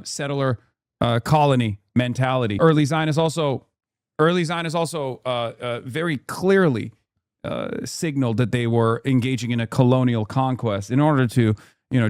settler colony mentality. Early Zionists also very clearly signaled that they were engaging in a colonial conquest in order to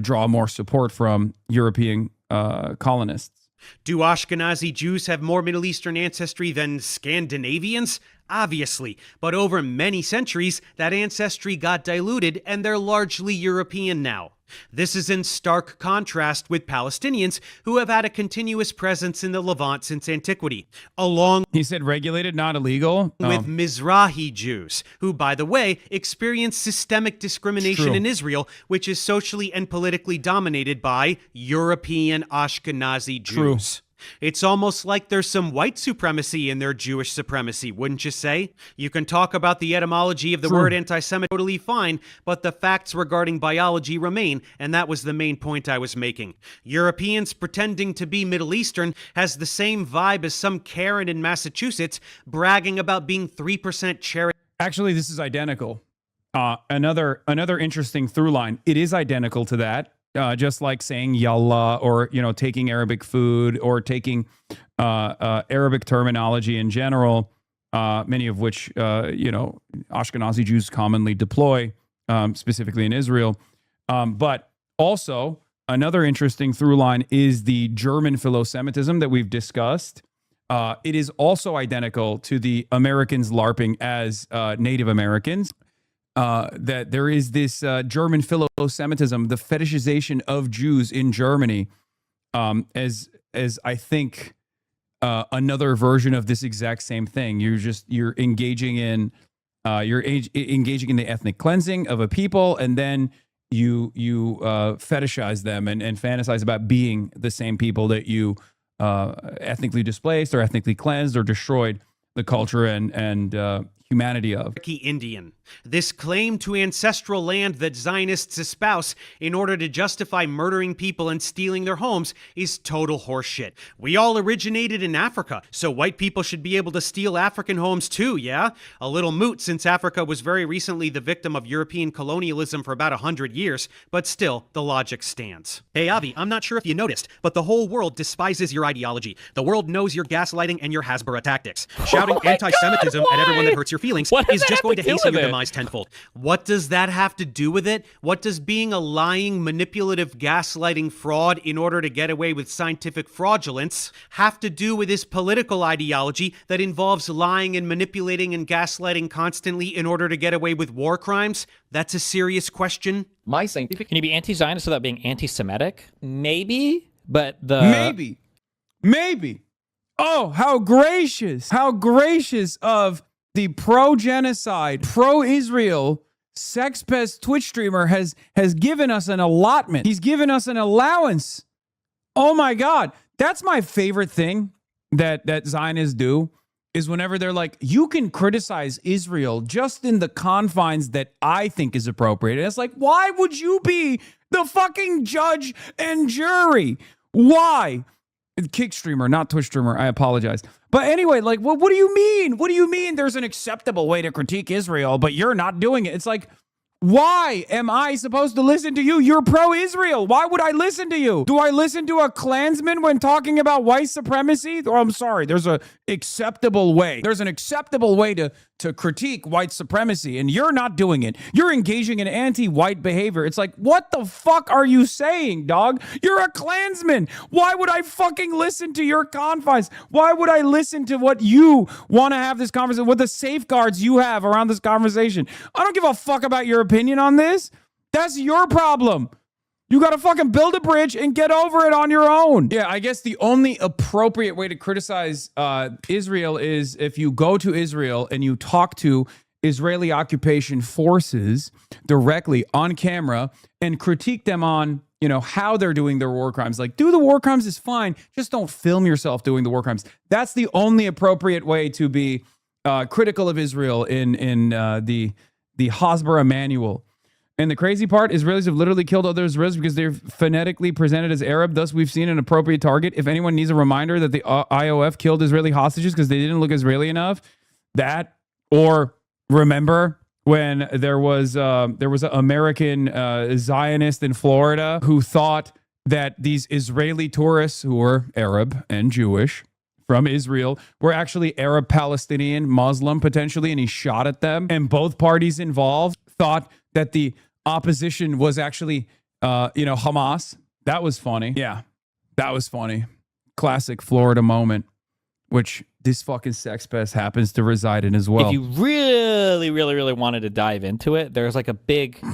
draw more support from European colonists. Do Ashkenazi Jews have more Middle Eastern ancestry than Scandinavians? Obviously, but over many centuries, that ancestry got diluted and they're largely European now. This is in stark contrast with Palestinians who have had a continuous presence in the Levant since antiquity, along he said regulated, not illegal, with Mizrahi Jews, who, by the way, experience systemic discrimination in Israel, which is socially and politically dominated by European Ashkenazi Jews. It's almost like there's some white supremacy in their Jewish supremacy, wouldn't you say? You can talk about the etymology of the word anti-Semitic totally fine, but the facts regarding biology remain, and that was the main point I was making. Europeans pretending to be Middle Eastern has the same vibe as some Karen in Massachusetts bragging about being 3% cherry. Actually, this is identical. Another interesting through line. It is identical to that. Just like saying yallah, or taking Arabic food, or taking Arabic terminology in general, many of which Ashkenazi Jews commonly deploy, specifically in Israel. But also another interesting through line is the German philo-Semitism that we've discussed. It is also identical to the Americans LARPing as Native Americans. That there is this German philo-Semitism, the fetishization of Jews in Germany, as I think another version of this exact same thing. You're engaging in the ethnic cleansing of a people, and then you fetishize them and fantasize about being the same people that you ethnically displaced or ethnically cleansed or destroyed the culture and humanity of. Indian. This claim to ancestral land that Zionists espouse in order to justify murdering people and stealing their homes is total horseshit. We all originated in Africa, so white people should be able to steal African homes too, yeah? A little moot since Africa was very recently the victim of European colonialism for about 100 years, but still, the logic stands. Hey Avi, I'm not sure if you noticed, but the whole world despises your ideology. The world knows your gaslighting and your Hasbara tactics. Shouting anti-Semitism at everyone that hurts your feelings is just going to hasten your demise tenfold. What does that have to do with it? What does being a lying, manipulative, gaslighting fraud in order to get away with scientific fraudulence have to do with his political ideology that involves lying and manipulating and gaslighting constantly in order to get away with war crimes? That's a serious question. My scientific. Can you be anti-Zionist without being anti-Semitic? Maybe, but Maybe. Oh, how gracious of the pro-genocide, pro-Israel sex pest Twitch streamer has given us an allotment. He's given us an allowance. Oh my God. That's my favorite thing that Zionists do, is whenever they're like, you can criticize Israel just in the confines that I think is appropriate. And it's like, why would you be the fucking judge and jury? Why? Kick streamer, not Twitch streamer. I apologize. But anyway, like, what do you mean? What do you mean there's an acceptable way to critique Israel, but you're not doing it? It's like, why am I supposed to listen to you? You're pro-Israel. Why would I listen to you? Do I listen to a Klansman when talking about white supremacy? Or I'm sorry, there's an acceptable way. There's an acceptable way to critique white supremacy, and you're not doing it. You're engaging in anti-white behavior. It's like, what the fuck are you saying, dog? You're a Klansman. Why would I fucking listen to your confines? Why would I listen to what you want to have this conversation, what the safeguards you have around this conversation? I don't give a fuck about your opinion on this. That's your problem. You got to fucking build a bridge and get over it on your own. Yeah, I guess the only appropriate way to criticize Israel is if you go to Israel and you talk to Israeli occupation forces directly on camera and critique them on, how they're doing their war crimes. Like, do the war crimes is fine. Just don't film yourself doing the war crimes. That's the only appropriate way to be critical of Israel in the Hasbara manual. And the crazy part, Israelis have literally killed other Israelis because they're phonetically presented as Arab. Thus, we've seen an appropriate target. If anyone needs a reminder that the IOF killed Israeli hostages because they didn't look Israeli enough, that, or remember when there was an American Zionist in Florida who thought that these Israeli tourists who were Arab and Jewish from Israel were actually Arab, Palestinian, Muslim potentially, and he shot at them. And both parties involved thought that the opposition was actually, Hamas. That was funny. Yeah, that was funny. Classic Florida moment, which this fucking sex pest happens to reside in as well. If you really wanted to dive into it, there's like a big, I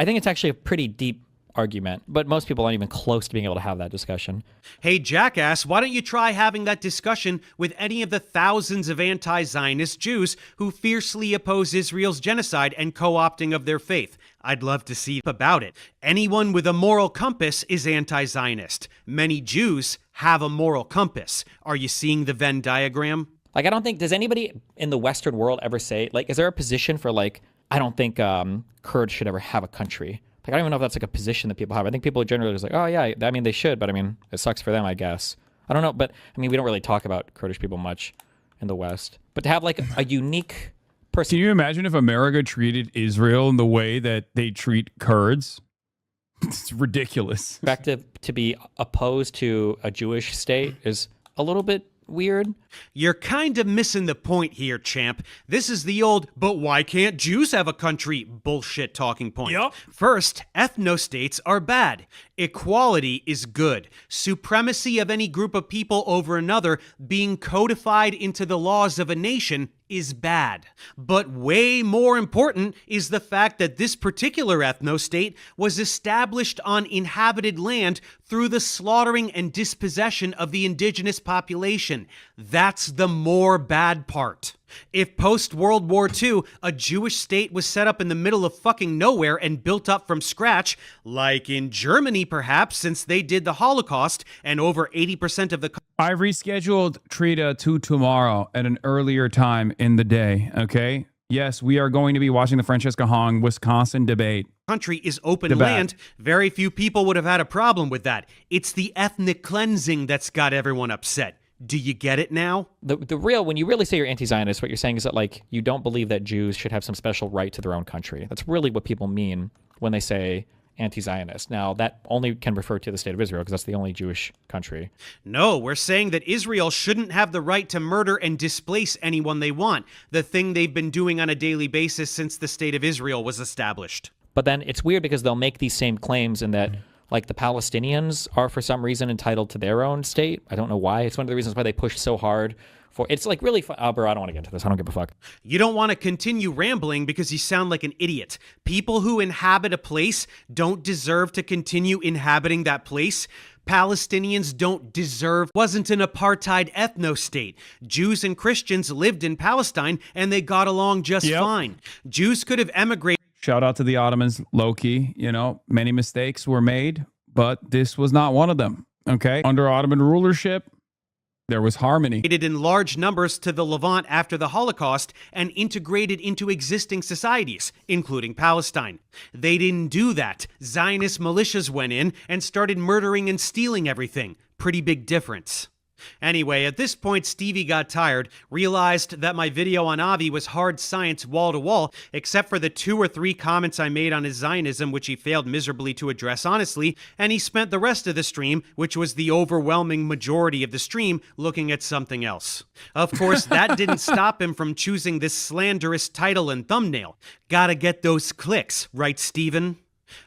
think it's actually a pretty deep argument, but most people aren't even close to being able to have that discussion. Hey, jackass, why don't you try having that discussion with any of the thousands of anti-Zionist Jews who fiercely oppose Israel's genocide and co-opting of their faith? I'd love to see about it. Anyone with a moral compass is anti-Zionist. Many Jews have a moral compass. Are you seeing the Venn diagram? Like, I don't think, does anybody in the Western world ever say, like, is there a position for, like, I don't think Kurds should ever have a country? Like, I don't even know if that's, like, a position that people have. I think people are generally just like, oh, yeah, I mean, they should, but, I mean, it sucks for them, I guess. I don't know, but, I mean, we don't really talk about Kurdish people much in the West. But to have, like, a unique person. Can you imagine if America treated Israel in the way that they treat Kurds? It's ridiculous. Perspective to be opposed to a Jewish state is a little bit weird. You're kind of missing the point here, champ. This is the old, but why can't Jews have a country bullshit talking point. Yep. First, ethnostates are bad. Equality is good. Supremacy of any group of people over another being codified into the laws of a nation is bad. But way more important is the fact that this particular ethnostate was established on inhabited land through the slaughtering and dispossession of the indigenous population. That's the more bad part. If post-World War II, a Jewish state was set up in the middle of fucking nowhere and built up from scratch, like in Germany perhaps, since they did the Holocaust, and over 80% of the... I rescheduled Trita to tomorrow at an earlier time in the day, okay? Yes, we are going to be watching the Francesca Hong Wisconsin debate. Country is open land. Very few people would have had a problem with that. It's the ethnic cleansing that's got everyone upset. Do you get it now? The real, when you really say you're anti-Zionist, what you're saying is that, like, you don't believe that Jews should have some special right to their own country. That's really what people mean when they say anti-Zionist. Now, that only can refer to the state of Israel because that's the only Jewish country. No, we're saying that Israel shouldn't have the right to murder and displace anyone they want, the thing they've been doing on a daily basis since the state of Israel was established. But then it's weird because they'll make these same claims in that, like, the Palestinians are for some reason entitled to their own state. I don't know why. It's one of the reasons why they push so hard for it's like really bro, I don't want to get into this. I don't give a fuck. You don't want to continue rambling because you sound like an idiot. People who inhabit a place don't deserve to continue inhabiting that place. Palestinians don't deserve, wasn't an apartheid ethno-state. Jews and Christians lived in Palestine and they got along just fine. Jews could have emigrated. Shout out to the Ottomans, low-key, you know, many mistakes were made, but this was not one of them, okay? Under Ottoman rulership, there was harmony. In large numbers to the Levant after the Holocaust and integrated into existing societies, including Palestine. They didn't do that. Zionist militias went in and started murdering and stealing everything. Pretty big difference. Anyway, at this point, Stevie got tired, realized that my video on Avi was hard science wall to wall, except for the 2 or 3 comments I made on his Zionism, which he failed miserably to address honestly, and he spent the rest of the stream, which was the overwhelming majority of the stream, looking at something else. Of course, that didn't stop him from choosing this slanderous title and thumbnail. Gotta get those clicks, right, Steven?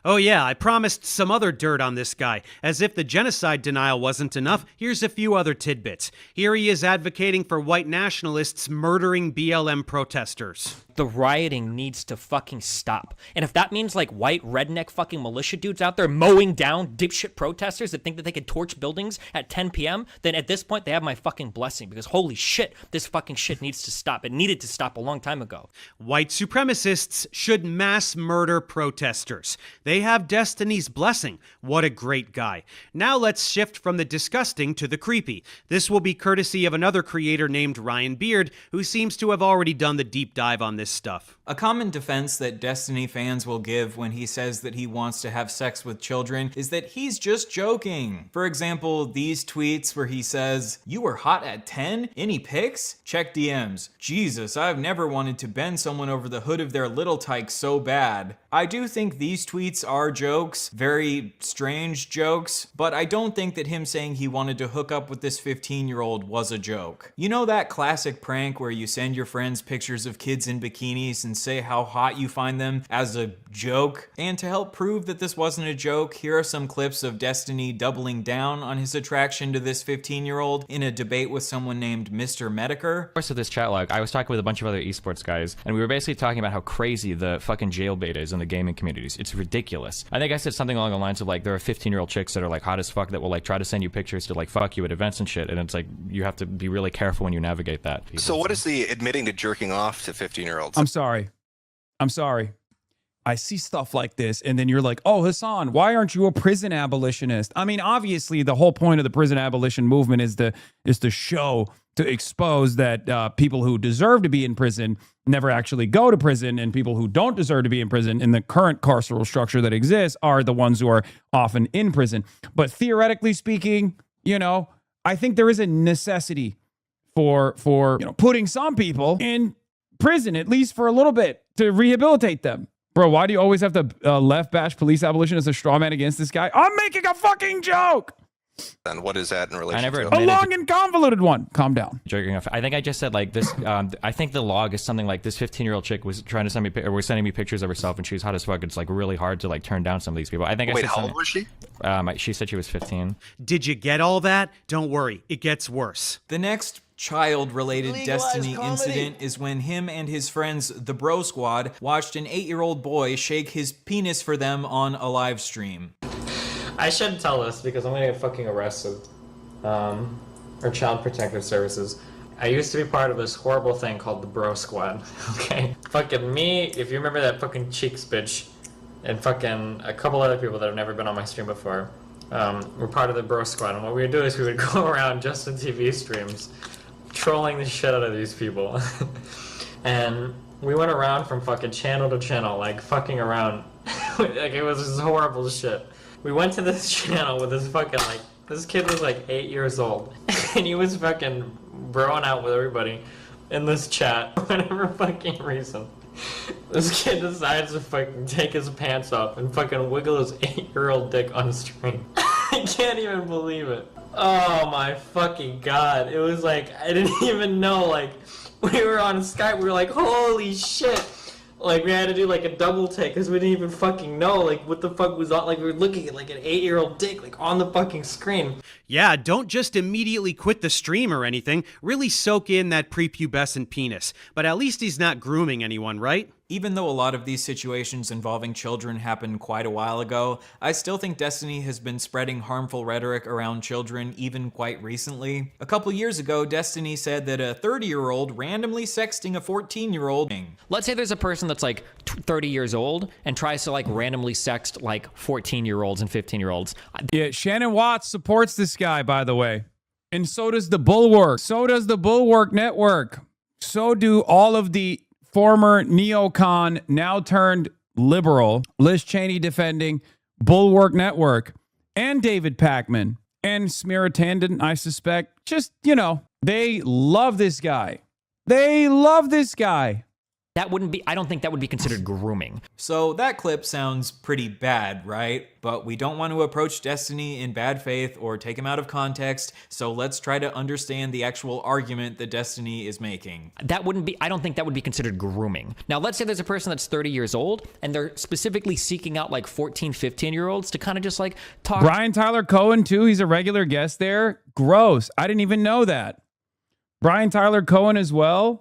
Oh yeah, I promised some other dirt on this guy. As if the genocide denial wasn't enough, here's a few other tidbits. Here he is advocating for white nationalists murdering BLM protesters. The rioting needs to fucking stop. And if that means like white redneck fucking militia dudes out there mowing down dipshit protesters that think that they could torch buildings at 10 p.m., then at this point they have my fucking blessing because holy shit, this fucking shit needs to stop. It needed to stop a long time ago. White supremacists should mass murder protesters. They have Destiny's blessing. What a great guy. Now let's shift from the disgusting to the creepy. This will be courtesy of another creator named Ryan Beard, who seems to have already done the deep dive on this stuff. A common defense that Destiny fans will give when he says that he wants to have sex with children is that he's just joking. For example, these tweets where he says, "You were hot at 10? Any pics? Check DMs. Jesus, I've never wanted to bend someone over the hood of their little tyke so bad." I do think these tweets are jokes, very strange jokes, but I don't think that him saying he wanted to hook up with this 15-year-old was a joke. You know that classic prank where you send your friends pictures of kids in bikinis and say how hot you find them as a joke? And to help prove that this wasn't a joke, here are some clips of Destiny doubling down on his attraction to this 15-year-old in a debate with someone named Mr. Medicare. Of this chat log, I was talking with a bunch of other esports guys, and we were basically talking about how crazy the fucking jailbait is in the gaming communities. It's ridiculous. I think I said something along the lines of like, there are 15-year-old chicks that are like hot as fuck that will like try to send you pictures to like fuck you at events and shit. And it's like, you have to be really careful when you navigate that. So what is the admitting to jerking off to 15-year-olds? I'm sorry. I see stuff like this, and then you're like, oh, Hasan, why aren't you a prison abolitionist? I mean, obviously, the whole point of the prison abolition movement is to show, to expose that people who deserve to be in prison never actually go to prison, and people who don't deserve to be in prison in the current carceral structure that exists are the ones who are often in prison. But theoretically speaking, you know, I think there is a necessity for you know, putting some people in prison, at least for a little bit, to rehabilitate them. Bro, why do you always have to left bash police abolition as a straw man against this guy? I'm making a fucking joke. And what is that in relation to? A long and convoluted one. Calm down. Jerking off. I think I just said like this. I think the log is something like this 15-year-old chick was trying to send me, or was sending me pictures of herself, and she was hot as fuck. It's like really hard to like turn down some of these people. I think. Wait, how old was she? She said she was 15. Did you get all that? Don't worry, it gets worse. The next child-related Destiny incident is when him and his friends, the Bro Squad, watched an 8-year-old boy shake his penis for them on a live stream. I shouldn't tell this because I'm gonna get fucking arrested. Or Child Protective Services. I used to be part of this horrible thing called the Bro Squad, okay? Fucking me, if you remember that fucking Cheeks bitch, and fucking a couple other people that have never been on my stream before, we're part of the Bro Squad, and what we would do is we would go around Justin TV streams, trolling the shit out of these people. And we went around from fucking channel to channel, like fucking around. Like it was just horrible shit. We went to this channel with this fucking like, this kid was like 8 years old. And he was fucking broing out with everybody in this chat for whatever fucking reason. This kid decides to fucking take his pants off and fucking wiggle his 8-year-old dick on stream. I can't even believe it. Oh my fucking god. It was like, I didn't even know, like, we were on Skype, we were like, holy shit. Like, we had to do like a double take because we didn't even fucking know, like, what the fuck was on. Like, we were looking at like an 8-year-old dick, like, on the fucking screen. Yeah, don't just immediately quit the stream or anything. Really soak in that prepubescent penis. But at least he's not grooming anyone, right? Even though a lot of these situations involving children happened quite a while ago, I still think Destiny has been spreading harmful rhetoric around children even quite recently. A couple years ago, Destiny said that a 30-year-old randomly sexting a 14-year-old. Let's say there's a person that's like 30 years old and tries to like randomly sext like 14-year-olds and 15-year-olds. Yeah, Shannon Watts supports this guy, by the way. And so does the Bulwark. So does the Bulwark Network. So do all of the former neocon, now turned liberal, Liz Cheney defending Bulwark Network, and David Pakman, and Smeritandon, I suspect. Just, you know, they love this guy. They love this guy. That wouldn't be, I don't think that would be considered grooming. So that clip sounds pretty bad, right? But we don't want to approach Destiny in bad faith or take him out of context, so let's try to understand the actual argument that Destiny is making. That wouldn't be, I don't think that would be considered grooming. Now, let's say there's a person that's 30 years old and they're specifically seeking out like 14, 15-year-olds to kind of just like talk. Brian Tyler Cohen, too. He's a regular guest there. Gross. I didn't even know that. Brian Tyler Cohen as well.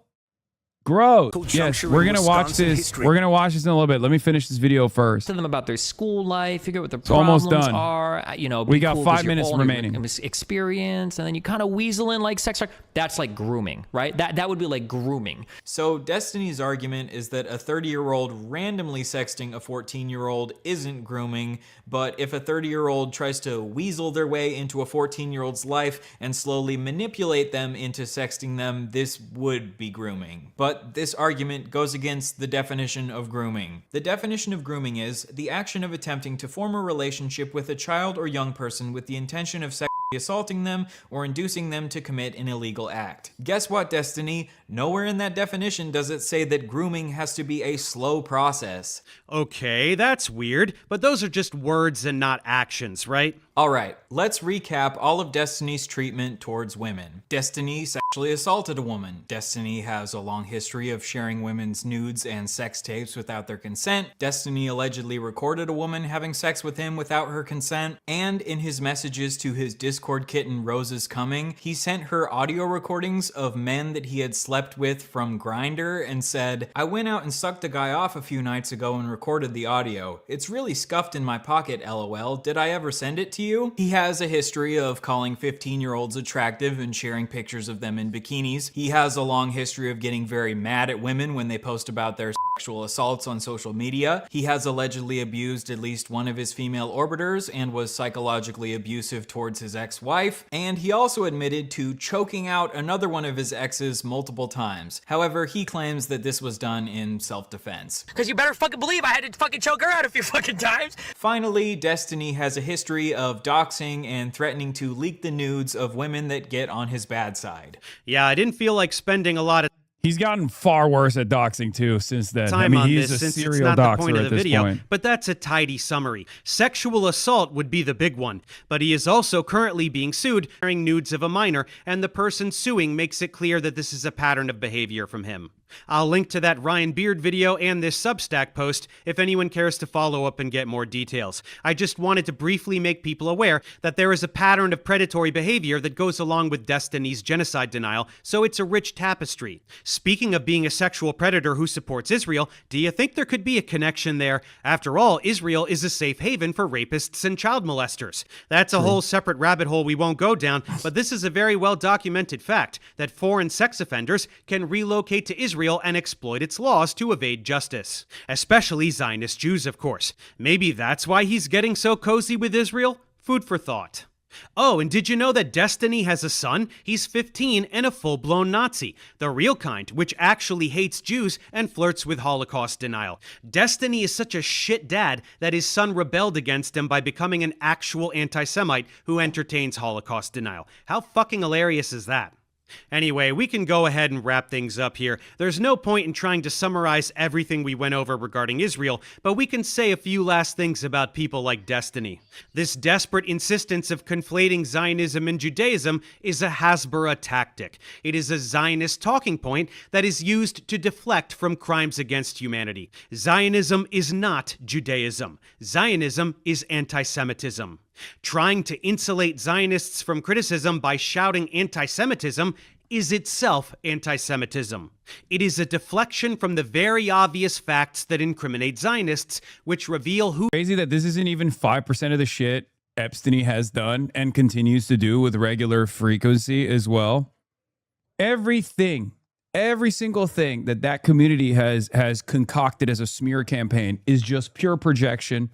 Gross. Yes, we're going to watch this. We're going to watch this in a little bit. Let me finish this video first. To them about their school life, figure out what their almost problems done. are. You know, we got cool 5 minutes remaining. Experience, and then you kind of weasel in like sex. That's like grooming, right? That would be like grooming. So Destiny's argument is that a 30-year-old randomly sexting a 14-year-old isn't grooming, but if a 30-year-old tries to weasel their way into a 14-year-old's life and slowly manipulate them into sexting them, this would be grooming. But this argument goes against the definition of grooming. The definition of grooming is the action of attempting to form a relationship with a child or young person with the intention of sexually assaulting them or inducing them to commit an illegal act. Guess what, Destiny? Nowhere in that definition does it say that grooming has to be a slow process. Okay, that's weird, but those are just words and not actions, right? All right, let's recap all of Destiny's treatment towards women. Destiny sexually assaulted a woman. Destiny has a long history of sharing women's nudes and sex tapes without their consent. Destiny allegedly recorded a woman having sex with him without her consent. And in his messages to his Discord kitten Rose is Coming, he sent her audio recordings of men that he had slept with from Grindr and said, "I went out and sucked a guy off a few nights ago and recorded the audio. It's really scuffed in my pocket, lol. Did I ever send it to you?" He has a history of calling 15-year-olds attractive and sharing pictures of them in bikinis. He has a long history of getting very mad at women when they post about their sexual assaults on social media. He has allegedly abused at least one of his female orbiters and was psychologically abusive towards his ex-wife. And he also admitted to choking out another one of his exes multiple times. However, he claims that this was done in self-defense. Because you better fucking believe I had to fucking choke her out a few fucking times. Finally, Destiny has a history of doxing and threatening to leak the nudes of women that get on his bad side. Yeah, I didn't feel like spending a lot of He's gotten far worse at doxing too since then. time on he's this, a since it's serial not the doxer point of at the this video, point. but that's a tidy summary. Sexual assault would be the big one, but he is also currently being sued for sharing nudes of a minor, and the person suing makes it clear that this is a pattern of behavior from him. I'll link to that Ryan Beard video and this Substack post if anyone cares to follow up and get more details. I just wanted to briefly make people aware that there is a pattern of predatory behavior that goes along with Destiny's genocide denial, so it's a rich tapestry. Speaking of being a sexual predator who supports Israel, do you think there could be a connection there? After all, Israel is a safe haven for rapists and child molesters. That's a whole separate rabbit hole we won't go down, but this is a very well documented fact that foreign sex offenders can relocate to Israel and exploit its laws to evade justice. Especially Zionist Jews, of course. Maybe that's why he's getting so cozy with Israel? Food for thought. Oh, and did you know that Destiny has a son? He's 15 and a full-blown Nazi. The real kind, which actually hates Jews and flirts with Holocaust denial. Destiny is such a shit dad that his son rebelled against him by becoming an actual anti-Semite who entertains Holocaust denial. How fucking hilarious is that? Anyway, we can go ahead and wrap things up here. There's no point in trying to summarize everything we went over regarding Israel, but we can say a few last things about people like Destiny. This desperate insistence of conflating Zionism and Judaism is a Hasbara tactic. It is a Zionist talking point that is used to deflect from crimes against humanity. Zionism is not Judaism. Zionism is anti-Semitism. Trying to insulate Zionists from criticism by shouting anti-Semitism is itself anti-Semitism. It is a deflection from the very obvious facts that incriminate Zionists, which reveal who— Crazy that this isn't even 5% of the shit Epstein has done and continues to do with regular frequency as well. Everything, every single thing that community has concocted as a smear campaign is just pure projection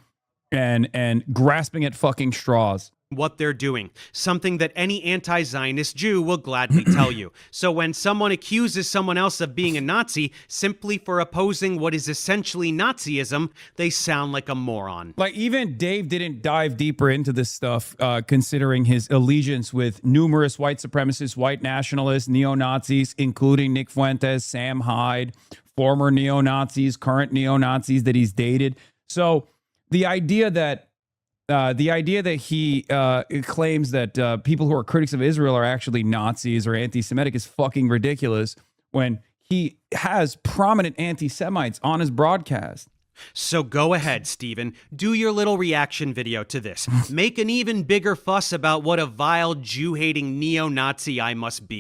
and grasping at fucking straws. What they're doing, something that any anti-Zionist Jew will gladly tell you. So when someone accuses someone else of being a Nazi simply for opposing what is essentially Nazism, they sound like a moron. Like, even Dave didn't dive deeper into this stuff, considering his allegiance with numerous white supremacists, white nationalists, neo-Nazis, including Nick Fuentes, Sam Hyde, former neo-Nazis, current neo-Nazis that he's dated. So the idea that he claims that people who are critics of Israel are actually Nazis or anti-Semitic is fucking ridiculous when he has prominent anti-Semites on his broadcast. So go ahead, Steven. Do your little reaction video to this. Make an even bigger fuss about what a vile Jew-hating neo-Nazi I must be.